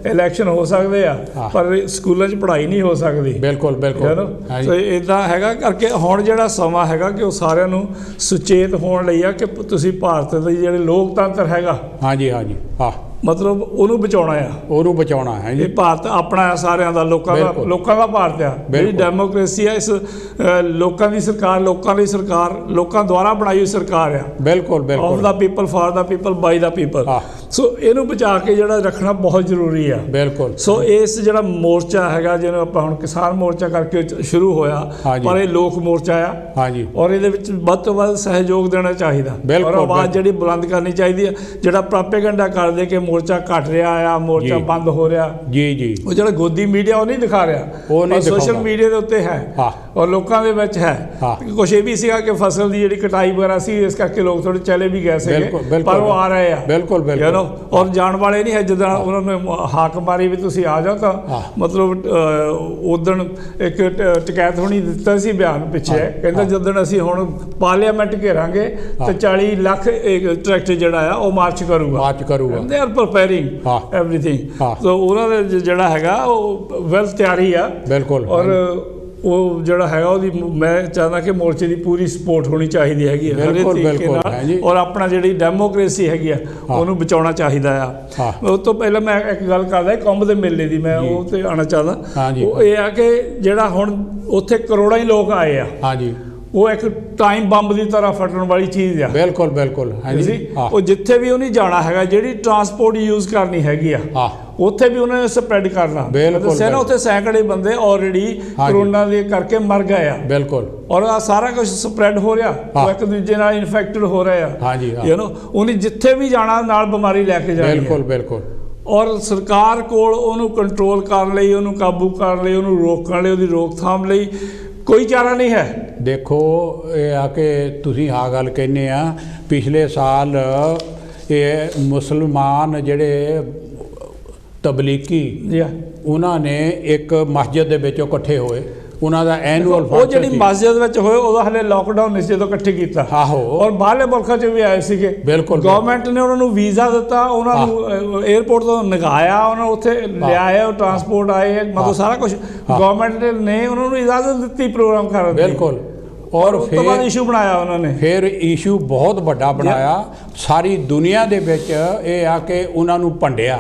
ਇਲੈਕਸ਼ਨ ਹੋ ਸਕਦੇ ਆ ਪਰ ਸਕੂਲਾਂ 'ਚ ਪੜ੍ਹਾਈ ਨਹੀਂ ਹੋ ਸਕਦੀ। ਬਿਲਕੁਲ ਬਿਲਕੁਲ। ਸੋ ਇੱਦਾਂ ਹੈਗਾ ਕਰਕੇ ਹੁਣ ਜਿਹੜਾ ਸਮਾਂ ਹੈਗਾ ਕਿ ਉਹ ਸਾਰਿਆਂ ਨੂੰ ਸੁਚੇਤ ਹੋਣ ਲਈ ਆ ਕਿ ਤੁਸੀਂ ਭਾਰਤ ਦੇ ਜਿਹੜੇ ਲੋਕਤੰਤਰ ਹੈਗਾ, ਹਾਂਜੀ ਹਾਂਜੀ, ਮਤਲਬ ਉਹਨੂੰ ਬਚਾਉਣਾ ਆ, ਉਹਨੂੰ ਬਚਾਉਣਾ ਹੈ। ਇਹ ਭਾਰਤ ਆਪਣਾ ਆ, ਸਾਰਿਆਂ ਦਾ, ਲੋਕਾਂ ਦਾ ਭਾਰਤ ਆ। ਜਿਹੜੀ ਡੈਮੋਕ੍ਰੇਸੀ ਆ, ਇਸ ਲੋਕਾਂ ਦੀ ਸਰਕਾਰ, ਲੋਕਾਂ ਦੀ ਸਰਕਾਰ, ਲੋਕਾਂ ਦੁਆਰਾ ਬਣਾਈ ਹੋਈ ਸਰਕਾਰ ਆ। ਬਿਲਕੁਲ ਬਿਲਕੁਲ। Of the people, for the people, by the people. So ਇਹਨੂੰ ਬਚਾ ਕੇ ਜਿਹੜਾ ਰੱਖਣਾ ਬਹੁਤ ਜ਼ਰੂਰੀ ਆ। ਬਿਲਕੁਲ। ਸੋ ਇਸ ਜਿਹੜਾ ਮੋਰਚਾ ਹੈਗਾ ਜਿਹਨੂੰ ਆਪਾਂ ਹੁਣ ਕਿਸਾਨ ਮੋਰਚਾ ਕਰਕੇ ਸ਼ੁਰੂ ਹੋਇਆ, ਪਰ ਇਹ ਲੋਕ ਮੋਰਚਾ ਆ। ਹਾਂਜੀ। ਔਰ ਇਹਦੇ ਵਿੱਚ ਵੱਧ ਤੋਂ ਵੱਧ ਸਹਿਯੋਗ ਦੇਣਾ ਚਾਹੀਦਾ ਔਰ ਆਵਾਜ਼ ਜਿਹੜੀ ਬੁਲੰਦ ਕਰਨੀ ਚਾਹੀਦੀ ਹੈ। ਜਿਹੜਾ ਪ੍ਰੋਪੇਗੈਂਡਾ ਕਰਦੇ ਕਿ ਮੋਰਚਾ ਘਟ ਰਿਹਾ ਆ, ਮੋਰਚਾ ਬੰਦ ਹੋ ਰਿਹਾ, ਜੀ ਉਹ ਜਿਹੜਾ ਗੋਦੀ ਮੀਡੀਆ ਉਹ ਨਹੀਂ ਦਿਖਾ ਰਿਹਾ, ਉਹ ਸੋਸ਼ਲ ਮੀਡੀਆ ਦੇ ਉੱਤੇ ਹੈ ਔਰ ਲੋਕਾਂ ਦੇ ਵਿੱਚ ਹੈ। ਕੁਛ ਇਹ ਵੀ ਸੀਗਾ ਕਿ ਫਸਲ ਦੀ ਜਿਹੜੀ ਕਟਾਈ ਵਗੈਰਾ ਸੀ, ਇਸ ਕਰਕੇ ਲੋਕ ਥੋੜੇ ਚਲੇ ਵੀ ਗਏ ਸੀਗੇ, ਪਰ ਉਹ ਆ ਰਹੇ ਆ। ਬਿਲਕੁਲ ਬਿਲਕੁਲ। ਔਰ ਜਾਣ ਵਾਲੇ ਨਹੀਂ ਹੈ। ਜਦੋਂ ਉਹਨਾਂ ਨੇ ਹਾਕ ਮਾਰੀ ਵੀ ਤੁਸੀਂ ਆ ਜਾਓ, ਤਾਂ ਮਤਲਬ ਉਦਣ ਇੱਕ ਟਕੈਤ ਹੋਣੀ ਦਿੱਤਾ ਸੀ ਬਿਆਨ ਪਿੱਛੇ, ਕਹਿੰਦਾ ਜਦੋਂ ਅਸੀਂ ਹੁਣ ਪਾਰਲੀਮੈਂਟ ਘੇਰਾਂਗੇ ਤੇ 40 ਲੱਖ ਟਰੈਕਟਰ ਜਿਹੜਾ ਆ ਉਹ ਮਾਰਚ ਕਰੂਗਾ। They are preparing everything. ਸੋ ਉਹਨਾਂ ਦਾ ਜਿਹੜਾ ਹੈਗਾ ਉਹ ਵੈਲ ਤਿਆਰੀ ਆ। ਬਿਲਕੁਲ। ਔਰ ਉਹ ਜਿਹੜਾ ਹੈਗਾ ਉਹਦੀ ਮੈਂ ਚਾਹੁੰਦਾ ਕਿ ਮੋਰਚੇ ਦੀ ਪੂਰੀ ਸਪੋਰਟ ਹੋਣੀ ਚਾਹੀਦੀ ਹੈਗੀ ਹਰ ਤਰੀਕੇ ਨਾਲ, ਔਰ ਆਪਣਾ ਜਿਹੜੀ ਡੈਮੋਕ੍ਰੇਸੀ ਹੈਗੀ ਆ ਉਹਨੂੰ ਬਚਾਉਣਾ ਚਾਹੀਦਾ ਆ। ਉਸ ਤੋਂ ਪਹਿਲਾਂ ਮੈਂ ਇੱਕ ਗੱਲ ਕਰਦਾ ਕੁੰਭ ਦੇ ਮੇਲੇ ਦੀ, ਮੈਂ ਉਹ ਤੇ ਆਉਣਾ ਚਾਹੁੰਦਾ। ਉਹ ਇਹ ਆ ਕਿ ਜਿਹੜਾ ਹੁਣ ਉੱਥੇ ਕਰੋੜਾਂ ਹੀ ਲੋਕ ਆਏ ਆ, ਉਹ ਇੱਕ ਟਾਈਮ ਬੰਬ ਦੀ ਤਰ੍ਹਾਂ ਫਟਣ ਵਾਲੀ ਚੀਜ਼ ਆ। ਬਿਲਕੁਲ ਬਿਲਕੁਲ। ਉਹ ਜਿੱਥੇ ਵੀ ਉਹਨੇ ਜਾਣਾ ਹੈਗਾ, ਜਿਹੜੀ ਟਰਾਂਸਪੋਰਟ ਯੂਜ਼ ਕਰਨੀ ਹੈਗੀ ਆ, ਉੱਥੇ ਵੀ ਉਹਨਾਂ ਨੇ ਸਪਰੈਡ ਕਰਨਾ। ਦੱਸਿਆ ਨਾ, ਉੱਥੇ ਸੈਂਕੜੇ ਬੰਦੇ ਆਲਰੇਡੀ ਕਰੋਨਾ ਦੇ ਕਰਕੇ ਮਰ ਗਏ ਆ। ਬਿਲਕੁਲ। ਔਰ ਆ ਸਾਰਾ ਕੁਝ ਸਪਰੈਡ ਹੋ ਰਿਹਾ, ਉਹ ਇੱਕ ਦੂਜੇ ਨਾਲ ਇਨਫੈਕਟਡ ਹੋ ਰਹੇ ਆ। ਉਹਨੇ ਜਿੱਥੇ ਵੀ ਜਾਣਾ ਨਾਲ ਬਿਮਾਰੀ ਲੈ ਕੇ ਜਾਣੀ। ਬਿਲਕੁਲ ਬਿਲਕੁਲ। ਔਰ ਸਰਕਾਰ ਕੋਲ ਉਹਨੂੰ ਕੰਟਰੋਲ ਕਰਨ ਲਈ, ਉਹਨੂੰ ਕਾਬੂ ਕਰਨ ਲਈ, ਉਹਨੂੰ ਰੋਕਣ ਲਈ, ਉਹਦੀ ਰੋਕਥਾਮ ਲਈ ਕੋਈ ਚਾਰਾ ਨਹੀਂ ਹੈ। ਦੇਖੋ ਇਹ ਆ ਕਿ ਤੁਸੀਂ ਆਹ ਗੱਲ ਕਹਿੰਦੇ ਆ, ਪਿਛਲੇ ਸਾਲ ਇਹ ਮੁਸਲਮਾਨ ਜਿਹੜੇ ਤਬਲੀਗੀ ਉਹਨਾਂ ਨੇ ਇੱਕ ਮਸਜਿਦ ਦੇ ਵਿੱਚ ਇਕੱਠੇ ਹੋਏ, ਉਹਨਾਂ ਦਾ ਐਨੂਅਲ ਉਹ ਜਿਹੜੀ ਮਸਜਿਦ ਵਿੱਚ ਹੋਏ ਉਹਦਾ ਹਲੇ ਲਾਕਡਾਊਨ ਨਹੀਂ ਸੀ ਜਦੋਂ ਇਕੱਠੇ ਕੀਤਾ। ਆਹੋ। ਔਰ ਬਾਹਰਲੇ ਮੁਲਕਾਂ 'ਚ ਵੀ ਆਏ ਸੀਗੇ। ਬਿਲਕੁਲ। ਗਵਰਨਮੈਂਟ ਨੇ ਉਹਨਾਂ ਨੂੰ ਵੀਜ਼ਾ ਦਿੱਤਾ, ਉਹਨਾਂ ਨੂੰ 에ਅਰਪੋਰਟ ਤੋਂ ਨਿਗਾਇਆ, ਉਹਨਾਂ ਨੂੰ ਉੱਥੇ ਲਿਆਏ, ਉਹ ਟਰਾਂਸਪੋਰਟ ਆਏ, ਮਤਲਬ ਸਾਰਾ ਕੁਝ ਗਵਰਨਮੈਂਟ ਨੇ ਉਹਨਾਂ ਨੂੰ ਇਜਾਜ਼ਤ ਦਿੱਤੀ ਪ੍ਰੋਗਰਾਮ ਕਰਨ ਦੀ। ਬਿਲਕੁਲ। ਔਰ ਫਿਰ ਇਸ਼ੂ ਬਣਾਇਆ ਉਹਨਾਂ ਨੇ, ਫਿਰ ਇਸ਼ੂ ਬਹੁਤ ਵੱਡਾ ਬਣਾਇਆ ਸਾਰੀ ਦੁਨੀਆ ਦੇ ਵਿੱਚ। ਇਹ ਆ ਕਿ ਉਹਨਾਂ ਨੂੰ ਭੰਡਿਆ,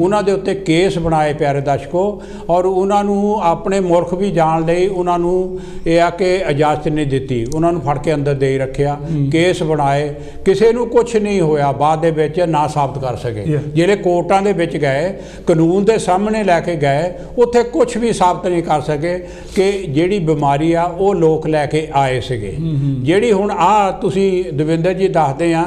ਉਹਨਾਂ ਦੇ ਉੱਤੇ ਕੇਸ ਬਣਾਏ ਪਿਆਰੇ ਦਰਸ਼ਕੋ, ਔਰ ਉਹਨਾਂ ਨੂੰ ਆਪਣੇ ਮੁਲਕ ਵੀ ਜਾਣ ਲਈ ਉਹਨਾਂ ਨੂੰ ਇਹ ਆ ਕਿ ਇਜਾਜ਼ਤ ਨਹੀਂ ਦਿੱਤੀ, ਉਹਨਾਂ ਨੂੰ ਫੜ ਕੇ ਅੰਦਰ ਦੇ ਰੱਖਿਆ, ਕੇਸ ਬਣਾਏ, ਕਿਸੇ ਨੂੰ ਕੁਛ ਨਹੀਂ ਹੋਇਆ, ਬਾਅਦ ਦੇ ਵਿੱਚ ਨਾ ਸਾਬਤ ਕਰ ਸਕੇ। ਜਿਹੜੇ ਕੋਰਟਾਂ ਦੇ ਵਿੱਚ ਗਏ, ਕਾਨੂੰਨ ਦੇ ਸਾਹਮਣੇ ਲੈ ਕੇ ਗਏ, ਉੱਥੇ ਕੁਛ ਵੀ ਸਾਬਤ ਨਹੀਂ ਕਰ ਸਕੇ ਕਿ ਜਿਹੜੀ ਬਿਮਾਰੀ ਆ ਉਹ ਲੋਕ ਲੈ ਕੇ ਆਏ ਸੀਗੇ। ਜਿਹੜੀ ਹੁਣ ਆ ਤੁਸੀਂ ਦਵਿੰਦਰ ਜੀ ਦੱਸਦੇ ਆ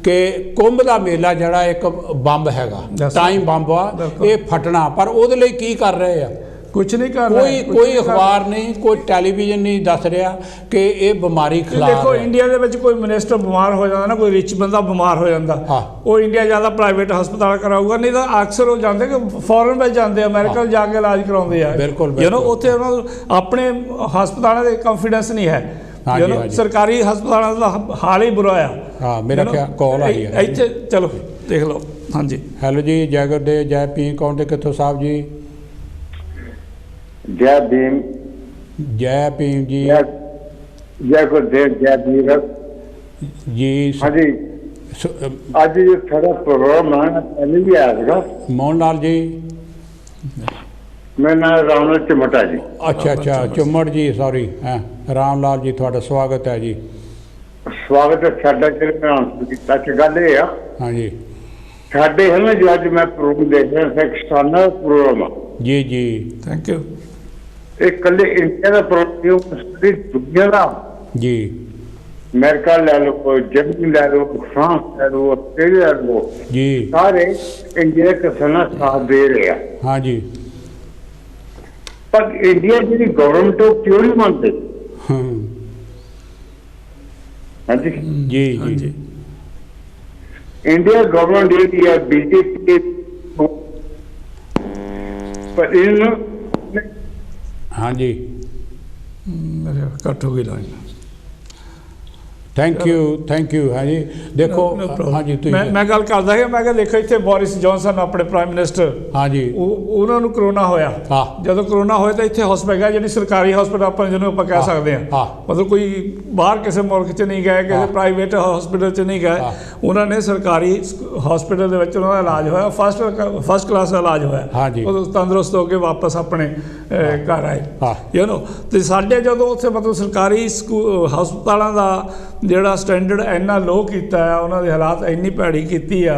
ਕਿ ਕੁੰਭ ਦਾ ਮੇਲਾ ਜਿਹੜਾ ਇੱਕ ਬੰਬ ਹੈਗਾ, ਟਾਈਮ ਬੰਬ ਆ, ਇਹ ਫਟਣਾ, ਪਰ ਉਹਦੇ ਲਈ ਕੀ ਕਰ ਰਹੇ ਆ? ਕੁਛ ਨਹੀਂ ਕਰ ਰਹੇ। ਕੋਈ ਅਖਬਾਰ ਨਹੀਂ, ਕੋਈ ਟੈਲੀਵਿਜ਼ਨ ਨਹੀਂ ਦੱਸ ਰਿਹਾ ਕਿ ਇਹ ਬਿਮਾਰੀ ਖਿਲਾਫ। ਦੇਖੋ ਇੰਡੀਆ ਦੇ ਵਿੱਚ ਕੋਈ ਮਿਨਿਸਟਰ ਬਿਮਾਰ ਹੋ ਜਾਂਦਾ ਨਾ, ਕੋਈ ਰਿਚ ਬੰਦਾ ਬਿਮਾਰ ਹੋ ਜਾਂਦਾ, ਉਹ ਇੰਡੀਆ ਜ਼ਿਆਦਾ ਪ੍ਰਾਈਵੇਟ ਹਸਪਤਾਲ ਕਰਾਊਗਾ, ਨਹੀਂ ਤਾਂ ਅਕਸਰ ਉਹ ਜਾਂਦੇ ਕਿ ਫੋਰਨ ਵਿੱਚ ਜਾਂਦੇ, ਅਮਰੀਕਾ ਜਾ ਕੇ ਇਲਾਜ ਕਰਾਉਂਦੇ ਆ। ਬਿਲਕੁਲ। ਉੱਥੇ ਉਹਨਾਂ ਨੂੰ ਆਪਣੇ ਹਸਪਤਾਲਾਂ ਦੇ ਕੰਫੀਡੈਂਸ ਨਹੀਂ ਹੈ। ਸਰਕਾਰੀ ਹਸਪਤਾਲਾਂ ਦਾ ਹਾਲ ਹੀ ਬੁਰਾ ਆ। ਮੇਰਾ ਖਿਆਲ ਕਾਲ ਆਈ ਹੈ ਇੱਥੇ, ਚਲੋ ਦੇਖ ਲਓ। ਹਾਂਜੀ। ਹੈਲੋ ਜੀ, ਜੈ ਗੁਰਦੇਵ, ਜੈ ਭੀਮ, ਕੌਣ ਤੇ ਕਿੱਥੋਂ ਸਾਹਿਬ ਜੀ? जय भीम। जय भीम जी। जय गुरुदेव, जय वीर जी। हाँ जी, आज जो थोड़ा प्रोग्राम है पहले भी आया था। मोहन लाल जी, मेरा नाम रामलाल चमटा जी। अच्छा अच्छा, चुम्मड़ जी, सॉरी, राम लाल जी, थोड़ा स्वागत है जी। स्वागत है साडा। गल ये आ, हाँ जी, साडे है ना जो अज मैं प्रोग्राम देख रहा किसाना प्रोग्राम जी जी, थैंक यू। एक कल इंडिया का प्रोग्राम, सारी दुनिया का जी, अमेरिका ले लो, जर्मनी ले लो, फ्रांस ले लो, ऑस्ट्रेलिया ले लो जी, सारे इंडिया किसाना साथ दे रहे हैं। हाँ जी। पर इंडिया की गवर्नमेंट क्यों नहीं मानते? हाँ जी जी जी। इंडिया गवर्नमेंट ये बीजेपी पर इन। हाँ जी, मेरे कट हो गई लाइन। Thank you. हाँ जी, देखो हाँ जी, मैं गल करदा कि मैं देखो इत्थे बोरिस जॉनसन अपने प्राइम मिनिस्टर, हाँ जी, ਉਹਨਾਂ ਨੂੰ ਕਰੋਨਾ ਹੋਇਆ। ਜਦੋਂ ਕਰੋਨਾ ਹੋਇਆ ਤਾਂ ਇੱਥੇ ਹਸਪਤਾਲ ਜਿਹੜੀ ਸਰਕਾਰੀ ਹਸਪਤਾਲ ਆਪਾਂ ਜਿਹਨੂੰ ਆਪਾਂ ਕਹਿ ਸਕਦੇ ਹਾਂ, ਮਤਲਬ ਕੋਈ ਬਾਹਰ ਕਿਸੇ ਮੁਲਕ 'ਚ ਨਹੀਂ ਗਏ, ਕਿਸੇ ਪ੍ਰਾਈਵੇਟ ਹਸਪਤਾਲ 'ਚ ਨਹੀਂ ਗਏ, ਉਹਨਾਂ ਨੇ ਸਰਕਾਰੀ ਹਸਪਤਾਲ ਦੇ ਵਿੱਚ ਉਹਨਾਂ ਦਾ ਇਲਾਜ ਹੋਇਆ, ਫਸਟ ਕਲਾਸ ਦਾ ਇਲਾਜ ਹੋਇਆ, ਉਹ ਤੰਦਰੁਸਤ ਹੋ ਕੇ ਵਾਪਸ ਆਪਣੇ ਘਰ ਆਏ। ਤੇ ਸਾਡੇ ਜਦੋਂ ਉੱਥੇ ਮਤਲਬ ਸਰਕਾਰੀ ਹਸਪਤਾਲਾਂ ਦਾ ਜਿਹੜਾ ਸਟੈਂਡਰਡ ਇੰਨਾ ਲੋ ਕੀਤਾ ਆ, ਉਹਨਾਂ ਦੇ ਹਾਲਾਤ ਇੰਨੀ ਭੈੜੀ ਕੀਤੀ ਆ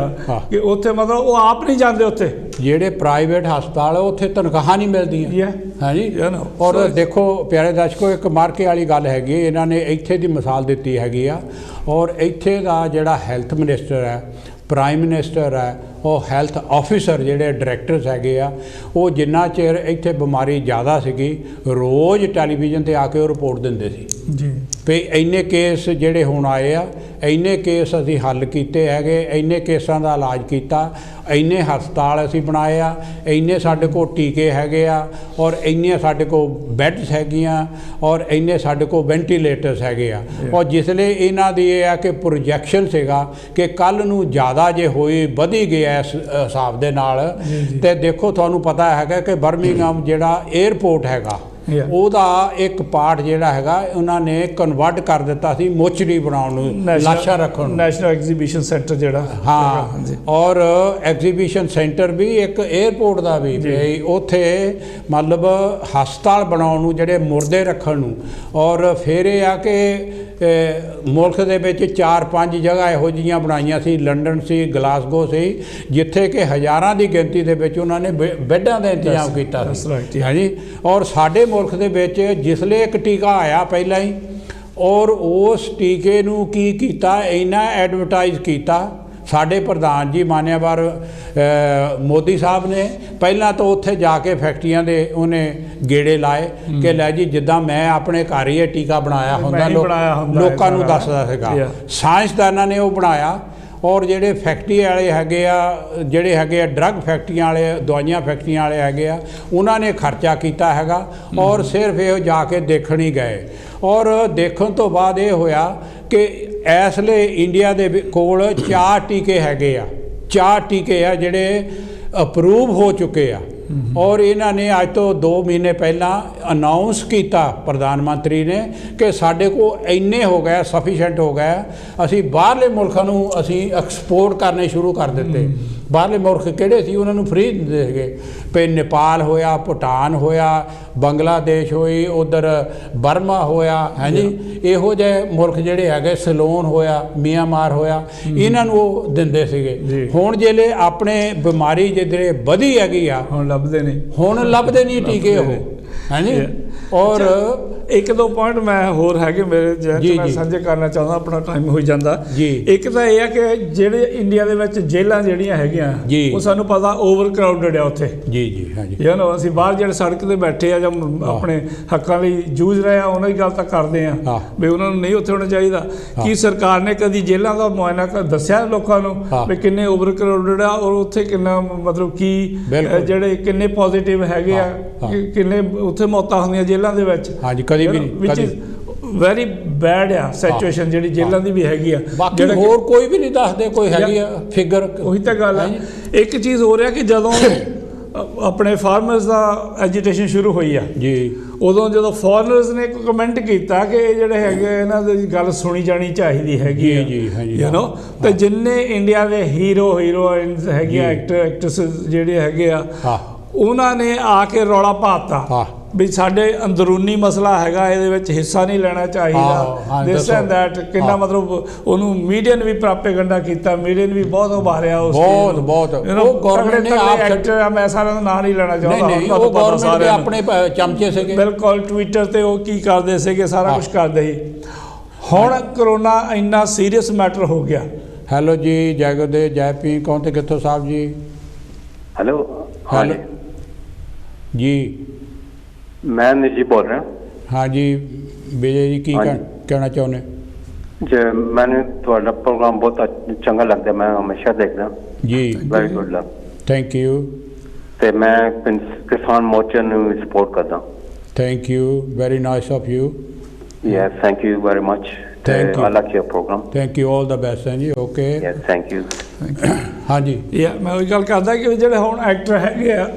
ਕਿ ਉੱਥੇ ਮਤਲਬ ਉਹ ਆਪ ਨਹੀਂ ਜਾਂਦੇ ਉੱਥੇ। ਜਿਹੜੇ ਪ੍ਰਾਈਵੇਟ ਹਸਪਤਾਲ ਉੱਥੇ ਤਨਖਾਹਾਂ ਨਹੀਂ ਮਿਲਦੀਆਂ। ਹਾਂਜੀ। ਔਰ ਦੇਖੋ ਪਿਆਰੇ ਦਰਸ਼ਕੋ, ਇੱਕ ਮਾਰਕੇ ਵਾਲੀ ਗੱਲ ਹੈਗੀ, ਇਹਨਾਂ ਨੇ ਇੱਥੇ ਦੀ ਮਿਸਾਲ ਦਿੱਤੀ ਹੈਗੀ ਆ। ਔਰ ਇੱਥੇ ਦਾ ਜਿਹੜਾ ਹੈਲਥ ਮਿਨਿਸਟਰ ਹੈ, ਪ੍ਰਾਈਮ ਮਿਨਿਸਟਰ ਹੈ, ਉਹ ਹੈਲਥ ਆਫਿਸਰ ਜਿਹੜੇ ਡਾਇਰੈਕਟਰਸ ਹੈਗੇ ਆ, ਉਹ ਜਿੰਨਾ ਚਿਰ ਇੱਥੇ ਬਿਮਾਰੀ ਜ਼ਿਆਦਾ ਸੀਗੀ ਰੋਜ਼ ਟੈਲੀਵਿਜ਼ਨ 'ਤੇ ਆ ਕੇ ਉਹ ਰਿਪੋਰਟ ਦਿੰਦੇ ਸੀ ਜੀ ਵੀ ਇੰਨੇ ਕੇਸ ਜਿਹੜੇ ਹੁਣ ਆਏ ਆ, ਇੰਨੇ ਕੇਸ ਅਸੀਂ ਹੱਲ ਕੀਤੇ ਹੈਗੇ, ਇੰਨੇ ਕੇਸਾਂ ਦਾ ਇਲਾਜ ਕੀਤਾ, ਇੰਨੇ ਹਸਪਤਾਲ ਅਸੀਂ ਬਣਾਏ ਆ, ਇੰਨੇ ਸਾਡੇ ਕੋਲ ਟੀਕੇ ਹੈਗੇ ਆ, ਔਰ ਇੰਨੀਆਂ ਸਾਡੇ ਕੋਲ ਬੈੱਡਸ ਹੈਗੀਆਂ, ਔਰ ਇੰਨੇ ਸਾਡੇ ਕੋਲ ਵੈਂਟੀਲੇਟਰਸ ਹੈਗੇ ਆ। ਔਰ ਜਿਸ ਲਈ ਇਹਨਾਂ ਦੀ ਇਹ ਆ ਕਿ ਪ੍ਰੋਜੈਕਸ਼ਨ ਸੀਗਾ ਕਿ ਕੱਲ੍ਹ ਨੂੰ ਜ਼ਿਆਦਾ ਜੇ ਹੋਈ ਵਧੀ ਗਿਆ ਇਸ ਹਿਸਾਬ ਦੇ ਨਾਲ। ਤੇ ਦੇਖੋ ਤੁਹਾਨੂੰ ਪਤਾ ਹੈਗਾ ਕਿ ਬਰਮਿੰਘਮ ਜਿਹੜਾ 에ਅਰਪੋਰਟ ਹੈਗਾ ਉਹਦਾ ਇੱਕ ਪਾਰਟ ਜਿਹੜਾ ਹੈਗਾ ਉਹਨਾਂ ਨੇ ਕਨਵਰਟ ਕਰ ਦਿੱਤਾ ਸੀ ਮੋਚਰੀ ਬਣਾਉਣ ਨੂੰ, ਲਾਸ਼ਾਂ ਰੱਖਣ ਨੂੰ, ਨੈਸ਼ਨਲ ਐਗਜ਼ੀਬਿਸ਼ਨ ਸੈਂਟਰ ਜਿਹੜਾ। ਹਾਂ, ਔਰ ਐਗਜ਼ੀਬਿਸ਼ਨ ਸੈਂਟਰ ਵੀ ਇੱਕ 에ਅਰਪੋਰਟ ਦਾ ਵੀ ਉੱਥੇ ਮਤਲਬ ਹਸਪਤਾਲ ਬਣਾਉਣ ਨੂੰ, ਜਿਹੜੇ ਮੁਰਦੇ ਰੱਖਣ ਨੂੰ। ਔਰ ਫਿਰ ਇਹ ਆ ਕਿ ਮੁਲਕ ਦੇ ਵਿੱਚ 4-5 ਜਗ੍ਹਾ ਇਹੋ ਜਿਹੀਆਂ ਬਣਾਈਆਂ ਸੀ, ਲੰਡਨ ਸੀ, ਗਲਾਸਗੋ ਸੀ, ਜਿੱਥੇ ਕਿ ਹਜ਼ਾਰਾਂ ਦੀ ਗਿਣਤੀ ਦੇ ਵਿੱਚ ਉਹਨਾਂ ਨੇ ਬੈੱਡਾਂ ਦਾ ਇੰਤਜ਼ਾਮ ਕੀਤਾ ਸੀ। ਹਾਂਜੀ। ਔਰ ਸਾਡੇ ਮੁਲਕ ਦੇ ਵਿੱਚ ਜਿਸਲੇ ਇੱਕ ਟੀਕਾ ਆਇਆ ਪਹਿਲਾਂ ਹੀ, ਔਰ ਉਸ ਟੀਕੇ ਨੂੰ ਕੀ ਕੀਤਾ, ਇੰਨਾ ਐਡਵਰਟਾਈਜ਼ ਕੀਤਾ ਸਾਡੇ ਪ੍ਰਧਾਨ ਜੀ ਮਾਨਿਆਵਰ ਮੋਦੀ ਸਾਹਿਬ ਨੇ। ਪਹਿਲਾਂ ਤਾਂ ਉੱਥੇ ਜਾ ਕੇ ਫੈਕਟਰੀਆਂ ਦੇ ਉਹਨੇ ਗੇੜੇ ਲਾਏ ਕਿ ਲੈ ਜੀ ਜਿੱਦਾਂ ਮੈਂ ਆਪਣੇ ਘਰ ਹੀ ਇਹ ਟੀਕਾ ਬਣਾਇਆ ਹੁੰਦਾ, ਲੋਕਾਂ ਨੂੰ ਦੱਸਦਾ ਸੀਗਾ। ਸਾਇੰਸਦਾਨਾਂ ਨੇ ਉਹ ਬਣਾਇਆ। ਔਰ ਜਿਹੜੇ ਫੈਕਟਰੀ ਵਾਲੇ ਹੈਗੇ ਆ, ਜਿਹੜੇ ਹੈਗੇ ਆ ਡਰੱਗ ਫੈਕਟਰੀਆਂ ਵਾਲੇ, ਦਵਾਈਆਂ ਫੈਕਟਰੀਆਂ ਵਾਲੇ ਹੈਗੇ ਆ, ਉਹਨਾਂ ਨੇ ਖਰਚਾ ਕੀਤਾ ਹੈਗਾ। ਔਰ ਸਿਰਫ ਇਹ ਜਾ ਕੇ ਦੇਖਣ ਹੀ ਗਏ। ਔਰ ਦੇਖਣ ਤੋਂ ਬਾਅਦ ਇਹ ਹੋਇਆ ਕਿ ਇਸ ਲਈ ਇੰਡੀਆ ਦੇ ਕੋਲ 4 ਟੀਕੇ ਹੈਗੇ ਆ, 4 ਟੀਕੇ ਆ ਜਿਹੜੇ ਅਪਰੂਵ ਹੋ ਚੁੱਕੇ ਆ। ਔਰ ਇਹਨਾਂ ਨੇ ਅੱਜ ਤੋਂ 2 ਮਹੀਨੇ ਪਹਿਲਾਂ ਅਨਾਊਂਸ ਕੀਤਾ ਪ੍ਰਧਾਨ ਮੰਤਰੀ ਨੇ ਕਿ ਸਾਡੇ ਕੋਲ ਇੰਨੇ ਹੋ ਗਏ, ਸਫੀਸ਼ੀਐਂਟ ਹੋ ਗਏ, ਅਸੀਂ ਬਾਹਰਲੇ ਮੁਲਕਾਂ ਨੂੰ ਅਸੀਂ ਐਕਸਪੋਰਟ ਕਰਨੇ ਸ਼ੁਰੂ ਕਰ ਦਿੱਤੇ। ਬਾਹਰਲੇ ਮੁਲਕ ਕਿਹੜੇ ਸੀ ਉਹਨਾਂ ਨੂੰ ਫ੍ਰੀ ਦਿੰਦੇ ਸੀਗੇ, ਵੀ ਨੇਪਾਲ ਹੋਇਆ, ਭੂਟਾਨ ਹੋਇਆ, ਬੰਗਲਾਦੇਸ਼ ਹੋਈ, ਉੱਧਰ ਬਰਮਾ ਹੋਇਆ, ਹਾਂਜੀ, ਇਹੋ ਜਿਹੇ ਮੁਲਕ ਜਿਹੜੇ ਹੈਗੇ, ਸਲੋਨ ਹੋਇਆ, ਮਿਆਂਮਾਰ ਹੋਇਆ, ਇਹਨਾਂ ਨੂੰ ਉਹ ਦਿੰਦੇ ਸੀਗੇ। ਹੁਣ ਜਿਹੜੇ ਆਪਣੇ ਬਿਮਾਰੀ ਜਿਹੜੇ ਵਧੀ ਹੈਗੀ ਆ, ਹੁਣ ਲੱਭਦੇ ਨਹੀਂ ਟੀਕੇ ਉਹ, ਹਾਂਜੀ। ਔਰ 1-2 ਪੁਆਇੰਟ ਮੈਂ ਹੋਰ ਹੈਗੇ ਮੇਰੇ ਜਿਹੜਾ ਸਾਂਝੇ ਕਰਨਾ ਚਾਹੁੰਦਾ, ਆਪਣਾ ਟਾਈਮ ਹੋ ਜਾਂਦਾ ਜੀ। ਇੱਕ ਤਾਂ ਇਹ ਆ ਕਿ ਜਿਹੜੇ ਇੰਡੀਆ ਦੇ ਵਿੱਚ ਜੇਲ੍ਹਾਂ ਜਿਹੜੀਆਂ ਹੈਗੀਆਂ ਉਹ ਸਾਨੂੰ ਪਤਾ ਓਵਰ ਕਰਾਊਡਡ ਆ ਉੱਥੇ ਜੀ। ਹਾਂਜੀ। ਅਸੀਂ ਬਾਹਰ ਜਿਹੜੇ ਸੜਕ 'ਤੇ ਬੈਠੇ ਆ ਜਾਂ ਆਪਣੇ ਹੱਕਾਂ ਲਈ ਜੂਝ ਰਹੇ ਆ, ਉਹਨਾਂ ਦੀ ਗੱਲ ਤਾਂ ਕਰਦੇ ਆ ਵੀ ਉਹਨਾਂ ਨੂੰ ਨਹੀਂ ਉੱਥੇ ਹੋਣਾ ਚਾਹੀਦਾ। ਕੀ ਸਰਕਾਰ ਨੇ ਕਦੀ ਜੇਲ੍ਹਾਂ ਦਾ ਮੁਆਇਨਾ ਦੱਸਿਆ ਲੋਕਾਂ ਨੂੰ ਵੀ ਕਿੰਨੇ ਓਵਰ ਕਰਾਊਡਡ ਆ, ਔਰ ਉੱਥੇ ਕਿੰਨਾ ਮਤਲਬ ਕੀ ਜਿਹੜੇ ਕਿੰਨੇ ਪੋਜ਼ੀਟਿਵ ਹੈਗੇ ਆ, ਕਿੰਨੇ ਉੱਥੇ ਮੌਤਾਂ ਹੁੰਦੀਆਂ ਜੇਲ੍ਹਾਂ ਦੇ ਵਿੱਚ? ਹਾਂਜੀ, ਕਦੀ ਵੀ ਨਹੀਂ। ਵੈਰੀ ਬੈਡ ਆ ਸਿਚੁਏਸ਼ਨ ਜਿਹੜੀ ਜੇਲ੍ਹਾਂ ਦੀ ਵੀ ਹੈਗੀ ਆ। ਬਾਕੀ ਹੋਰ ਕੋਈ ਵੀ ਨਹੀਂ ਦੱਸਦੇ ਕੋਈ ਹੈਗੀ ਆ ਫਿਗਰ। ਉਹੀ ਤਾਂ ਗੱਲ ਹੈ। ਇੱਕ ਚੀਜ਼ ਹੋ ਰਿਹਾ ਕਿ ਜਦੋਂ ਆਪਣੇ ਫਾਰਮਰਸ ਦਾ ਐਜੀਟੇਸ਼ਨ ਸ਼ੁਰੂ ਹੋਈ ਆ ਜੀ, ਉਦੋਂ ਜਦੋਂ ਫੋਰਨਰਸ ਨੇ ਇੱਕ ਕਮੈਂਟ ਕੀਤਾ ਕਿ ਇਹ ਜਿਹੜੇ ਹੈਗੇ ਇਹਨਾਂ ਦੀ ਗੱਲ ਸੁਣੀ ਜਾਣੀ ਚਾਹੀਦੀ ਹੈਗੀ ਯੂ ਨੋ। ਤੇ ਜਿੰਨੇ ਇੰਡੀਆ ਦੇ ਹੀਰੋ ਹੀਰੋਇਨਸ ਹੈਗੇ ਆ, ਐਕਟਰ ਐਕਟਰਸ ਜਿਹੜੇ ਹੈਗੇ ਆ, ਉਹਨਾਂ ਨੇ ਆ ਕੇ ਰੌਲਾ ਪਾਤਾ ਵੀ ਸਾਡੇ ਅੰਦਰੂਨੀ ਮਸਲਾ ਹੈਗਾ, ਇਹਦੇ ਵਿੱਚ ਹਿੱਸਾ ਨਹੀਂ ਲੈਣਾ ਚਾਹੀਦਾ, ਦਿਸ ਐਂਡ ਦੈਟ। ਕਿੰਨਾ ਮਤਲਬ ਉਹਨੂੰ ਮੀਡੀਆ ਨੇ ਵੀ ਪ੍ਰਾਪੇਗੰਡਾ ਕੀਤਾ, ਮੀਡੀਆ ਨੇ ਵੀ ਬਹੁਤ ਉਭਾਰਿਆ ਉਸ ਬਹੁਤ ਉਹ ਗਵਰਨਮੈਂਟ ਨੇ ਆਪ ਐਕਟਰ, ਮੈਂ ਸਾਰਿਆਂ ਦਾ ਨਾਂ ਨਹੀਂ ਲੈਣਾ ਚਾਹੁੰਦਾ, ਉਹ ਗਵਰਨਮੈਂਟ ਦੇ ਆਪਣੇ ਚਮਚੇ ਸੀਗੇ ਬਿਲਕੁਲ। ਟਵਿੱਟਰ ਤੇ ਉਹ ਕੀ ਕਰਦੇ ਸੀਗੇ, ਸਾਰਾ ਕੁਝ ਕਰਦੇ ਸੀ। ਹੁਣ ਕਰੋਨਾ ਇੰਨਾ ਸੀਰੀਅਸ ਮੈਟਰ ਹੋ ਗਿਆ। ਹੈਲੋ ਜੀ, ਜੈ ਗੁਰਦੇਵ, ਜੈ ਪੀ, ਕੌਣ ਤੇ ਕਿੱਥੋਂ ਸਾਹਿਬ ਜੀ? ਹੈਲੋ ਜੀ, ਮੈਂ ਨਿਜੀ ਬੋਲ ਰਿਹਾ। हाँ जी विजय जी, की कहना चाਹੁੰਦੇ? जी, मैंने ਤੁਹਾਡਾ ਪ੍ਰੋਗਰਾਮ ਬਹੁਤ ਚੰਗਾ ਲੱਗਦਾ, ਮੈਂ ਹਮੇਸ਼ਾ ਦੇਖਦਾ ਜੀ। Very good luck, thank you. ਤੇ ਮੈਂ ਕਿਸਾਨ ਮੋਰਚੇ ਨੂੰ ਸਪੋਰਟ ਕਰਦਾ। Thank you, very nice of you. Yes, thank you very much. Thank you, I like your programme. Thank you, all the best ਹੈ ਜੀ। Okay, yes, thank you. ਹਾਂਜੀ, ਮੈਂ ਉਹੀ ਗੱਲ ਕਰਦਾ ਕਿ ਜਿਹੜੇ ਹੁਣ ਐਕਟਰ ਹੈਗੇ ਆ,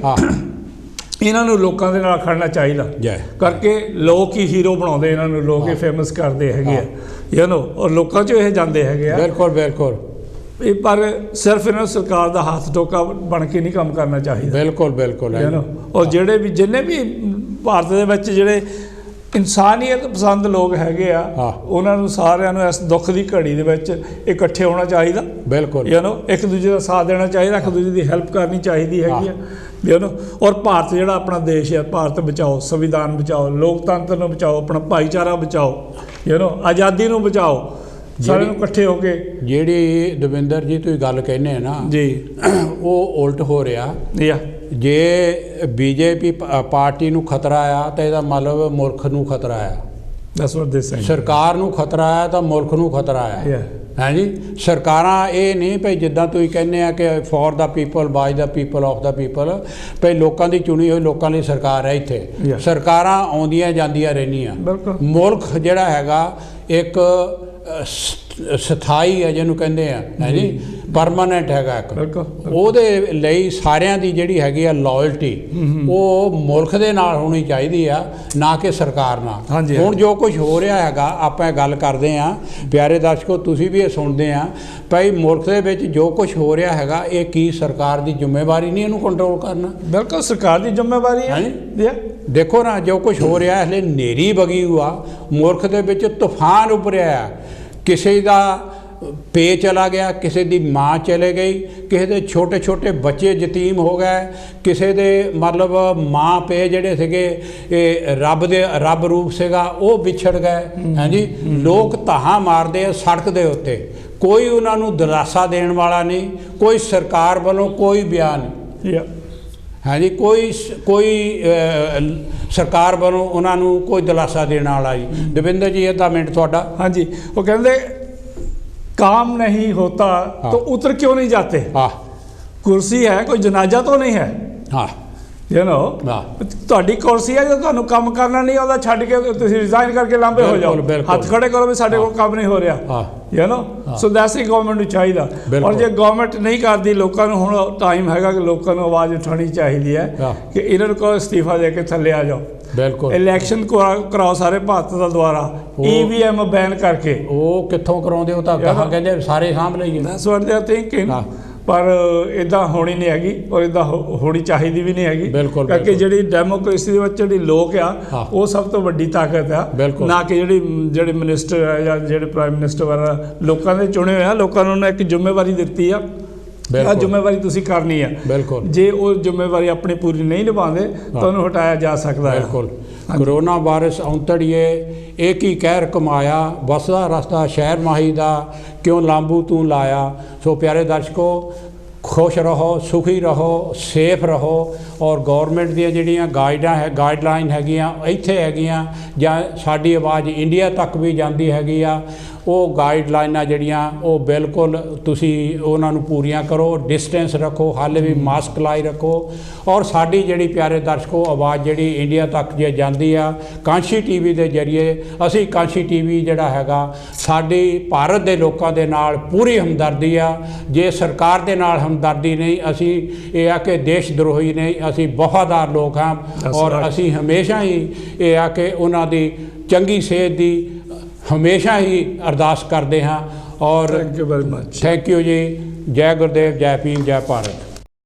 ਇਹਨਾਂ ਨੂੰ ਲੋਕਾਂ ਦੇ ਨਾਲ ਖੜਨਾ ਚਾਹੀਦਾ ਕਰਕੇ। ਲੋਕ ਹੀ ਹੀਰੋ ਬਣਾਉਂਦੇ ਇਹਨਾਂ ਨੂੰ, ਲੋਕ ਹੀ ਫੇਮਸ ਕਰਦੇ ਹੈਗੇ ਆ ਯੂ ਨੋ, ਔਰ ਲੋਕਾਂ 'ਚ ਇਹ ਜਾਂਦੇ ਹੈਗੇ ਆ। ਬਿਲਕੁਲ ਬਿਲਕੁਲ। ਇਹ ਪਰ ਸਿਰਫ ਇਹਨਾਂ ਨੂੰ ਸਰਕਾਰ ਦਾ ਹੱਥ ਟੋਕਾ ਬਣ ਕੇ ਨਹੀਂ ਕੰਮ ਕਰਨਾ ਚਾਹੀਦਾ। ਬਿਲਕੁਲ ਬਿਲਕੁਲ ਯੂ ਨੋ। ਔਰ ਜਿਹੜੇ ਵੀ ਜਿੰਨੇ ਵੀ ਭਾਰਤ ਦੇ ਵਿੱਚ ਜਿਹੜੇ ਇਨਸਾਨੀਅਤ ਪਸੰਦ ਲੋਕ ਹੈਗੇ ਆ, ਉਹਨਾਂ ਨੂੰ ਸਾਰਿਆਂ ਨੂੰ ਇਸ ਦੁੱਖ ਦੀ ਘੜੀ ਦੇ ਵਿੱਚ ਇਕੱਠੇ ਹੋਣਾ ਚਾਹੀਦਾ। ਬਿਲਕੁਲ ਇੱਕ ਦੂਜੇ ਦਾ ਸਾਥ ਦੇਣਾ ਚਾਹੀਦਾ, ਇੱਕ ਦੂਜੇ ਦੀ ਹੈਲਪ ਕਰਨੀ ਚਾਹੀਦੀ ਹੈਗੀ ਆ। ਔਰ ਭਾਰਤ ਜਿਹੜਾ ਆਪਣਾ ਦੇਸ਼ ਹੈ, ਭਾਰਤ ਬਚਾਓ, ਸੰਵਿਧਾਨ ਬਚਾਓ, ਲੋਕਤੰਤਰ ਨੂੰ ਬਚਾਓ, ਆਪਣਾ ਭਾਈਚਾਰਾ ਬਚਾਓ, ਆਜ਼ਾਦੀ ਨੂੰ ਬਚਾਓ, ਸਾਰਿਆਂ ਨੂੰ ਇਕੱਠੇ ਹੋ ਕੇ। ਜਿਹੜੀ ਦਵਿੰਦਰ ਜੀ ਤੁਸੀਂ ਗੱਲ ਕਹਿੰਦੇ ਆ ਨਾ ਜੀ, ਉਹ ਉਲਟ ਹੋ ਰਿਹਾ। ਜੇ ਬੀਜੇਪੀ ਪਾਰਟੀ ਨੂੰ ਖਤਰਾ ਆ ਤਾਂ ਇਹਦਾ ਮਤਲਬ ਮੁਲਕ ਨੂੰ ਖਤਰਾ ਆ। ਸਰਕਾਰ ਨੂੰ ਖਤਰਾ ਆ ਤਾਂ ਮੁਲਕ ਨੂੰ ਖਤਰਾ ਆ। ਹੈ ਜੀ, ਸਰਕਾਰਾਂ ਇਹ ਨਹੀਂ ਭਈ ਜਿੱਦਾਂ ਤੁਸੀਂ ਕਹਿੰਦੇ ਆ ਕਿ for the people, by the people, of the people, ਭਈ ਲੋਕਾਂ ਦੀ ਚੁਣੀ ਹੋਈ ਲੋਕਾਂ ਲਈ ਸਰਕਾਰ ਹੈ। ਇੱਥੇ ਸਰਕਾਰਾਂ ਆਉਂਦੀਆਂ ਜਾਂਦੀਆਂ ਰਹਿੰਦੀਆਂ। ਮੁਲਕ ਜਿਹੜਾ ਹੈਗਾ ਇੱਕ ਸਥਾਈ ਹੈ, ਜਿਹਨੂੰ ਕਹਿੰਦੇ ਆ, ਹੈ ਜੀ, ਪਰਮਾਨੈਂਟ ਹੈਗਾ ਇੱਕ। ਉਹਦੇ ਲਈ ਸਾਰਿਆਂ ਦੀ ਜਿਹੜੀ ਹੈਗੀ ਆ ਲਾਇਲਟੀ, ਉਹ ਮੁਲਕ ਦੇ ਨਾਲ ਹੋਣੀ ਚਾਹੀਦੀ ਆ, ਨਾ ਕਿ ਸਰਕਾਰ ਨਾਲ। ਹੁਣ ਜੋ ਕੁਝ ਹੋ ਰਿਹਾ ਹੈਗਾ, ਆਪਾਂ ਗੱਲ ਕਰਦੇ ਹਾਂ, ਪਿਆਰੇ ਦਰਸ਼ਕੋ, ਤੁਸੀਂ ਵੀ ਇਹ ਸੁਣਦੇ ਆ, ਭਾਈ ਮੁਲਕ ਦੇ ਵਿੱਚ ਜੋ ਕੁਝ ਹੋ ਰਿਹਾ ਹੈਗਾ, ਇਹ ਕੀ ਸਰਕਾਰ ਦੀ ਜ਼ਿੰਮੇਵਾਰੀ ਨਹੀਂ ਇਹਨੂੰ ਕੰਟਰੋਲ ਕਰਨਾ? ਬਿਲਕੁਲ ਸਰਕਾਰ ਦੀ ਜ਼ਿੰਮੇਵਾਰੀ ਹੈ। ਦੇਖੋ ਨਾ, ਜੋ ਕੁਝ ਹੋ ਰਿਹਾ, ਹਲੇ ਨੇਰੀ ਵਗੀ ਹੋਆ, ਮੁਲਕ ਦੇ ਵਿੱਚ ਤੂਫਾਨ ਉੱਭਰਿਆ, ਕਿਸੇ ਦਾ ਪੇ ਚਲਾ ਗਿਆ, ਕਿਸੇ ਦੀ ਮਾਂ ਚਲੇ ਗਈ, ਕਿਸੇ ਦੇ ਛੋਟੇ ਛੋਟੇ ਬੱਚੇ ਯਤੀਮ ਹੋ ਗਏ, ਕਿਸੇ ਦੇ ਮਤਲਬ ਮਾਂ ਪੇ ਜਿਹੜੇ ਸੀਗੇ ਇਹ ਰੱਬ ਰੂਪ ਸੀਗਾ, ਉਹ ਵਿਛੜ ਗਏ। ਹਾਂਜੀ, ਲੋਕ ਧਾਹਾਂ ਮਾਰਦੇ ਆ ਸੜਕ ਦੇ ਉੱਤੇ, ਕੋਈ ਉਹਨਾਂ ਨੂੰ ਦਿਲਾਸਾ ਦੇਣ ਵਾਲਾ ਨਹੀਂ, ਕੋਈ ਸਰਕਾਰ ਵੱਲੋਂ ਕੋਈ ਬਿਆਨ ਨਹੀਂ। ਹਾਂਜੀ, ਕੋਈ ਸਰਕਾਰ ਵੱਲੋਂ ਉਹਨਾਂ ਨੂੰ ਕੋਈ ਦਿਲਾਸਾ ਦੇਣ ਵਾਲਾ ਜੀ। ਦਵਿੰਦਰ ਜੀ, ਅੱਧਾ ਮਿੰਟ ਤੁਹਾਡਾ। ਹਾਂਜੀ, ਉਹ ਕਹਿੰਦੇ काम नहीं होता तो उतर क्यों नहीं जाते? कुर्सी है, कोई जनाजा तो नहीं है। ਤੁਹਾਡੀ ਕੁਰਸੀ ਹੈ, ਜਦੋਂ ਤੁਹਾਨੂੰ ਕੰਮ ਕਰਨਾ ਨਹੀਂ ਆਉਂਦਾ, ਛੱਡ ਕੇ ਤੁਸੀਂ ਰਿਜ਼ਾਈਨ ਕਰਕੇ ਲਾਂਭੇ ਹੋ ਜਾਓ, ਹੱਥ ਖੜੇ ਕਰੋ ਵੀ ਸਾਡੇ ਕੋਲ ਕੰਮ ਨਹੀਂ ਹੋ ਰਿਹਾ। ਸੋ ਦੈਟਸ ਹੀ ਗਵਰਨਮੈਂਟ ਨੂੰ ਚਾਹੀਦਾ। ਔਰ ਜੇ ਗਵਰਨਮੈਂਟ ਨਹੀਂ ਕਰਦੀ, ਲੋਕਾਂ ਨੂੰ ਹੁਣ ਟਾਈਮ ਹੈਗਾ ਕਿ ਲੋਕਾਂ ਨੂੰ ਆਵਾਜ਼ ਉਠਾਉਣੀ ਚਾਹੀਦੀ ਹੈ ਕਿ ਇਹਨਾਂ ਨੂੰ ਕਹੋ ਅਸਤੀਫਾ ਦੇ ਕੇ ਥੱਲੇ ਆ ਜਾਓ। ਬਿਲਕੁਲ, ਇਲੈਕਸ਼ਨ ਕਰਾਓ ਸਾਰੇ ਭਾਰਤ ਦਾ ਦੁਆਰਾ, EVM ਬੈਨ ਕਰਕੇ। ਉਹ ਕਿੱਥੋਂ ਕਰਾਉਂਦੇ? ਉਹ ਤਾਂ ਕਹਿੰਦੇ ਸਾਰੇ ਸਾਂਭ ਲਈਏ। That's what they are thinking. ਪਰ ਇੱਦਾਂ ਹੋਣੀ ਨਹੀਂ ਹੈਗੀ, ਔਰ ਇੱਦਾਂ ਹੋਣੀ ਚਾਹੀਦੀ ਵੀ ਨਹੀਂ ਹੈਗੀ, ਕਿਉਂਕਿ ਜਿਹੜੀ ਡੈਮੋਕ੍ਰੇਸੀ ਦੇ ਵਿੱਚ ਜਿਹੜੀ ਲੋਕ ਆ, ਉਹ ਸਭ ਤੋਂ ਵੱਡੀ ਤਾਕਤ ਆ, ਨਾ ਕਿ ਜਿਹੜੇ ਮਿਨਿਸਟਰ ਆ ਜਾਂ ਜਿਹੜੇ ਪ੍ਰਾਈਮ ਮਿਨਿਸਟਰ ਵਾਲਾ ਲੋਕਾਂ ਦੇ ਚੁਣੇ ਹੋਏ ਆ। ਲੋਕਾਂ ਨੂੰ ਇੱਕ ਜ਼ਿੰਮੇਵਾਰੀ ਦਿੱਤੀ ਆ, ਆਹ ਜ਼ਿੰਮੇਵਾਰੀ ਤੁਸੀਂ ਕਰਨੀ ਆ। ਜੇ ਉਹ ਜ਼ਿੰਮੇਵਾਰੀ ਆਪਣੀ ਪੂਰੀ ਨਹੀਂ ਨਿਭਾਉਂਦੇ ਤਾਂ ਉਹਨੂੰ ਹਟਾਇਆ ਜਾ ਸਕਦਾ ਹੈ। ਬਿਲਕੁਲ। ਕੋਰੋਨਾ ਵਾਇਰਸ ਔਂਤੜੀਏ ਇੱਕ ਹੀ ਕਹਿਰ ਕਮਾਇਆ, ਵਸਦਾ ਰਸਤਾ ਸ਼ਹਿਰ ਮਾਹੀ ਦਾ, ਕਿਉਂ ਲਾਂਬੂ ਤੂੰ ਲਾਇਆ। ਸੋ ਪਿਆਰੇ ਦਰਸ਼ਕੋ, खुश रहो, सुखी रहो, सेफ रहो। और गौरमेंट ਦੀਆਂ ਜਿਹੜੀਆਂ ਗਾਈਡਲਾਈਨ ਹੈਗੀਆਂ ਇੱਥੇ ਹੈਗੀਆਂ, ਜਾਂ ਸਾਡੀ ਆਵਾਜ਼ ਇੰਡੀਆ ਤੱਕ ਵੀ ਜਾਂਦੀ ਹੈਗੀ ਆ, ਉਹ ਗਾਈਡਲਾਈਨਾਂ ਜਿਹੜੀਆਂ ਉਹ ਬਿਲਕੁਲ ਤੁਸੀਂ ਉਹਨਾਂ ਨੂੰ ਪੂਰੀਆਂ ਕਰੋ। ਡਿਸਟੈਂਸ ਰੱਖੋ, ਹਾਲੇ ਵੀ ਮਾਸਕ ਲਾਈ ਰੱਖੋ। ਔਰ ਸਾਡੀ ਜਿਹੜੀ ਪਿਆਰੇ ਦਰਸ਼ਕੋ ਆਵਾਜ਼ ਜਿਹੜੀ ਇੰਡੀਆ ਤੱਕ ਜੇ ਜਾਂਦੀ ਆ, ਕਾਂਸ਼ੀ ਟੀਵੀ ਦੇ ਜ਼ਰੀਏ, ਅਸੀਂ ਕਾਂਸ਼ੀ ਟੀਵੀ ਜਿਹੜਾ ਹੈਗਾ, ਸਾਡੀ ਭਾਰਤ ਦੇ ਲੋਕਾਂ ਦੇ ਨਾਲ ਪੂਰੀ ਹਮਦਰਦੀ ਆ। ਜੇ ਸਰਕਾਰ ਦੇ ਨਾਲ ਹਮਦਰਦੀ ਨਹੀਂ, ਅਸੀਂ ਇਹ ਆ ਕਿ ਦੇਸ਼ ਦਰੋਹੀ ਨਹੀਂ, ਅਸੀਂ ਵਫਾਦਾਰ ਲੋਕ ਹਾਂ। ਔਰ ਅਸੀਂ ਹਮੇਸ਼ਾ ਹੀ ਇਹ ਆ ਕਿ ਉਹਨਾਂ ਦੀ ਚੰਗੀ ਸਿਹਤ ਦੀ ਹਮੇਸ਼ਾ ਹੀ ਅਰਦਾਸ ਕਰਦੇ ਹਾਂ। ਔਰ thank you very much. Thank you ਜੀ। ਜੈ ਗੁਰਦੇਵ, ਜੈ ਭੀਮ, ਜੈ ਭਾਰਤ।